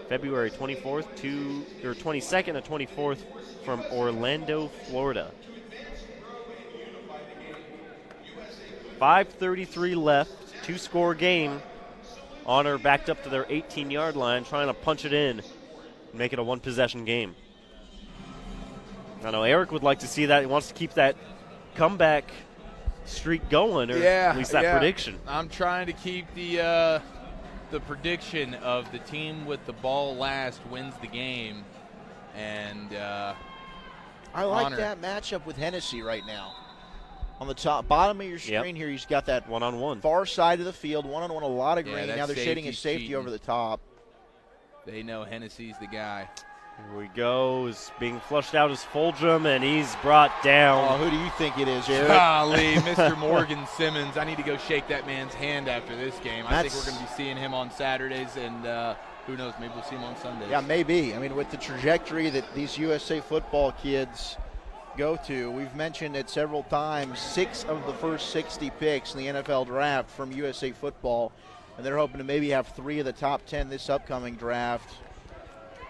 February 22nd to 24th from Orlando, Florida. 5:33 left, 2-score game. Honor backed up to their 18-yard line, trying to punch it in and make it a one-possession game. I know Eric would like to see that. He wants to keep that comeback streak going, or at least that prediction. I'm trying to keep the prediction of the team with the ball last wins the game, and I like Honor. that matchup with Hennessy right now. On the bottom of your screen here, he's got that one-on-one far side of the field, one-on-one, a lot of Yeah, green. that Now they're shading a safety's safety cheating. over the top. They know Hennessy's the guy. Here we go. Is being flushed out is Fulgham, and he's brought down. Oh, who do you think it is, Eric? Golly, Mr. Morgan Simmons. I need to go shake that man's hand after this game. I think we're going to be seeing him on Saturdays, and who knows, maybe we'll see him on Sundays. Yeah, maybe. I mean, with the trajectory that these USA football kids go to, we've mentioned it several times, 6 of the first 60 picks in the NFL draft from USA football, and they're hoping to maybe have 3 of the top 10 this upcoming draft.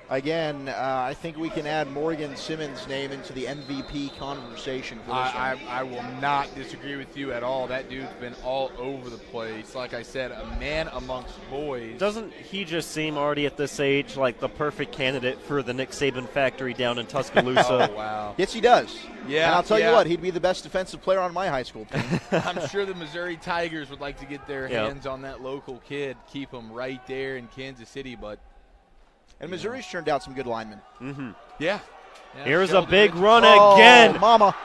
Again, I think we can add Morgan Simmons' name into the MVP conversation for this one. I will not disagree with you at all. That dude's been all over the place. Like I said, a man amongst boys. Doesn't he just seem already at this age like the perfect candidate for the Nick Saban factory down in Tuscaloosa? Oh, wow. Yes, he does. Yeah. And I'll tell you what, he'd be the best defensive player on my high school team. I'm sure the Missouri Tigers would like to get their hands on that local kid, keep him right there in Kansas City, but. And Missouri's turned out some good linemen. Mm-hmm. Yeah. Here's Sheldon a big Richardson. run again. Mama.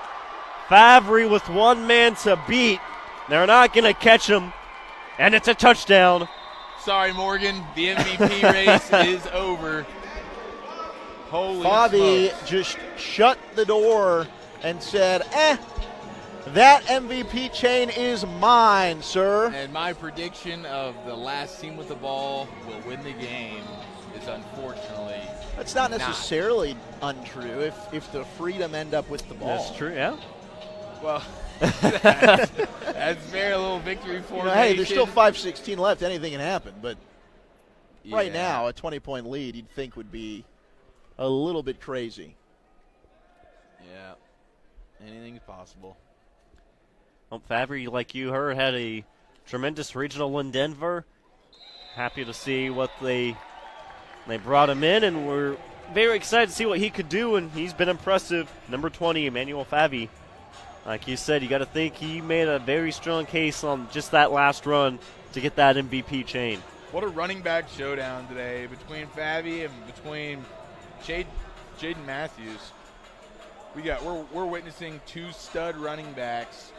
Favre with one man to beat. They're not going to catch him. And it's a touchdown. Sorry, Morgan. The MVP race is over. Holy Bobby smokes. just shut the door and said, that MVP chain is mine, sir. And my prediction of the last team with the ball will win the game is unfortunately That's not necessarily untrue if the Freedom end up with the ball. That's true, yeah. Well, that's very little victory formation. Hey, there's still 5:16 left. Anything can happen. But right Yeah. now, a 20-point lead you'd think would be a little bit crazy. Yeah. Anything's possible. Well, Favre, like you heard, had a tremendous regional in Denver. Happy to see what they brought him in, and we're very excited to see what he could do, and he's been impressive. Number 20, Emmanuel Favre. Like you said, you got to think he made a very strong case on just that last run to get that MVP chain. What a running back showdown today between Favre and between Jaden Matthews. We're witnessing two stud running backs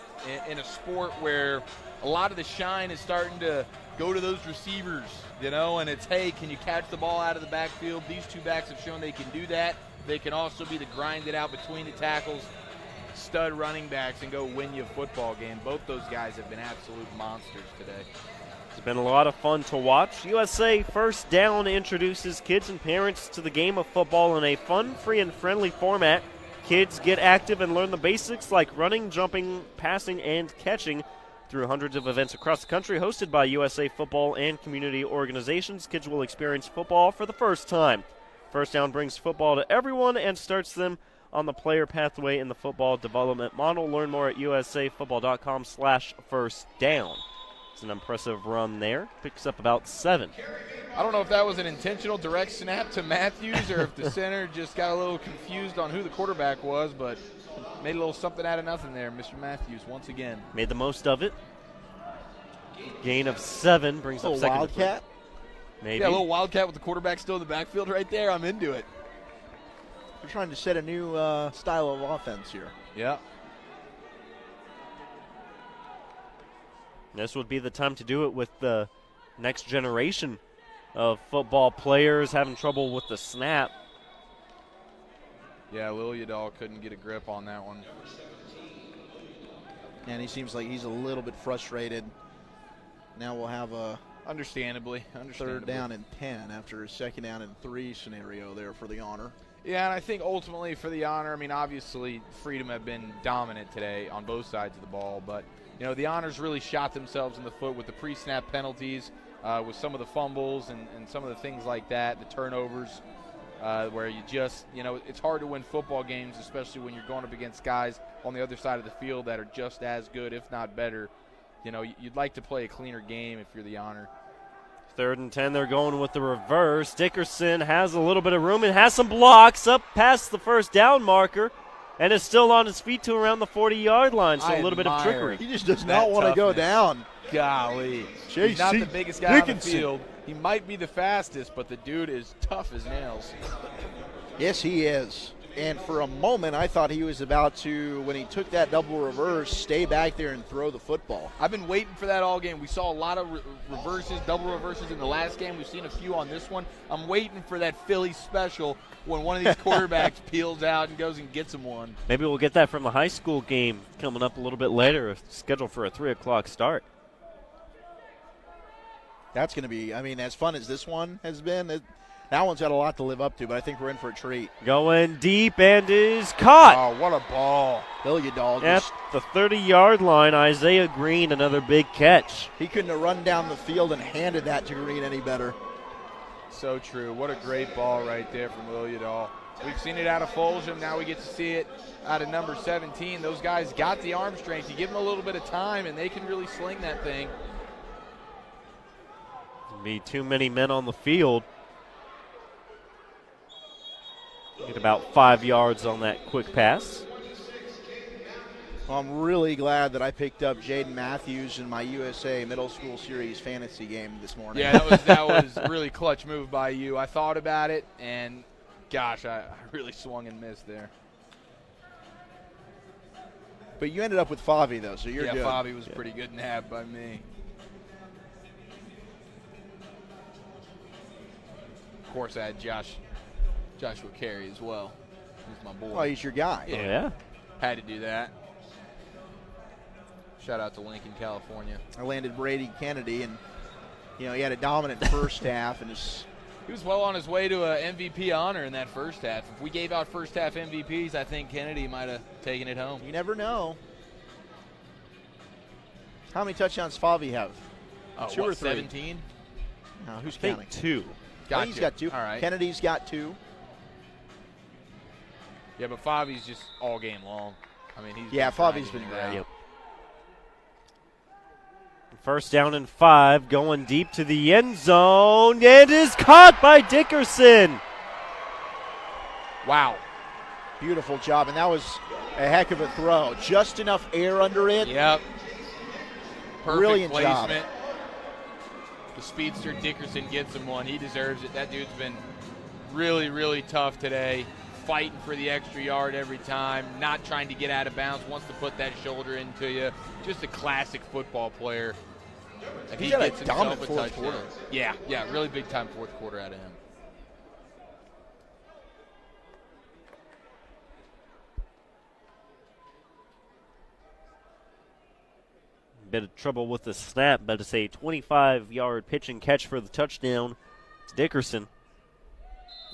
in a sport where a lot of the shine is starting to go to those receivers, and it's, hey, can you catch the ball out of the backfield? These two backs have shown they can do that. They can also be the grind it out between the tackles, stud running backs, and go win you a football game. Both those guys have been absolute monsters today. It's been a lot of fun to watch. USA First Down introduces kids and parents to the game of football in a fun, free, and friendly format. Kids get active and learn the basics like running, jumping, passing, and catching through hundreds of events across the country hosted by USA Football and community organizations. Kids will experience football for the first time. First Down brings football to everyone and starts them on the player pathway in the football development model. Learn more at usafootball.com/firstdown. It's an impressive run there. Picks up about 7. I don't know if that was an intentional direct snap to Matthews or if the center just got a little confused on who the quarterback was, but made a little something out of nothing there, Mr. Matthews, once again. Made the most of it. Gain of 7 brings up second. Wildcat? Maybe. Yeah, a little wildcat with the quarterback still in the backfield right there. I'm into it. We're trying to set a new style of offense here. Yeah. This would be the time to do it with the next generation of football players having trouble with the snap. Yeah, Liljedahl couldn't get a grip on that one. And he seems like he's a little bit frustrated. Now we'll have a Understandably. third down and 10 after a second down and 3 scenario there for the honor. Yeah, and I think ultimately for the honor, obviously Freedom have been dominant today on both sides of the ball, but the honors really shot themselves in the foot with the pre-snap penalties, with some of the fumbles and some of the things like that, the turnovers, where you just, it's hard to win football games, especially when you're going up against guys on the other side of the field that are just as good, if not better. You'd like to play a cleaner game if you're the honor. 3rd and 10, they're going with the reverse. Dickerson has a little bit of room and has some blocks up past the first down marker and is still on his feet to around the 40-yard line, so a little bit of trickery. He just does not want to go down. Golly. He's not the biggest guy on the field. He might be the fastest, but the dude is tough as nails. Yes, he is. And for a moment, I thought he was about to, when he took that double reverse, stay back there and throw the football. I've been waiting for that all game. We saw a lot of reverses, double reverses in the last game. We've seen a few on this one. I'm waiting for that Philly special when one of these quarterbacks peels out and goes and gets him one. Maybe we'll get that from the high school game coming up a little bit later, scheduled for a 3 o'clock start. That's going to be, as fun as this one has been, that one's got a lot to live up to, but I think we're in for a treat. Going deep and is caught. Oh, what a ball. Liljedahl At the 30-yard line, Isaiah Green, another big catch. He couldn't have run down the field and handed that to Green any better. So true. What a great ball right there from Liljedahl. We've seen it out of Folsham. Now we get to see it out of number 17. Those guys got the arm strength. You give them a little bit of time, and they can really sling that thing. Be too many men on the field. Get about 5 yards on that quick pass. Well, I'm really glad that I picked up Jaden Matthews in my USA Middle School Series fantasy game this morning. Yeah, that was a really clutch move by you. I thought about it, and gosh, I really swung and missed there. But you ended up with Favi, though, so you're good. Yeah, Favi was pretty good nab by me. Of course, I had Joshua Carey as well. He's my boy. Oh, he's your guy. Yeah. Had to do that. Shout out to Lincoln, California. I landed Brady Kennedy, and he had a dominant first half, and he was well on his way to an MVP honor in that first half. If we gave out first half MVPs, I think Kennedy might have taken it home. You never know. How many touchdowns Favi have? 2 or 3? 17? No, who's I think counting? 2. Gotcha. He's got 2. All right. Kennedy's got 2. Yeah, but Favi's just all game long. I mean, he's Favi's been great. Yep. First down and 5, going deep to the end zone. It is caught by Dickerson. Wow. Beautiful job, and that was a heck of a throw. Just enough air under it. Yep. Perfect Brilliant placement. job. The speedster Dickerson gets him one. He deserves it. That dude's been really, really tough today. Fighting for the extra yard every time. Not trying to get out of bounds. Wants to put that shoulder into you. Just a classic football player. And he got gets a himself dominant a fourth touchdown. quarter. Yeah, really big time fourth quarter out of him. Bit of trouble with the snap, but it's a 25-yard pitch and catch for the touchdown. It's Dickerson.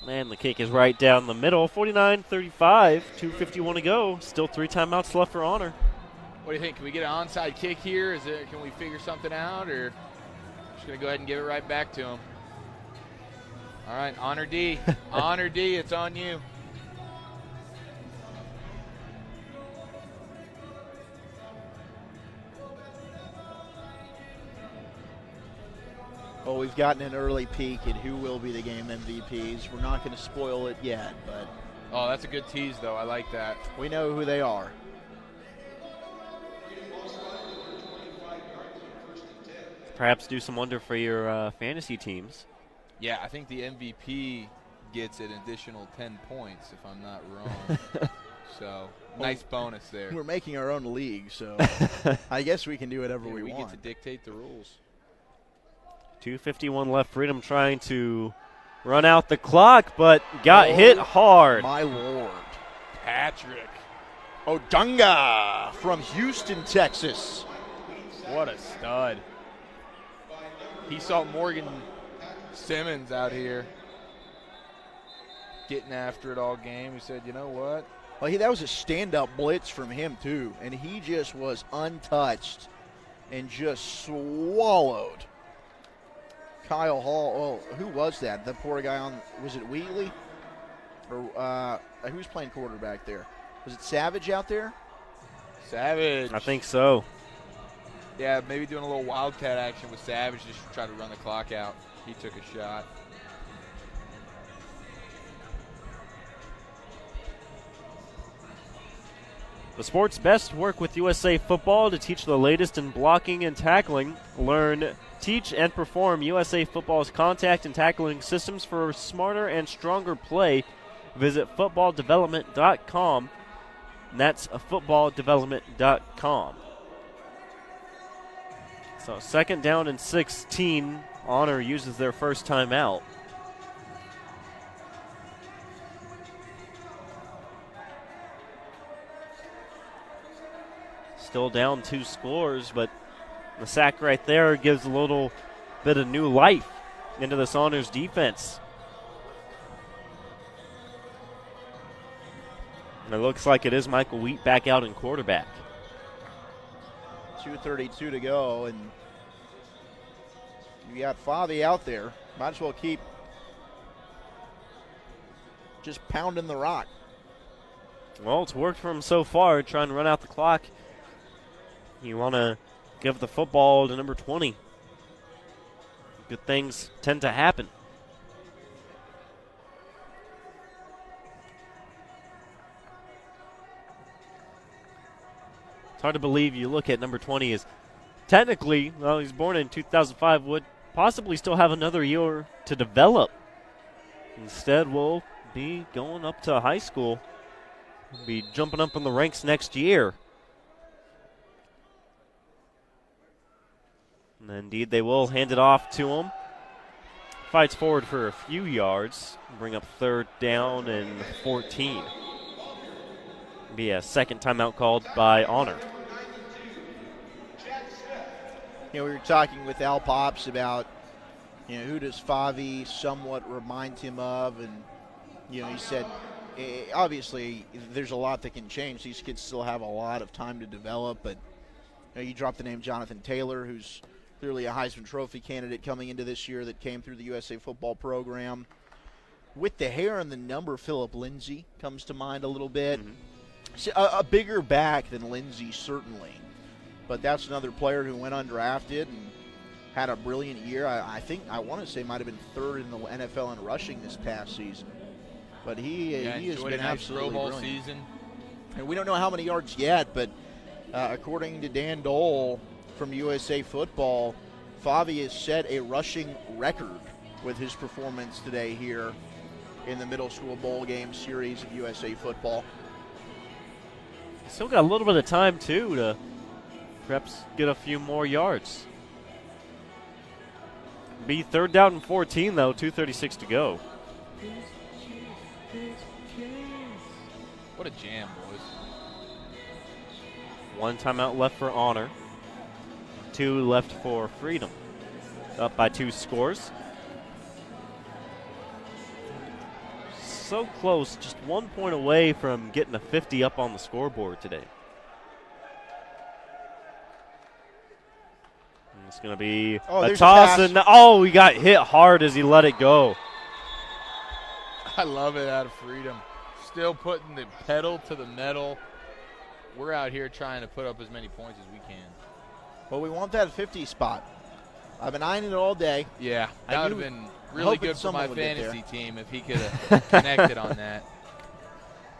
And the kick is right down the middle, 49-35, 2:51 to go. Still 3 timeouts left for Honor. What do you think? Can we get an onside kick here? Can we figure something out, or just going to go ahead and give it right back to him? All right, Honor D. Honor D, it's on you. Well, we've gotten an early peek at who will be the game MVPs. We're not going to spoil it yet, but Oh, that's a good tease, though. I like that. we know who they are. Perhaps do some wonder for your fantasy teams. Yeah, I think the MVP gets an additional 10 points, if I'm not wrong. So, nice bonus there. We're making our own league, so I guess we can do whatever we want. We get to dictate the rules. 2:51 left. Freedom trying to run out the clock, but got hit hard. My Lord. Patrick. Odunga from Houston, Texas. What a stud. He saw Morgan Simmons out here getting after it all game. He said, you know what? Well, that was a stand-up blitz from him, too, and he just was untouched and just swallowed Kyle Hall. Oh, who was that? The poor guy on, was it Wheatley? Or who's playing quarterback there? Was it Savage out there? Savage. I think so. Yeah, maybe doing a little wildcat action with Savage just to try to run the clock out. He took a shot. The sport's best work with USA Football to teach the latest in blocking and tackling. Learn, teach, and perform USA Football's contact and tackling systems for smarter and stronger play. Visit footballdevelopment.com. And that's footballdevelopment.com. So 2nd down and 16. Honor uses their first time out. Still down 2 scores, but the sack right there gives a little bit of new life into this Honors defense. And it looks like it is Michael Wheat back out in quarterback. 2:32 to go, and you got Favi out there. Might as well keep just pounding the rock. Well, it's worked for him so far, trying to run out the clock. You want to give the football to number 20. Good things tend to happen. It's hard to believe you look at number 20 as technically, well, he's born in 2005, would possibly still have another year to develop. Instead, we'll be going up to high school. We'll be jumping up in the ranks next year. And indeed, they will hand it off to him. Fights forward for a few yards. Bring up 3rd down and 14. Be a second timeout called by Honor. We were talking with Al Pops about, who does Favi somewhat remind him of, and, he said, obviously, there's a lot that can change. These kids still have a lot of time to develop, but you dropped the name Jonathan Taylor, who's clearly a Heisman Trophy candidate coming into this year that came through the USA football program. With the hair and the number, Philip Lindsay comes to mind a little bit. Mm-hmm. A bigger back than Lindsay, certainly. But that's another player who went undrafted and had a brilliant year. I want to say might have been 3rd in the NFL in rushing this past season. But he has been absolutely brilliant. Season. And we don't know how many yards yet, but according to Dan Dole from USA Football, Favi has set a rushing record with his performance today here in the middle school bowl game series of USA Football. Still got a little bit of time, too, to perhaps get a few more yards. Be 3rd down and 14, though, 2:36 to go. What a jam, boys. 1 timeout left for Honor. 2 left for Freedom. Up by 2 scores. So close, just 1 point away from getting a 50 up on the scoreboard today. And it's going to be a toss, and he got hit hard as he let it go. I love it out of Freedom. Still putting the pedal to the metal. We're out here trying to put up as many points as we can. Well, we want that 50 spot. I've been eyeing it all day. Yeah, that would have been really good for my fantasy team if he could have connected on that.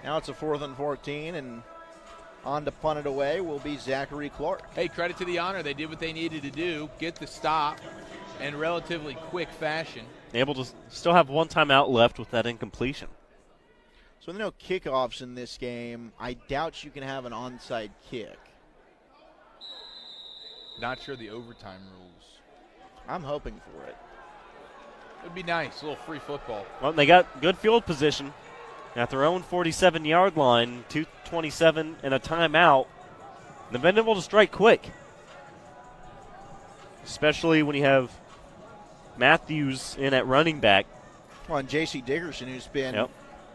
Now it's a 4th and 14, and on to punt it away will be Zachary Clark. Hey, credit to the Honor. They did what they needed to do, get the stop in relatively quick fashion. Able to still have 1 timeout left with that incompletion. So there are no kickoffs in this game. I doubt you can have an onside kick. Not sure the overtime rules. I'm hoping for it. It'd be nice, a little free football. Well, they got good field position at their own 47-yard line, 2:27 and a timeout. They've been able to strike quick, especially when you have Matthews in at running back. Well, and J.C. Dickerson, who's been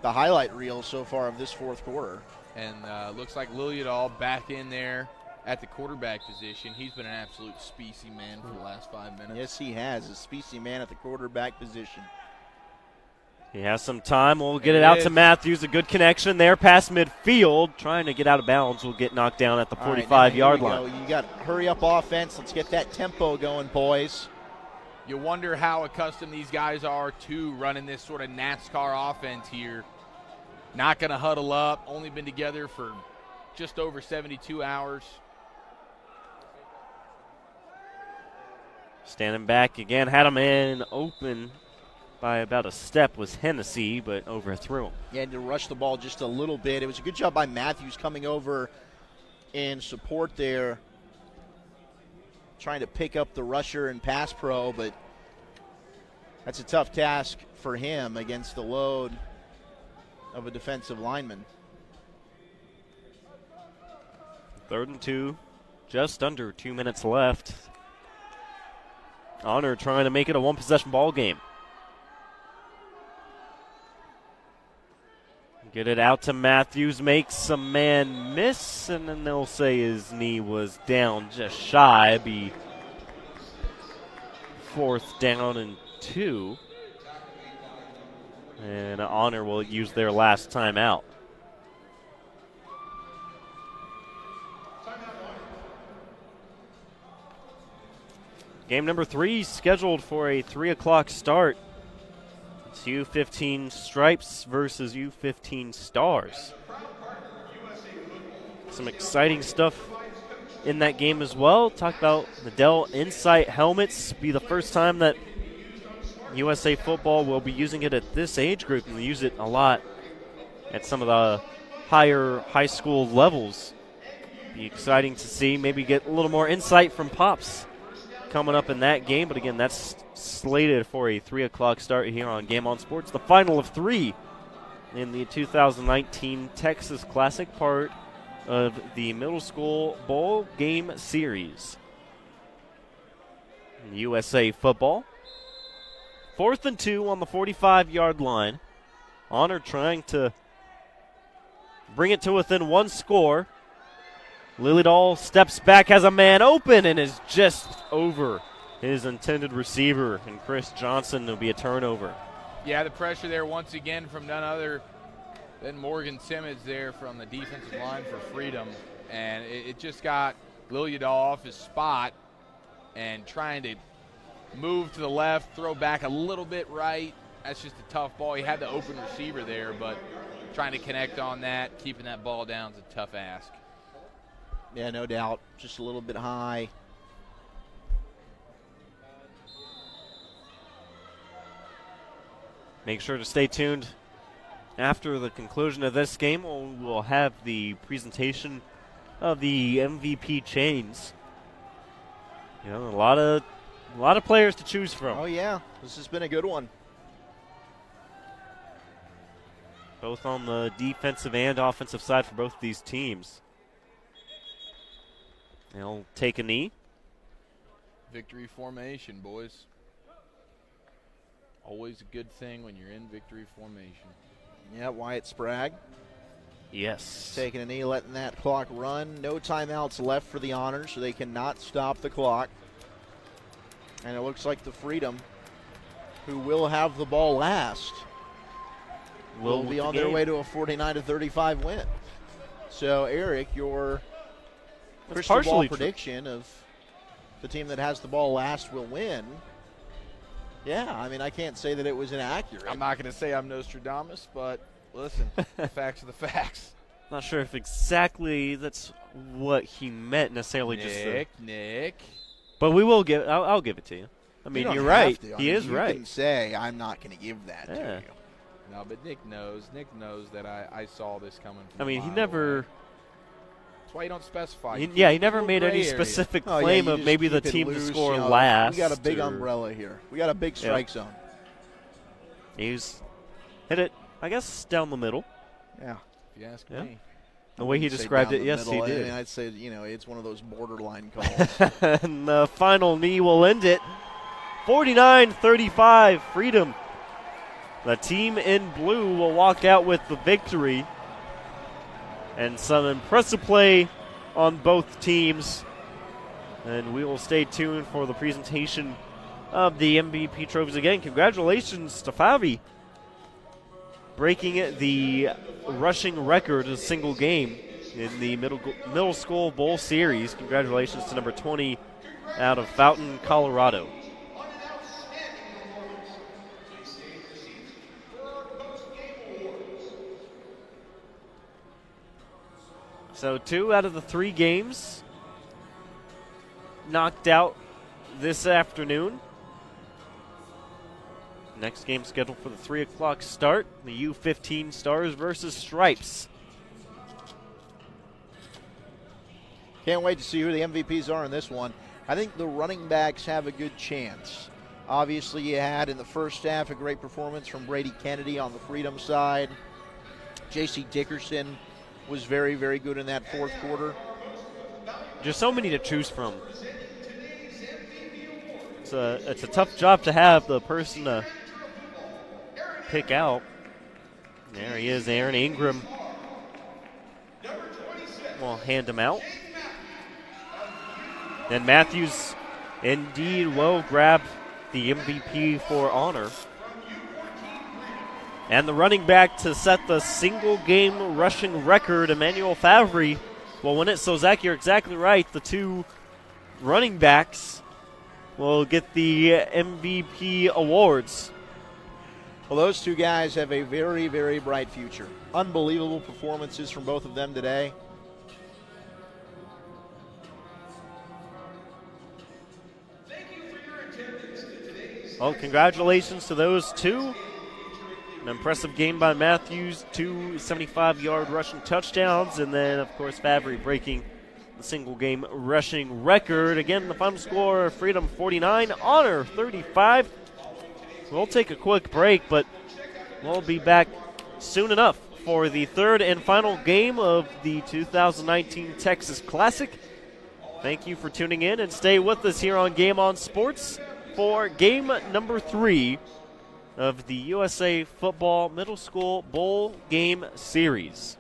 the highlight reel so far of this 4th quarter. And looks like Lilliadall back in there at the quarterback position. He's been an absolute specie man for the last 5 minutes. Yes, he has. A specie man at the quarterback position. He has some time. We'll get it out to Matthews. A good connection there past midfield. Trying to get out of bounds. Will get knocked down at the 45-yard line. You got hurry up offense. Let's get that tempo going, boys. You wonder how accustomed these guys are to running this sort of NASCAR offense here. Not going to huddle up. Only been together for just over 72 hours. Standing back again. Had him in open by about a step was Hennessy, but overthrew him. Yeah, to rush the ball just a little bit. It was a good job by Matthews coming over in support there, trying to pick up the rusher and pass pro, but that's a tough task for him against the load of a defensive lineman. 3rd and 2, just under 2 minutes left. Honor trying to make it a 1-possession ball game. Get it out to Matthews, makes a man miss, and then they'll say his knee was down just shy. Be 4th down and 2. And Honor will use their last timeout. Game number 3 scheduled for a 3 o'clock start. It's U15 Stripes versus U15 Stars. Some exciting stuff in that game as well. Talk about the Dell Insight helmets. Be the first time that USA Football will be using it at this age group, and they use it a lot at some of the higher high school levels. Be exciting to see. Maybe get a little more insight from Pops coming up in that game. But again, that's slated for a 3 o'clock start here on Game On Sports. The final of 3 in the 2019 Texas Classic, part of the Middle School Bowl Game Series. USA Football. 4th and 2 on the 45-yard line. Honor trying to bring it to within 1 score. Lilydall steps back, has a man open, and is just over his intended receiver. And Chris Johnson will be a turnover. Yeah, the pressure there once again from none other than Morgan Simmons there from the defensive line for Freedom. And it just got Lilydall off his spot and trying to move to the left, throw back a little bit right. That's just a tough ball. He had the open receiver there, but trying to connect on that, keeping that ball down is a tough ask. Yeah, no doubt. Just a little bit high. Make sure to stay tuned. After the conclusion of this game, we'll have the presentation of the MVP chains. You know, a lot of players to choose from. Oh, yeah. This has been a good one. Both on the defensive and offensive side for both of these teams. They'll take a knee. Victory formation, boys. Always a good thing when you're in victory formation. Yeah, Wyatt Sprague. Yes. Taking a knee, letting that clock run. No timeouts left for the Honors, so they cannot stop the clock. And it looks like the Freedom, who will have the ball last, will be on their way to a 49-35 win. So, Eric, your crystal ball prediction of the team that has the ball last will win. Yeah, I mean, I can't say that it was inaccurate. I'm not going to say I'm Nostradamus, but listen, the facts are the facts. Not sure if exactly that's what he meant necessarily. Nick. But we will give. I'll give it to you. I mean, you're right. He is right. You can say I'm not going to give that to you. No, but Nick knows. Nick knows that I saw this coming from I mean, a he mile never. away. That's why you don't specify. He never made any specific claim of maybe the team to score last. We got a big umbrella here. We got a big strike zone. He's hit it, I guess, down the middle. Yeah. If you ask me. The way he described it, yes, he did. I mean, I'd say, it's one of those borderline calls. And the final knee will end it. 49-35, Freedom. The team in blue will walk out with the victory. And some impressive play on both teams. And we will stay tuned for the presentation of the MVP trophies. Again, congratulations to Favi, breaking the rushing record of a single game in the middle school bowl series. Congratulations to number 20 out of Fountain, Colorado. So 2 out of the 3 games knocked out this afternoon. Next game scheduled for the 3 o'clock start. The U15 Stars versus Stripes. Can't wait to see who the MVPs are in this one. I think the running backs have a good chance. Obviously, you had in the first half a great performance from Brady Kennedy on the Freedom side. J.C. Dickerson was very, very good in that fourth quarter. Just so many to choose from. It's a tough job to have the person to pick out. There he is, Aaron Ingram. We'll hand him out. And Matthews indeed will grab the MVP for Honor. And the running back to set the single-game rushing record, Emmanuel Favre, will win it. So, Zach, you're exactly right. The two running backs will get the MVP awards. Well, those two guys have a very, very bright future. Unbelievable performances from both of them today. Well, congratulations to those two. An impressive game by Matthews, 2 75-yard rushing touchdowns, and then, of course, Favre breaking the single-game rushing record. Again, the final score, Freedom 49, Honor 35. We'll take a quick break, but we'll be back soon enough for the third and final game of the 2019 Texas Classic. Thank you for tuning in, and stay with us here on Game On Sports for game number 3 of the USA Football Middle School Bowl Game Series.